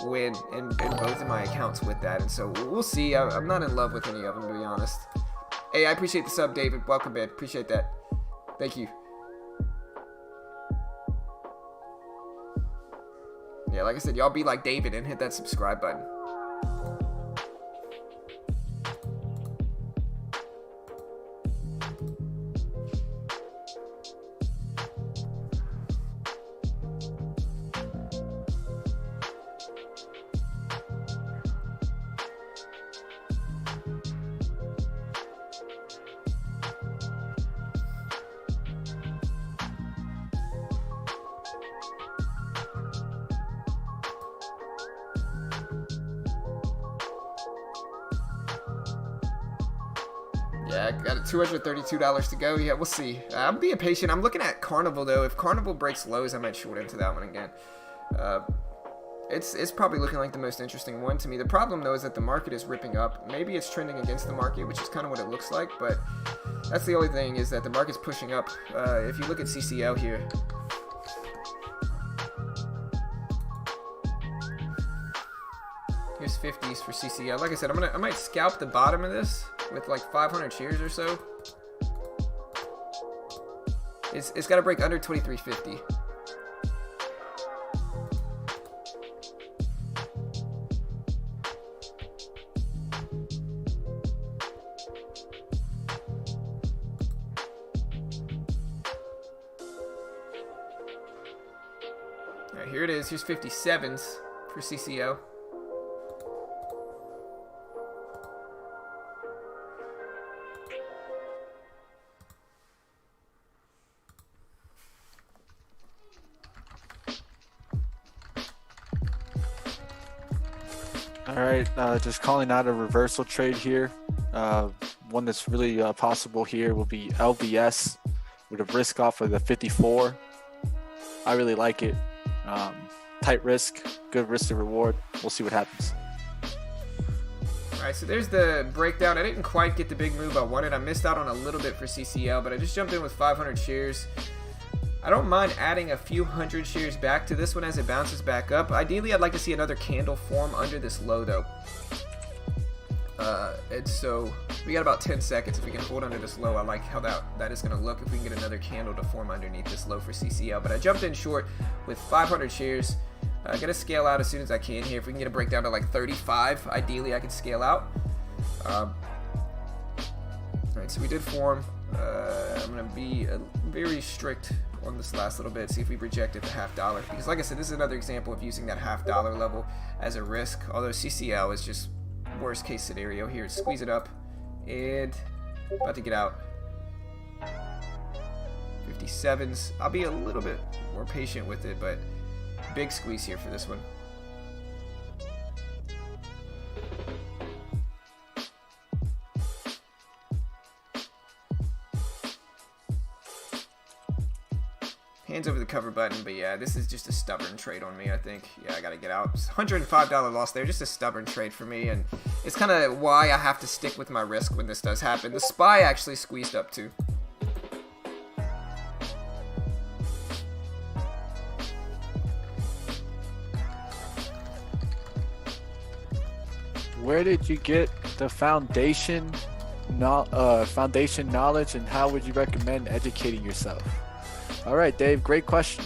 Speaker 1: win in both of my accounts with that, and so we'll see. I'm not in love with any of them, to be honest. Hey, I appreciate the sub, David. Welcome, man. Appreciate that. Thank you. Yeah, like I said, y'all be like David and hit that subscribe button. Yeah, I got it, $232 to go. Yeah, we'll see. I'm being patient. I'm looking at Carnival, though. If Carnival breaks lows, I might short into that one again. It's probably looking like the most interesting one to me. The problem, though, is that the market is ripping up. Maybe it's trending against the market, which is kind of what it looks like, but that's the only thing, is that the market's pushing up. If you look at CCL here, here's 50s for CCL. Like I said, I might scalp the bottom of this with like 500 shares or so. It's got to break under 2350. All right, here it is. Here's 57s for CCO.
Speaker 2: All right, just calling out a reversal trade here. One that's really possible here will be LVS with a risk off of the 54. I really like it. Tight risk, good risk to reward. We'll see what happens.
Speaker 1: All right, so there's the breakdown. I didn't quite get the big move I wanted. I missed out on a little bit for CCL, but I just jumped in with 500 shares. I don't mind adding a few hundred shares back to this one as it bounces back up. Ideally, I'd like to see another candle form under this low, though. And so we got about 10 seconds. If we can hold under this low, I like how that is going to look if we can get another candle to form underneath this low for CCL. But I jumped in short with 500 shares. I'm going to scale out as soon as I can here. If we can get a breakdown to like 35, ideally I could scale out. All right, so we did form I'm gonna be very strict on this last little bit, see if we reject it to $0.50, because like I said, this is another example of using that $0.50 level as a risk, although CCL is just worst case scenario here. Squeeze it up, and about to get out. 57s. I'll be a little bit more patient with it, but big squeeze here for this one. Hands over the cover button, but yeah, this is just a stubborn trade on me, I think. Yeah, I gotta get out. $105 loss there, just a stubborn trade for me, and it's kind of why I have to stick with my risk when this does happen. The SPY actually squeezed up too.
Speaker 2: Where did you get the foundation knowledge, and how would you recommend educating yourself? All right, Dave, great question.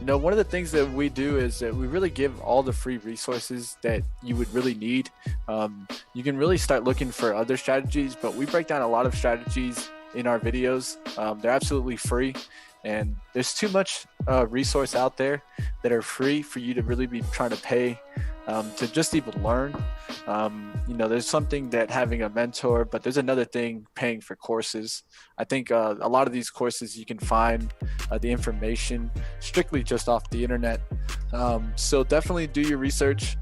Speaker 2: You know, one of the things that we do is that we really give all the free resources that you would really need. You can really start looking for other strategies, but we break down a lot of strategies in our videos. They're absolutely free, and there's too much resource out there that are free for you to really be trying to pay to just even learn. You know, there's something that having a mentor, but there's another thing paying for courses. I think a lot of these courses you can find the information strictly just off the internet. So definitely do your research.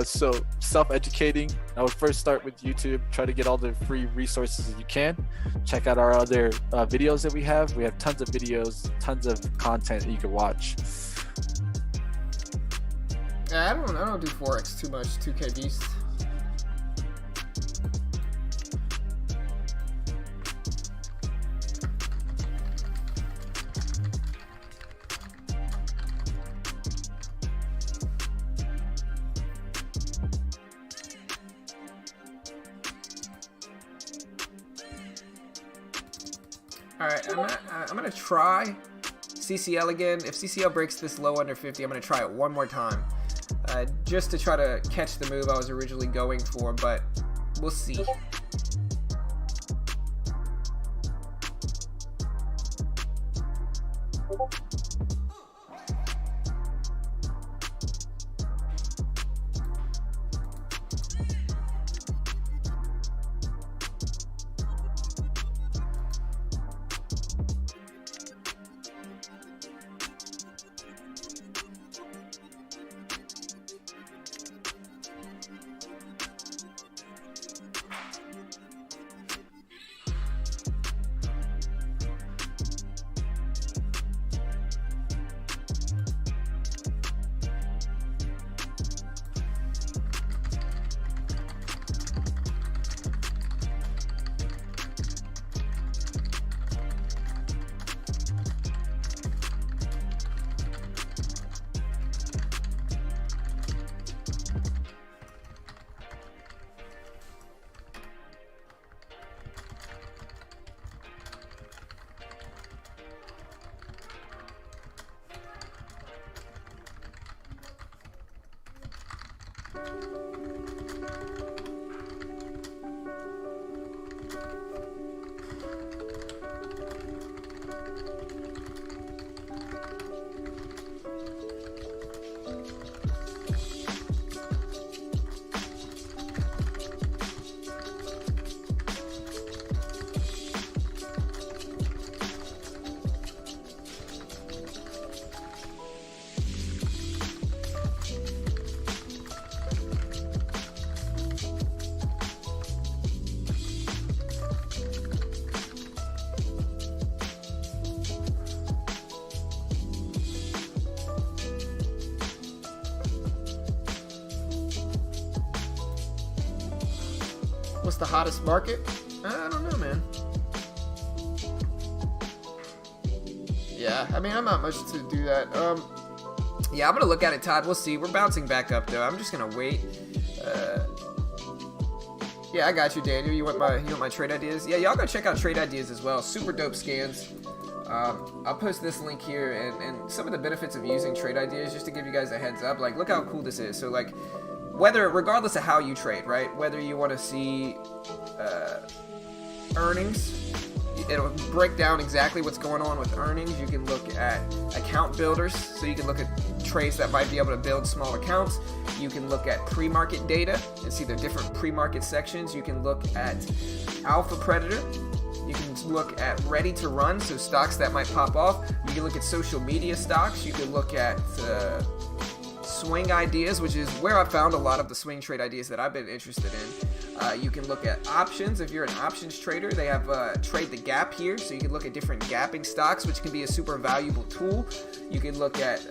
Speaker 2: So self-educating, I would first start with YouTube. Try to get all the free resources that you can. Check out our other videos that we have. We have tons of videos, tons of content that you can watch.
Speaker 1: Yeah, I don't do Forex too much, 2K Beast. Alright, I'm gonna try CCL again. If CCL breaks this low under 50, I'm gonna try it one more time. Just to try to catch the move I was originally going for, but we'll see. What's the hottest market? I don't know, man. Yeah, I mean, I'm not much to do that. Yeah, I'm gonna look at it, Todd. We'll see. We're bouncing back up, though. I'm just gonna wait. Yeah, I got you, Daniel. You want my trade ideas? Yeah, y'all go check out trade ideas as well. Super dope scans. I'll post this link here and some of the benefits of using trade ideas, just to give you guys a heads up. Like, look how cool this is. So, like, regardless of how you trade, right? Whether you want to see earnings, it'll break down exactly what's going on with earnings. You can look at account builders, so you can look at trades that might be able to build small accounts. You can look at pre-market data and see the different pre-market sections. You can look at alpha predator. You can look at ready to run, so stocks that might pop off. You can look at social media stocks. You can look at swing ideas, which is where I found a lot of the swing trade ideas that I've been interested in. You can look at options. If you're an options trader, they have trade the gap here, so you can look at different gapping stocks, which can be a super valuable tool. You can look at,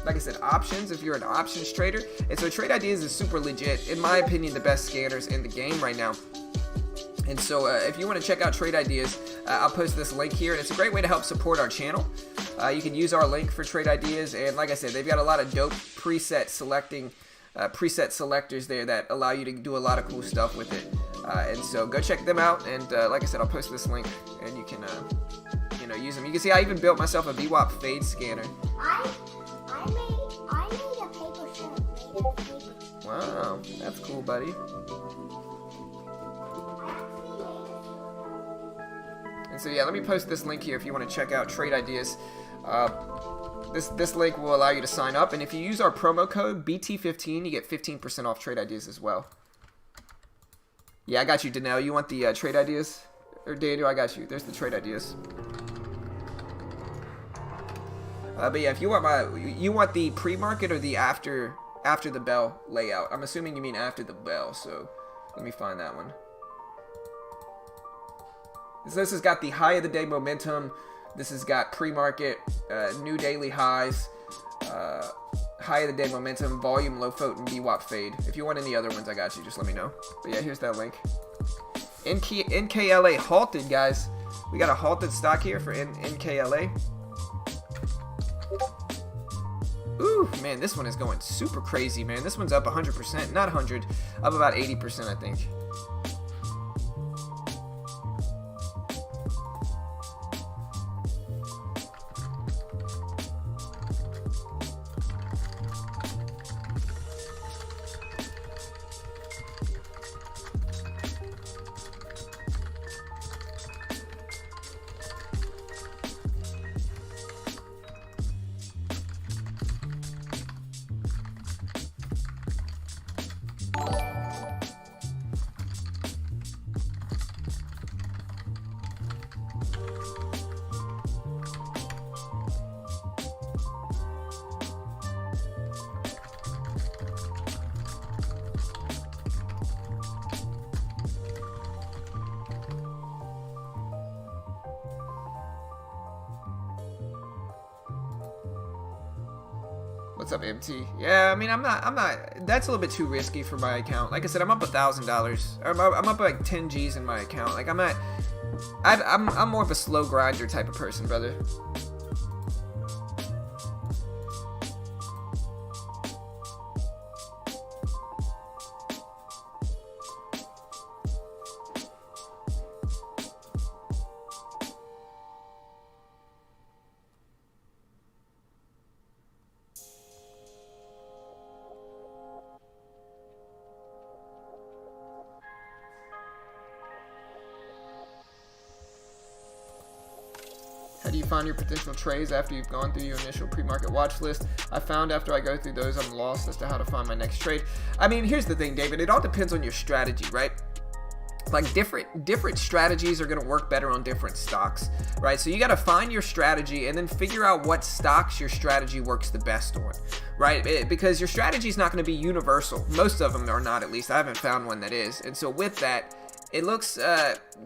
Speaker 1: like I said, options if you're an options trader. And so trade ideas is super legit. In my opinion, the best scanners in the game right now. And so if you want to check out trade ideas, I'll post this link here, and it's a great way to help support our channel. You can use our link for trade ideas, and like I said, they've got a lot of dope preset selectors there that allow you to do a lot of cool stuff with it. And so go check them out, and like I said, I'll post this link, and you can use them. You can see I even built myself a VWAP fade scanner.
Speaker 3: I made a paper shirt.
Speaker 1: Wow, that's cool, buddy. And so yeah, let me post this link here if you want to check out trade ideas. This link will allow you to sign up, and if you use our promo code BT15, you get 15% off trade ideas as well. Yeah, I got you, Danelle. You want the trade ideas? Or Daniel, I got you. There's the trade ideas. But yeah, if you want the pre-market or the after the bell layout. I'm assuming you mean after the bell, so let me find that one. This has got the high of the day momentum. This has got pre-market, new daily highs, high of the day momentum, volume, low float, and VWAP fade. If you want any other ones, I got you. Just let me know. But yeah, here's that link. NKLA halted, guys. We got a halted stock here for NKLA. Ooh, man, this one is going super crazy, man. This one's up 100%, not 100, up about 80%, I think. What's up, MT? Yeah, I mean, I'm not, that's a little bit too risky for my account. Like I said, I'm up $1,000. I'm up like 10 G's in my account. Like, I'm more of a slow grinder type of person, brother. How do you find your potential trades after you've gone through your initial pre-market watch list? I found after I go through those, I'm lost as to how to find my next trade. I mean, here's the thing, David. It all depends on your strategy, right? Like different strategies are going to work better on different stocks, right? So you got to find your strategy and then figure out what stocks your strategy works the best on, right? Because your strategy is not going to be universal. Most of them are not, at least. I haven't found one that is. And so with that, it looks,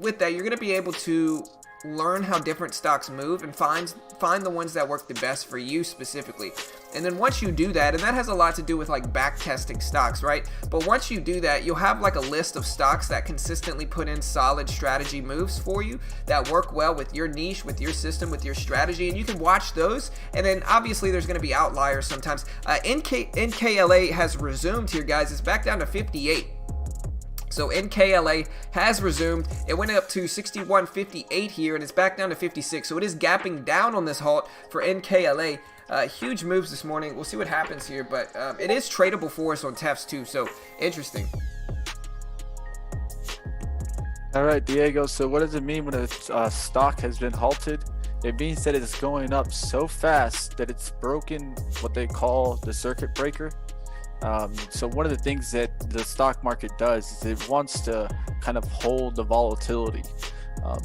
Speaker 1: with that, you're going to be able to learn how different stocks move and find the ones that work the best for you specifically. And then once you do that, and that has a lot to do with like back testing stocks, right? But once you do that, you'll have like a list of stocks that consistently put in solid strategy moves for you that work well with your niche, with your system, with your strategy, and you can watch those. And then obviously there's going to be outliers sometimes. NKLA has resumed here, guys. It's back down to 58. So NKLA has resumed. It went up to 61.58 here, and it's back down to 56. So it is gapping down on this halt for NKLA. Huge moves this morning. We'll see what happens here, but it is tradable for us on TEFs too, so interesting.
Speaker 2: All right, Diego. So what does it mean when a stock has been halted? It means that it's going up so fast that it's broken what they call the circuit breaker. So one of the things that the stock market does is it wants to kind of hold the volatility.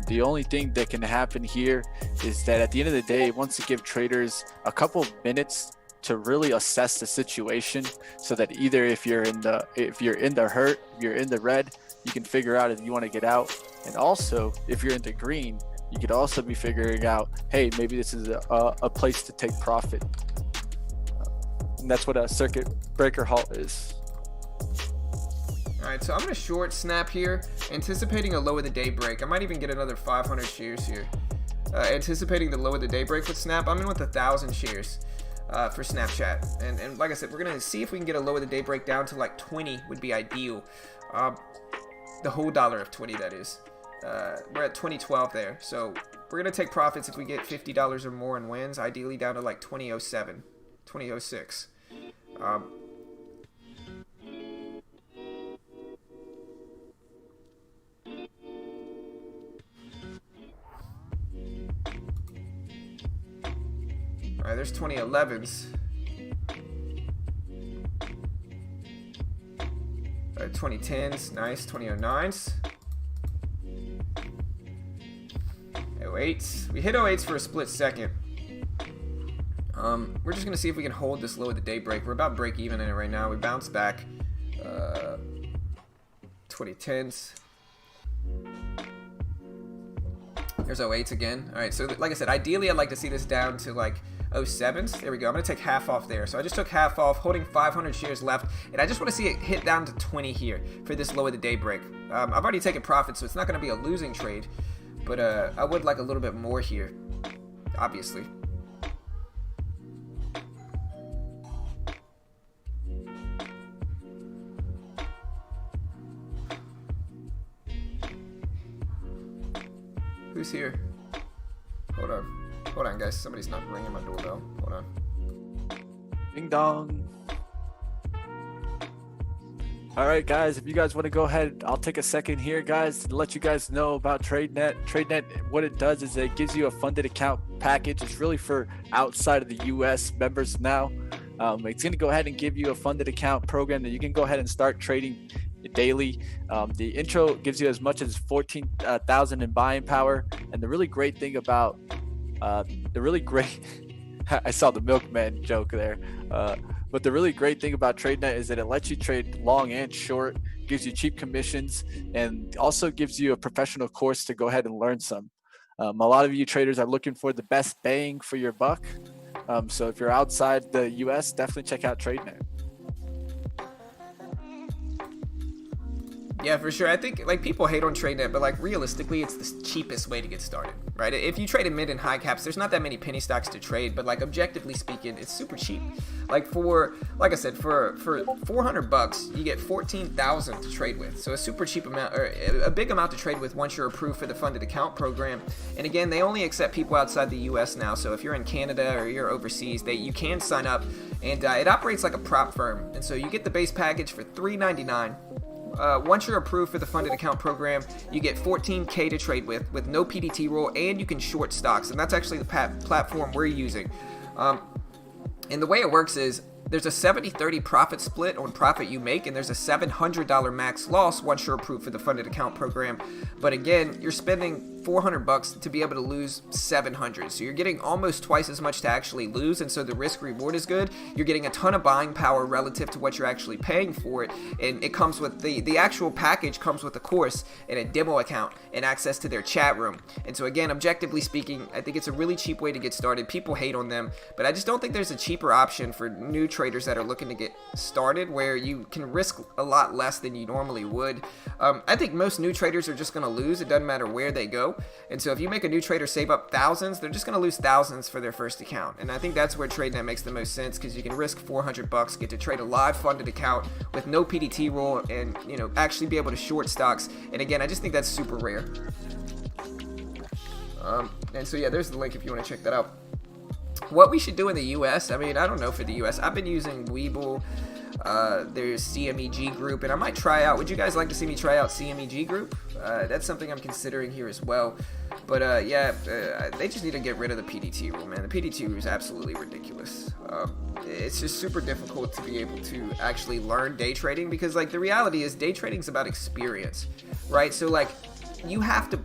Speaker 2: The only thing that can happen here is that at the end of the day, it wants to give traders a couple minutes to really assess the situation, so that either if you're in the hurt, you're in the red, you can figure out if you want to get out, and also if you're in the green, you could also be figuring out, hey, maybe this is a place to take profit. And that's what a circuit breaker halt is.
Speaker 1: All right, so I'm gonna short snap here, anticipating a low of the day break. I might even get another 500 shares here. Anticipating the low of the day break with Snap, I'm in with 1,000 shares for Snapchat. And like I said, we're gonna see if we can get a low of the day break down to like 20 would be ideal. The whole dollar of 20, that is. We're at 2012 there, so we're gonna take profits if we get $50 or more in wins, ideally down to like 2007, 2006. Alright, there's 2011s. Alright, 2010s, nice. 2009s. 08s. We hit 08s for a split second. We're just gonna see if we can hold this low at the day break. We're about break even in it right now. We bounced back. 2010s. There's 08s again. Alright, so like I said, ideally I'd like to see this down to like 07s. There we go. I'm going to take half off there. So I just took half off, holding 500 shares left. And I just want to see it hit down to 20 here for this low of the day break. I've already taken profit, so it's not going to be a losing trade. But I would like a little bit more here, obviously. Who's here? Hold on. Hold on, guys. Somebody's not ringing my doorbell. Hold on.
Speaker 2: Ding dong. All right, guys. If you guys want to go ahead, I'll take a second here, guys, to let you guys know about TradeNet. TradeNet, what it does is it gives you a funded account package. It's really for outside of the U.S. members now. It's going to go ahead and give you a funded account program that you can go ahead and start trading daily. The intro gives you as much as 14,000 in buying power. And the really great thing about I saw the milkman joke there. But the really great thing about TradeNet is that it lets you trade long and short, gives you cheap commissions, and also gives you a professional course to go ahead and learn some. A lot of you traders are looking for the best bang for your buck. So if you're outside the US, definitely check out TradeNet.
Speaker 1: Yeah, for sure. I think like people hate on TradeNet, but like realistically, it's the cheapest way to get started, right? If you trade in mid and high caps, there's not that many penny stocks to trade, but like objectively speaking, it's super cheap. Like I said, for $400, you get 14,000 to trade with. So a super cheap amount, or a big amount to trade with once you're approved for the funded account program. And again, they only accept people outside the U.S. now. So if you're in Canada or you're overseas, you can sign up, and it operates like a prop firm. And so you get the base package for $399. Once you're approved for the funded account program, you get 14K to trade with no PDT rule, and you can short stocks, and that's actually the platform we're using. And the way it works is there's a 70-30 profit split on profit you make, and there's a $700 max loss once you're approved for the funded account program. But again, you're spending $400 to be able to lose $700, so you're getting almost twice as much to actually lose, and so the risk reward is good. You're getting a ton of buying power relative to what you're actually paying for it, and it comes with the actual package comes with a course and a demo account and access to their chat room. And so again, objectively speaking, I think it's a really cheap way to get started. People hate on them, but I just don't think there's a cheaper option for new traders that are looking to get started where you can risk a lot less than you normally would. I think most new traders are just going to lose. It doesn't matter where they go. And so if you make a new trader save up thousands, they're just going to lose thousands for their first account. And I think that's where TradeNet makes the most sense, because you can risk $400, get to trade a live funded account with no PDT rule, and actually be able to short stocks. And again, I just think that's super rare. And so yeah, there's the link if you want to check that out. What we should do in the US, I mean, I don't know for the US. I've been using Webull. There's CMEG group, and I might try out. Would you guys like to see me try out CMEG group? That's something I'm considering here as well. But yeah, they just need to get rid of the PDT rule, man. The PDT rule is absolutely ridiculous. It's just super difficult to be able to actually learn day trading, because like the reality is day trading is about experience, right? So like you have to,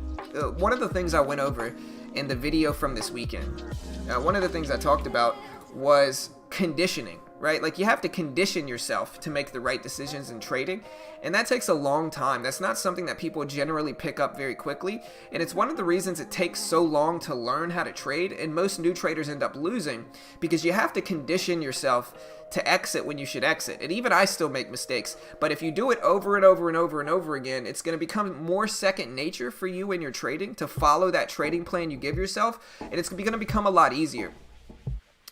Speaker 1: one of the things I went over in the video from this weekend, one of the things I talked about was conditioning, right? Like you have to condition yourself to make the right decisions in trading, and that takes a long time. That's not something that people generally pick up very quickly, and it's one of the reasons it takes so long to learn how to trade, and most new traders end up losing because you have to condition yourself to exit when you should exit. And even I still make mistakes, but if you do it over and over and over and over again, it's going to become more second nature for you when you're trading to follow that trading plan you give yourself, and it's going to become a lot easier.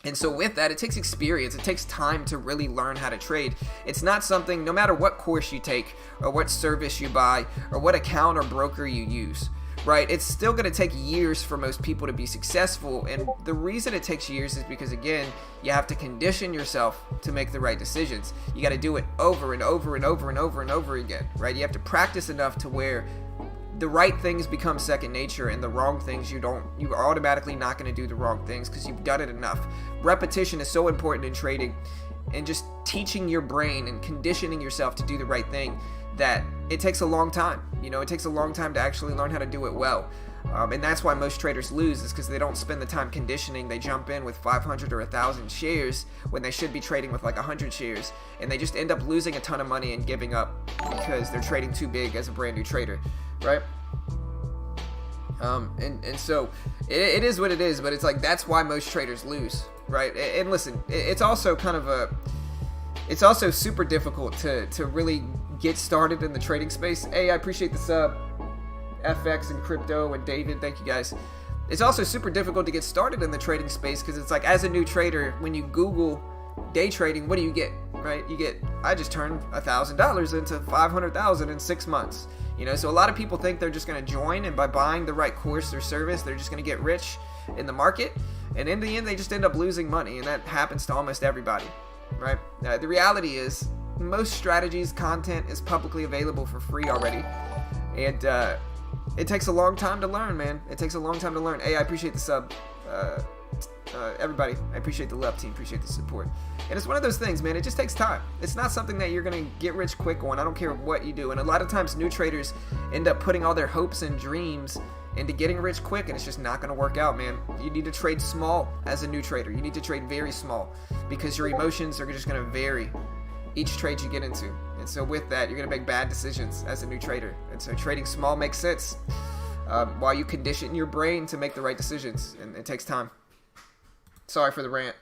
Speaker 1: And so with that, it takes experience. It takes time to really learn how to trade. It's not something, no matter what course you take or what service you buy or what account or broker you use, right? It's still going to take years for most people to be successful. And the reason it takes years is because, again, you have to condition yourself to make the right decisions. You got to do it over and over and over and over and over again, right? You have to practice enough to where the right things become second nature, and the wrong things you're automatically not going to do the wrong things because you've done it enough. Repetition is so important in trading, and just teaching your brain and conditioning yourself to do the right thing, that it takes a long time. You know, it takes a long time to actually learn how to do it well. And that's why most traders lose, is because they don't spend the time conditioning. They jump in with 500 or 1,000 shares when they should be trading with like 100 shares, and they just end up losing a ton of money and giving up because they're trading too big as a brand new trader, right? And so it is what it is, but it's like that's why most traders lose, right? And listen, it's also kind of it's also super difficult to really get started in the trading space. Hey, I appreciate the sub. FX and Crypto and David, thank you guys. It's also super difficult to get started in the trading space because it's like, as a new trader, when you Google day trading, what do you get, right? You get, I just turned $1,000 into $500,000 in 6 months. You know, so a lot of people think they're just going to join, and by buying the right course or service, they're just going to get rich in the market. And in the end, they just end up losing money, and that happens to almost everybody, right? The reality is, most strategies, content is publicly available for free already. And it takes a long time to learn, man. It takes a long time to learn. Hey, I appreciate the sub. Everybody, I appreciate the love team, appreciate the support. And it's one of those things, man, it just takes time. It's not something that you're going to get rich quick on. I don't care what you do. And a lot of times new traders end up putting all their hopes and dreams into getting rich quick, and it's just not going to work out, man. You need to trade small as a new trader. You need to trade very small, because your emotions are just going to vary each trade you get into. And so with that, you're going to make bad decisions as a new trader. And so trading small makes sense while you condition your brain to make the right decisions. And it takes time. Sorry for the rant.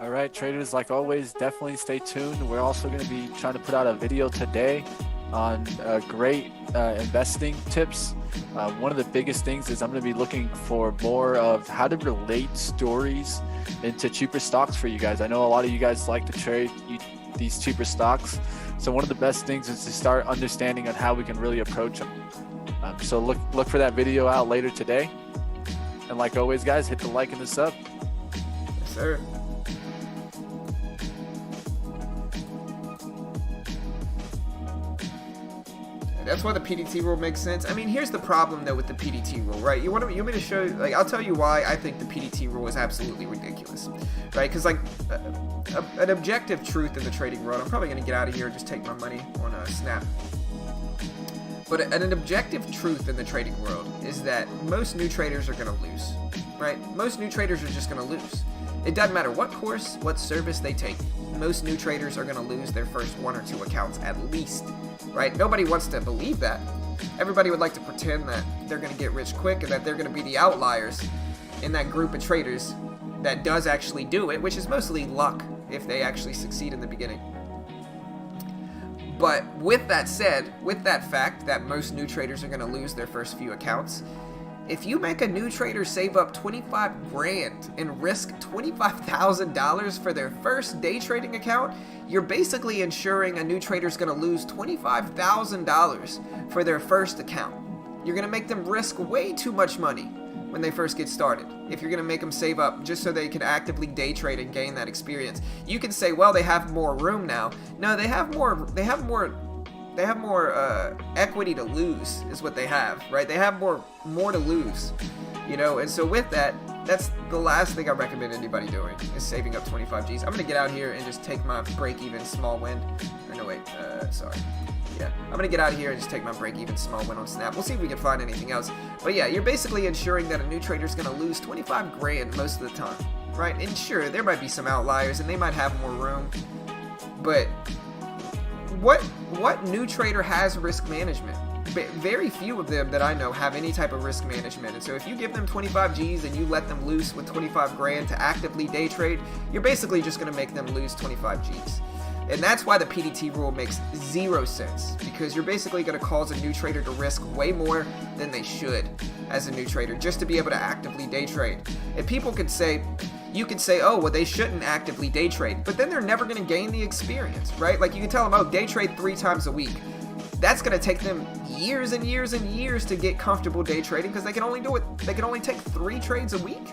Speaker 2: All right, traders, like always, definitely stay tuned. We're also going to be trying to put out a video today on great investing tips. One of the biggest things is I'm going to be looking for more of how to relate stories into cheaper stocks for you guys. I know a lot of you guys like to trade these cheaper stocks. So one of the best things is to start understanding on how we can really approach them. So look for that video out later today. And like always, guys, hit the like and the sub.
Speaker 1: Yes, sir. That's why the PDT rule makes sense. I mean, here's the problem though with the PDT rule, right? You want me to show you, like, I'll tell you why I think the PDT rule is absolutely ridiculous, right? Because like an objective truth in the trading world, I'm probably gonna get out of here and just take my money on a Snap. But an objective truth in the trading world is that most new traders are gonna lose, right? Most new traders are just gonna lose. It doesn't matter what course, what service they take. Most new traders are gonna lose their first 1 or 2 accounts at least. Right? Nobody wants to believe that. Everybody would like to pretend that they're going to get rich quick and that they're going to be the outliers in that group of traders that does actually do it, which is mostly luck if they actually succeed in the beginning. But with that said, with that fact that most new traders are going to lose their first few accounts, if you make a new trader save up 25 grand and risk $25,000 for their first day trading account, you're basically ensuring a new trader is going to lose $25,000 for their first account. You're going to make them risk way too much money when they first get started. If you're going to make them save up just so they can actively day trade and gain that experience. You can say, well, they have more room now. No, they have more equity to lose is what they have, right? They have more to lose, you know. And so with that, that's the last thing I recommend anybody doing is saving up 25 G's. I'm gonna get out here and just take my break-even small win. Or no, wait, sorry. Yeah, I'm gonna get out of here and just take my break-even small win on Snap. We'll see if we can find anything else. But yeah, you're basically ensuring that a new trader's gonna lose 25 grand most of the time, right? And sure, there might be some outliers and they might have more room, but what new trader has risk management? Very few of them that I know have any type of risk management. And so if you give them 25 G's and you let them loose with 25 grand to actively day trade, you're basically just going to make them lose 25 G's. And that's why the PDT rule makes 0 sense, because you're basically going to cause a new trader to risk way more than they should as a new trader just to be able to actively day trade. And people could say, you could say, oh, well, they shouldn't actively day trade, but then they're never going to gain the experience, right? Like you can tell them, oh, day trade 3 times a week. That's going to take them years and years and years to get comfortable day trading because they can only do it, they can only take 3 trades a week.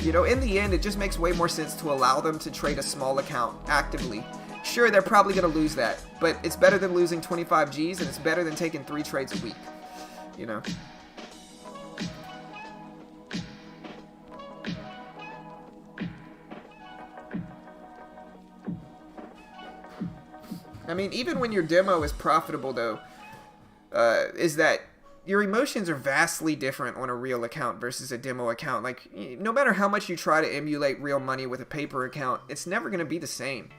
Speaker 1: You know, in the end, it just makes way more sense to allow them to trade a small account actively. Sure, they're probably going to lose that, but it's better than losing 25 G's and it's better than taking 3 trades a week, you know. I mean, even when your demo is profitable, though, is that your emotions are vastly different on a real account versus a demo account. Like, no matter how much you try to emulate real money with a paper account, it's never going to be the same.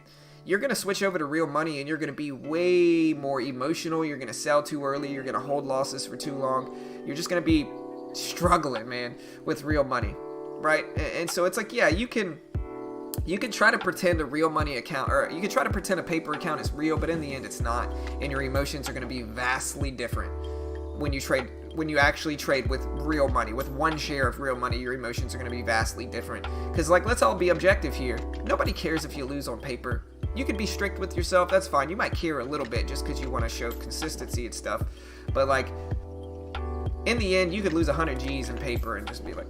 Speaker 1: You're going to switch over to real money and you're going to be way more emotional. You're going to sell too early. You're going to hold losses for too long. You're just going to be struggling, man, with real money, right? And so it's like, yeah, you can try to pretend a real money account, or you can try to pretend a paper account is real, but in the end it's not, and your emotions are going to be vastly different when you actually trade with real money. With 1 share of real money, your emotions are going to be vastly different. Because, like, let's all be objective here. Nobody cares if you lose on paper. You can be strict with yourself, that's fine. You might care a little bit just because you want to show consistency and stuff, but like, in the end, you could lose 100 G's in paper and just be like,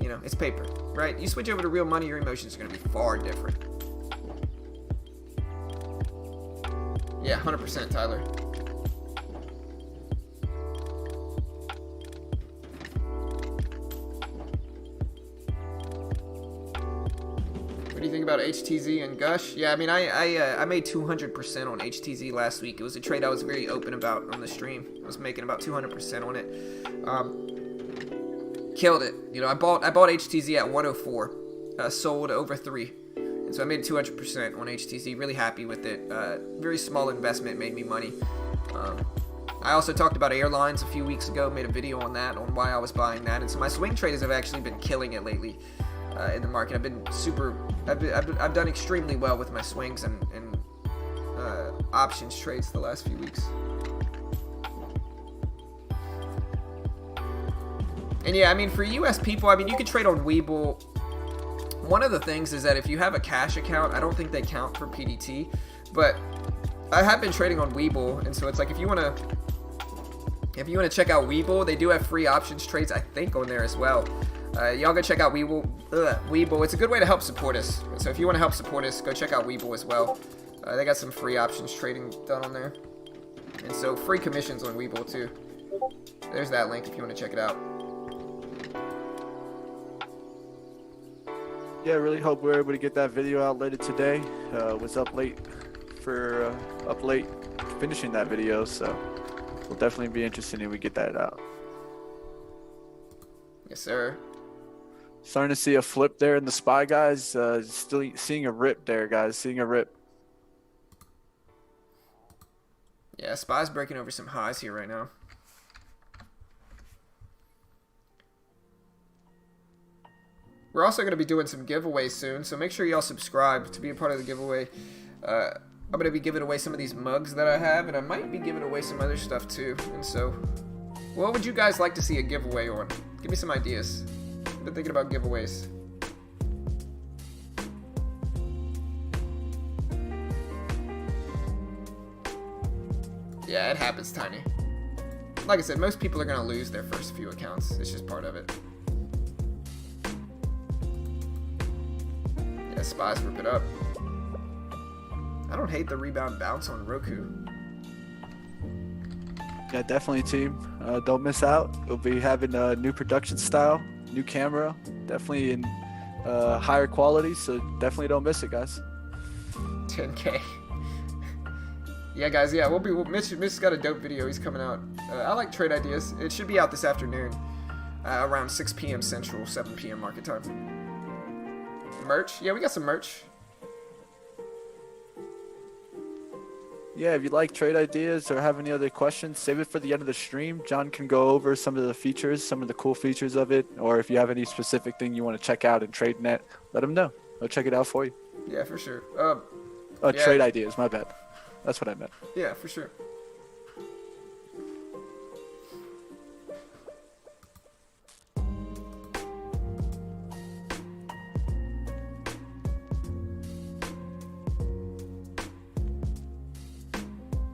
Speaker 1: you know, it's paper, right? You switch over to real money, your emotions are going to be far different. Yeah, 100%, Tyler. What do you think about HTZ and Gush? Yeah, I mean, I made 200% on HTZ last week. It was a trade I was very open about on the stream. I was making about 200% on it. Killed it. You know, I bought HTZ at 104, sold over 3, and so I made 200% on HTZ. Really happy with it. Very small investment, made me money. I also talked about airlines a few weeks ago. Made a video on that, on why I was buying that, and so my swing traders have actually been killing it lately in the market. I've done extremely well with my swings and options trades the last few weeks. And yeah, I mean, for US people, I mean, you can trade on Webull. One of the things is that if you have a cash account, I don't think they count for PDT, but I have been trading on Webull, and so it's like, if you want to check out Webull, they do have free options trades, I think, on there as well. Y'all go check out Webull. It's a good way to help support us. So if you want to help support us, go check out Webull as well. They got some free options trading done on there, and so free commissions on Webull too. There's that link if you want to check it out.
Speaker 2: Yeah, I really hope we're able to get that video out later today. Was up late finishing that video, so we'll definitely be interested if we get that out.
Speaker 1: Yes, sir.
Speaker 2: Starting to see a flip there in the SPY, guys. Still seeing a rip there, guys. Seeing a rip.
Speaker 1: Yeah, SPY's breaking over some highs here right now. We're also going to be doing some giveaways soon, so make sure y'all subscribe to be a part of the giveaway. I'm going to be giving away some of these mugs that I have, and I might be giving away some other stuff too. And so, what would you guys like to see a giveaway on? Give me some ideas. I've been thinking about giveaways. Yeah, it happens, Tiny. Like I said, most people are going to lose their first few accounts. It's just part of it. the spies rip it up. I don't hate the rebound bounce on Roku.
Speaker 2: Yeah, definitely, team. Don't miss out. We'll be having a new production style, new camera, definitely in higher quality. So definitely don't miss it, guys.
Speaker 1: 10K. Yeah, guys. Yeah, Mitch's got a dope video. He's coming out. I like trade ideas. It should be out this afternoon, around 6 p.m. Central, 7 p.m. market time. Merch. Yeah, we got some merch.
Speaker 2: Yeah, if you like trade ideas or have any other questions, save it for the end of the stream. John can go over some of the features, some of the cool features of it, or if you have any specific thing you want to check out in TradeNet, let him know. I'll check it out for you.
Speaker 1: Yeah, for sure.
Speaker 2: Oh,
Speaker 1: yeah.
Speaker 2: trade ideas, my bad. That's what I meant.
Speaker 1: Yeah, for sure.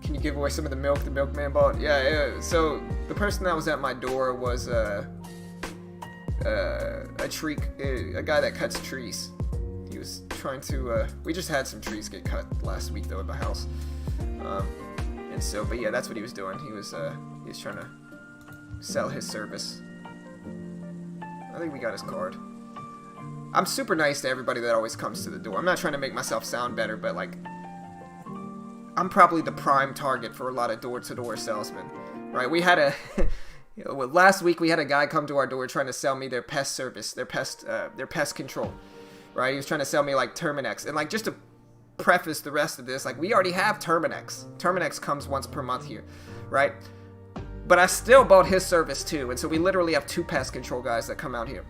Speaker 1: Can you give away some of the milk the milkman bought? Yeah, so the person that was at my door was a guy that cuts trees. He was trying to, we just had some trees get cut last week though at my house. And so, but yeah, that's what he was doing. He was trying to sell his service. I think we got his card. I'm super nice to everybody that always comes to the door. I'm not trying to make myself sound better, but like, I'm probably the prime target for a lot of door-to-door salesmen, right? We had a last week we had a guy come to our door trying to sell me their pest service, their pest control, right? He was trying to sell me like Terminex, and like just to preface the rest of this, like we already have Terminex. Terminex comes once per month here, right? But I still bought his service too, and so we literally have 2 pest control guys that come out here.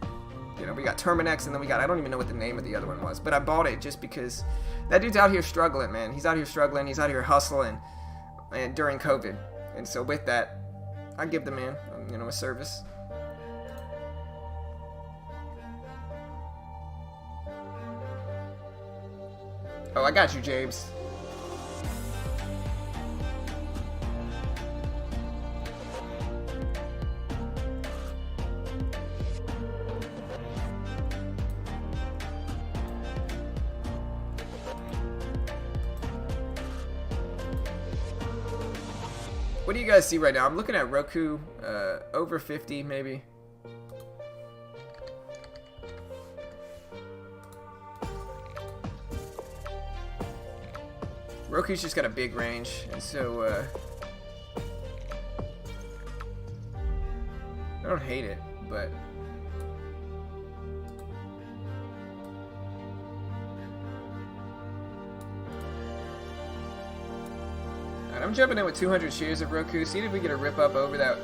Speaker 1: You know, we got Terminex, and then we got, I don't even know what the name of the other one was, but I bought it just because that dude's out here struggling, man. He's out here struggling, he's out here hustling, and during COVID. And so with that, I give the man, you know, a service. Oh, I got you, James. What do you guys see right now? I'm looking at Roku, over 50 maybe. Roku's just got a big range, and so I don't hate it, but I'm jumping in with 200 shares of Roku. See if we get a rip up over that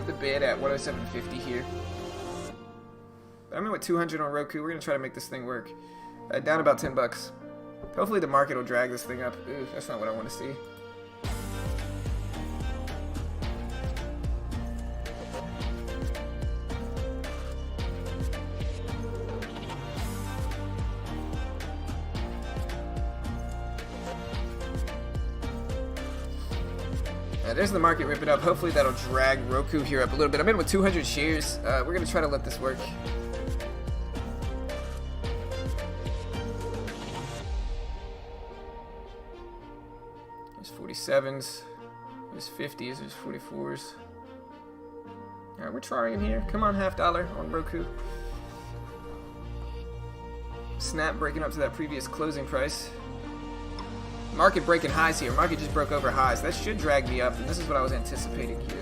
Speaker 1: the bid at 107.50 here. But I'm in with 200 on Roku. We're gonna try to make this thing work. Down about 10 bucks. Hopefully the market will drag this thing up. Ooh, that's not what I want to see. There's the market ripping up. Hopefully that'll drag Roku here up a little bit. I'm in with 200 shares. We're going to try to let this work. There's 47s. There's 50s. There's 44s. Alright, we're trying here. Come on, $50 on Roku. Snap breaking up to that previous closing price. Market breaking highs here. Market just broke over highs. That should drag me up, and this is what I was anticipating here.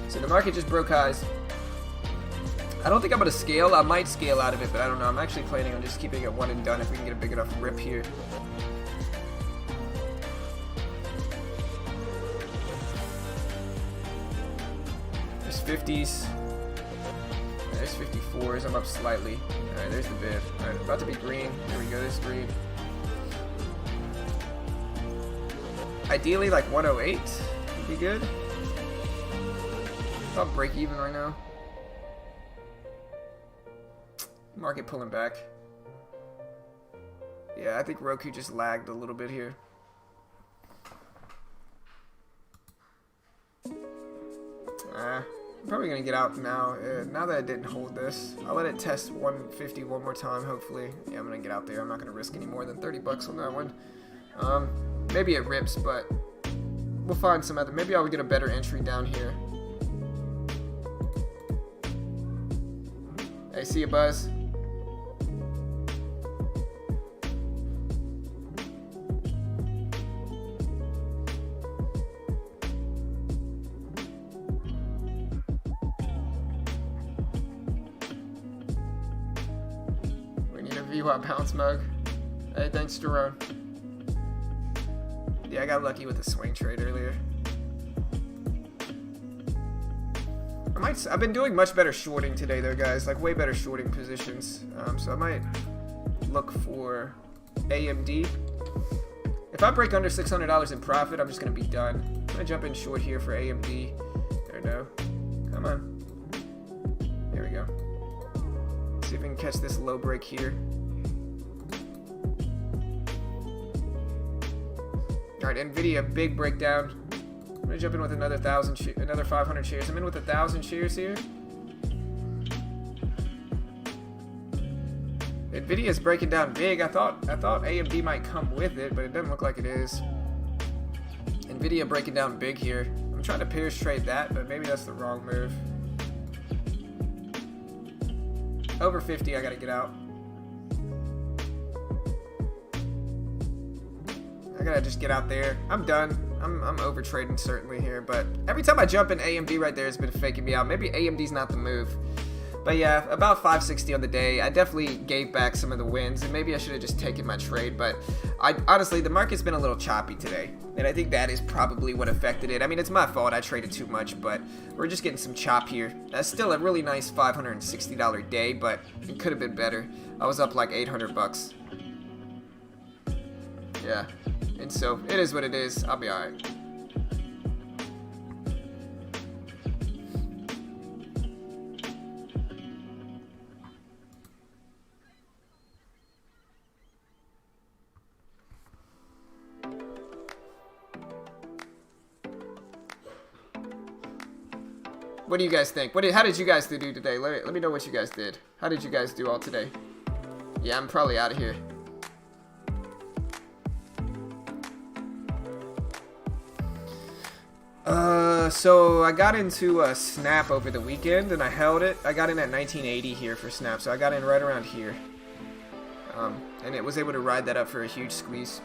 Speaker 1: So the market just broke highs. I don't think I'm going to scale. I might scale out of it, but I don't know. I'm actually planning on just keeping it one and done if we can get a big enough rip here. There's 50s. There's 54s. I'm up slightly. Alright, there's the bid. Alright, about to be green. There we go. There's green. Ideally, like 108 would be good. I'll break even right now. Market pulling back. Yeah, I think Roku just lagged a little bit here. I'm probably gonna get out now. Now that I didn't hold this, I'll let it test 150 one more time. Hopefully, yeah, I'm gonna get out there. I'm not gonna risk any more than 30 bucks on that one. Maybe it rips, but we'll find some other. Maybe I'll get a better entry down here. Hey, see you, Buzz. VWAP bounce mug. Hey, thanks, Jerome. Yeah, I got lucky with the swing trade earlier. I've been doing much better shorting today, though, guys. Like, way better shorting positions. So I might look for AMD. If I break under $600 in profit, I'm just going to be done. I'm going to jump in short here for AMD. There we go. Come on. There we go. See if we can catch this low break here. Alright, NVIDIA, big breakdown. I'm gonna jump in with another 500 shares. I'm in with 1,000 shares here. NVIDIA's breaking down big. I thought AMD might come with it, but it doesn't look like it is. NVIDIA breaking down big here. I'm trying to pairs trade that, but maybe that's the wrong move. Over 50, I gotta get out. I gotta just get out there. I'm done. I'm over trading certainly here, but every time I jump in AMD right there, it's been faking me out. Maybe AMD's not the move. But yeah, about 560 on the day. I definitely gave back some of the wins, and maybe I should have just taken my trade, but honestly, the market's been a little choppy today, and I think that is probably what affected it. I mean, it's my fault. I traded too much, but we're just getting some chop here. That's still a really nice $560 day, but it could have been better. I was up like 800 bucks. Yeah, and so it is what it is. I'll be alright. What do you guys think? How did you guys do today? Let me know what you guys did. How did you guys do all today? Yeah, I'm probably out of here. So I got into Snap over the weekend and I held it. I got in at 1980 here for Snap, so I got in right around here. And it was able to ride that up for a huge squeeze.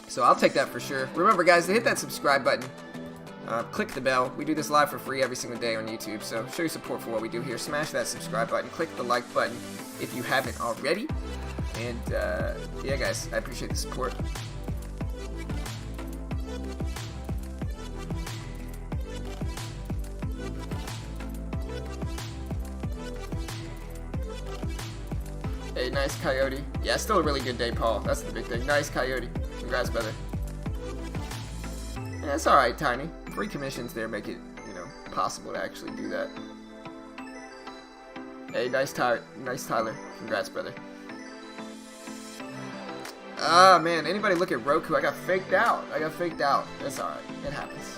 Speaker 1: So I'll take that for sure. Remember, guys, to hit that subscribe button. Click the bell. We do this live for free every single day on YouTube, so show your support for what we do here. Smash that subscribe button. Click the like button if you haven't already. And yeah, guys, I appreciate the support. Hey, nice Coyote. Yeah, still a really good day, Paul. That's the big thing. Nice Coyote. Congrats, brother. Yeah, it's alright, Tiny. 3 commissions there make it, possible to actually do that. Hey, nice Tyler. Congrats, brother. Ah, man. Anybody look at Roku? I got faked out. That's alright. It happens.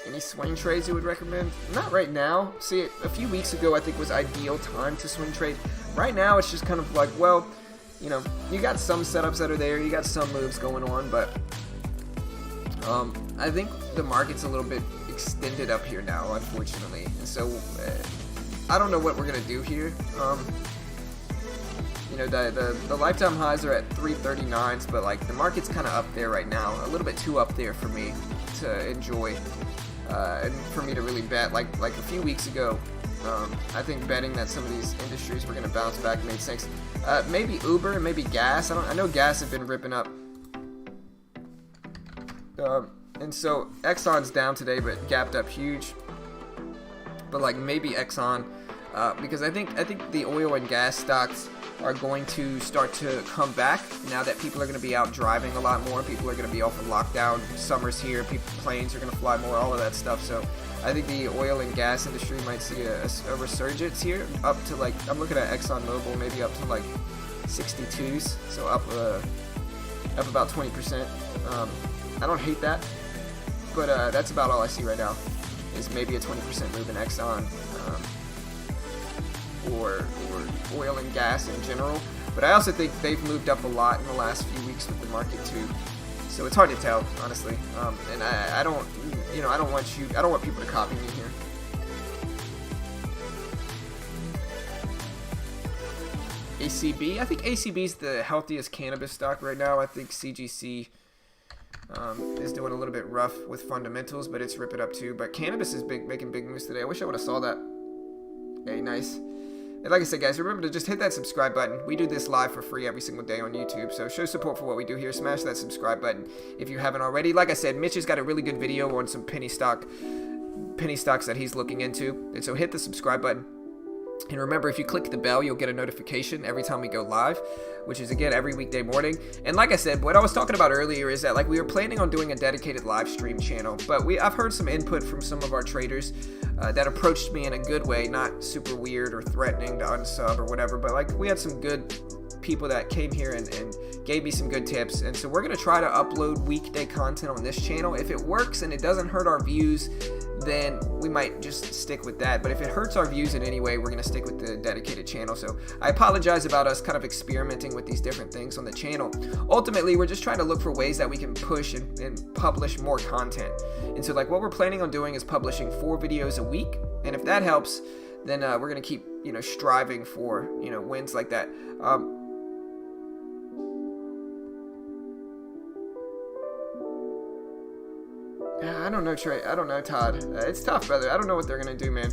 Speaker 1: Any swing trades you would recommend? Not right now. See, a few weeks ago I think was ideal time to swing trade. Right now it's just kind of like, well, you got some setups that are there, you got some moves going on, but I think the market's a little bit extended up here now, unfortunately. And so I don't know what we're gonna do here. The lifetime highs are at 339s, but like the market's kind of up there right now, a little bit too up there for me to enjoy. And for me to really bet, like a few weeks ago, I think betting that some of these industries were going to bounce back made sense. Maybe Uber and maybe gas. I know gas have been ripping up. And so Exxon's down today, but gapped up huge. But like maybe Exxon, because I think the oil and gas stocks are going to start to come back now that people are going to be out driving a lot more. People are going to be off of lockdown. Summer's here. Planes are going to fly more. All of that stuff. So I think the oil and gas industry might see a resurgence here, up to like, I'm looking at ExxonMobil, maybe up to like 62s. So up up about 20%. I don't hate that, but that's about all I see right now, is maybe a 20% move in Exxon, or oil and gas in general. But I also think they've moved up a lot in the last few weeks with the market too. So it's hard to tell, honestly. And I don't, I don't want people to copy me here. ACB, I think ACB is the healthiest cannabis stock right now. I think CGC is doing a little bit rough with fundamentals, but it's ripping up too. But cannabis is making big moves today. I wish I would have saw that. Hey, nice. And like I said, guys, remember to just hit that subscribe button. We do this live for free every single day on YouTube, so show support for what we do here. Smash that subscribe button if you haven't already. Like I said, Mitch has got a really good video on some penny stocks that he's looking into, and so hit the subscribe button. And remember, if you click the bell, you'll get a notification every time we go live, which is, again, every weekday morning. And like I said, what I was talking about earlier is that, like, we were planning on doing a dedicated live stream channel, but I've heard some input from some of our traders that approached me in a good way, not super weird or threatening to unsub or whatever, but, like, we had some good people that came here and gave me some good tips. And so we're going to try to upload weekday content on this channel. If it works and it doesn't hurt our views, then we might just stick with that. But if it hurts our views in any way, we're going to stick with the dedicated channel. So I apologize about us kind of experimenting with these different things on the channel. Ultimately, we're just trying to look for ways that we can push and publish more content. And so, like, what we're planning on doing is publishing 4 videos a week. And if that helps, then we're going to keep, striving for, wins like that. I don't know, Trey. I don't know, Todd. It's tough, brother. I don't know what they're going to do, man.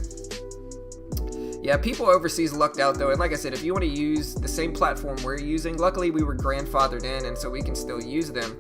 Speaker 1: Yeah, people overseas lucked out, though. And like I said, if you want to use the same platform we're using, luckily we were grandfathered in, and so we can still use them.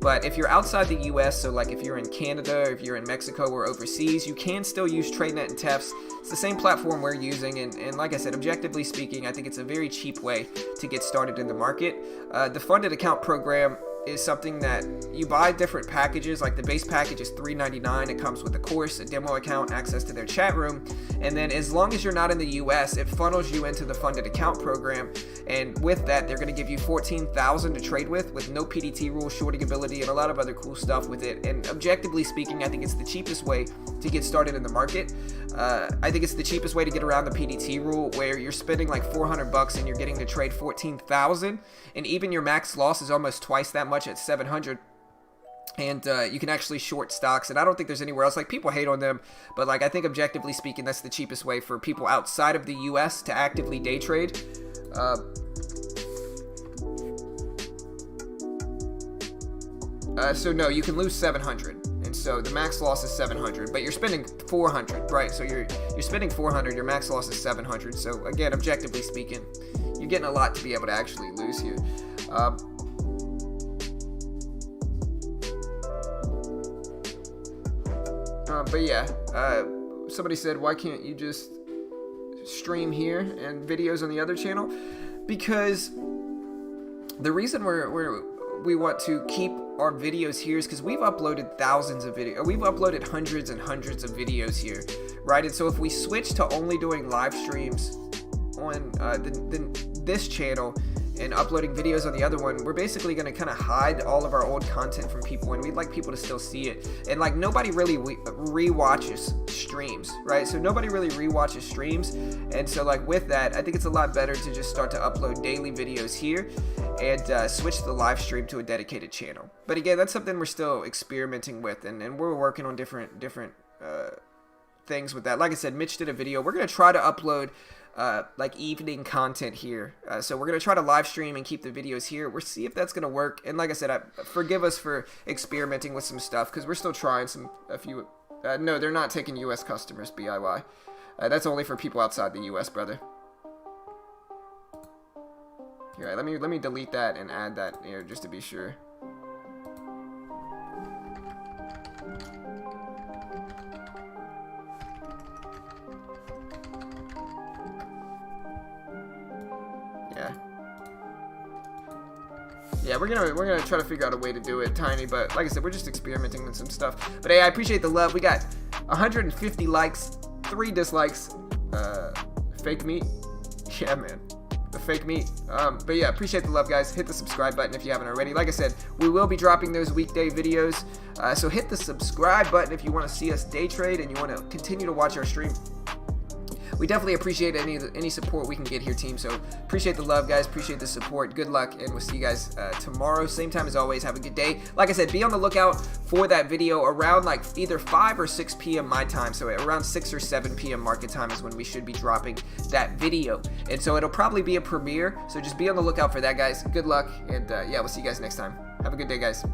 Speaker 1: But if you're outside the U.S., so like if you're in Canada, or if you're in Mexico or overseas, you can still use TradeNet and TEFs. It's the same platform we're using, and like I said, objectively speaking, I think it's a very cheap way to get started in the market. The funded account program is something that you buy different packages. Like the base package is $3.99. It comes with a course, a demo account, access to their chat room, and then as long as you're not in the US, it funnels you into the funded account program. And with that, they're going to give you $14,000 to trade with no PDT rule, shorting ability, and a lot of other cool stuff with it. And objectively speaking, I think it's the cheapest way to get started in the market. I think it's the cheapest way to get around the PDT rule, where you're spending like $400 and you're getting to trade $14,000, and even your max loss is almost twice that much at $700. And you can actually short stocks, and I don't think there's anywhere else. Like, people hate on them, but like, I think objectively speaking, that's the cheapest way for people outside of the US to actively day trade. So no, you can lose 700. And so the max loss is 700, but you're spending 400, right? So you're spending 400, your max loss is 700. So again, objectively speaking, you're getting a lot to be able to actually lose here. But yeah, somebody said, why can't you just stream here and videos on the other channel? Because the reason we want to keep our videos here is because we've uploaded thousands of videos. We've uploaded hundreds and hundreds of videos here, right? And so if we switch to only doing live streams on this channel and uploading videos on the other one, we're basically going to kind of hide all of our old content from people, and we'd like people to still see it. And like, nobody really re-watches streams, right? So nobody really re-watches streams, and so like with that, I think it's a lot better to just start to upload daily videos here and switch the live stream to a dedicated channel. But again, that's something we're still experimenting with, and we're working on different things with that. Like I said, Mitch did a video. We're going to try to upload like evening content here. So we're going to try to live stream and keep the videos here. We'll see if that's going to work. And like I said, forgive us for experimenting with some stuff, because we're still trying a few. No, they're not taking US customers, BIY. That's only for people outside the US, brother. Here, let me delete that and add that here just to be sure. Yeah, we're gonna try to figure out a way to do it, Tiny, but like I said, we're just experimenting with some stuff. But hey, I appreciate the love. We got 150 likes, 3 dislikes. Fake meat. Yeah, man. the fake meat. But yeah, appreciate the love, guys. Hit the subscribe button if you haven't already. Like I said, we will be dropping those weekday videos. So hit the subscribe button if you want to see us day trade and you want to continue to watch our stream. We definitely appreciate any support we can get here, team. So appreciate the love, guys. Appreciate the support. Good luck, and we'll see you guys tomorrow. Same time as always. Have a good day. Like I said, be on the lookout for that video around like either 5 or 6 p.m. my time. So around 6 or 7 p.m. market time is when we should be dropping that video. And so it'll probably be a premiere. So just be on the lookout for that, guys. Good luck, and yeah, we'll see you guys next time. Have a good day, guys.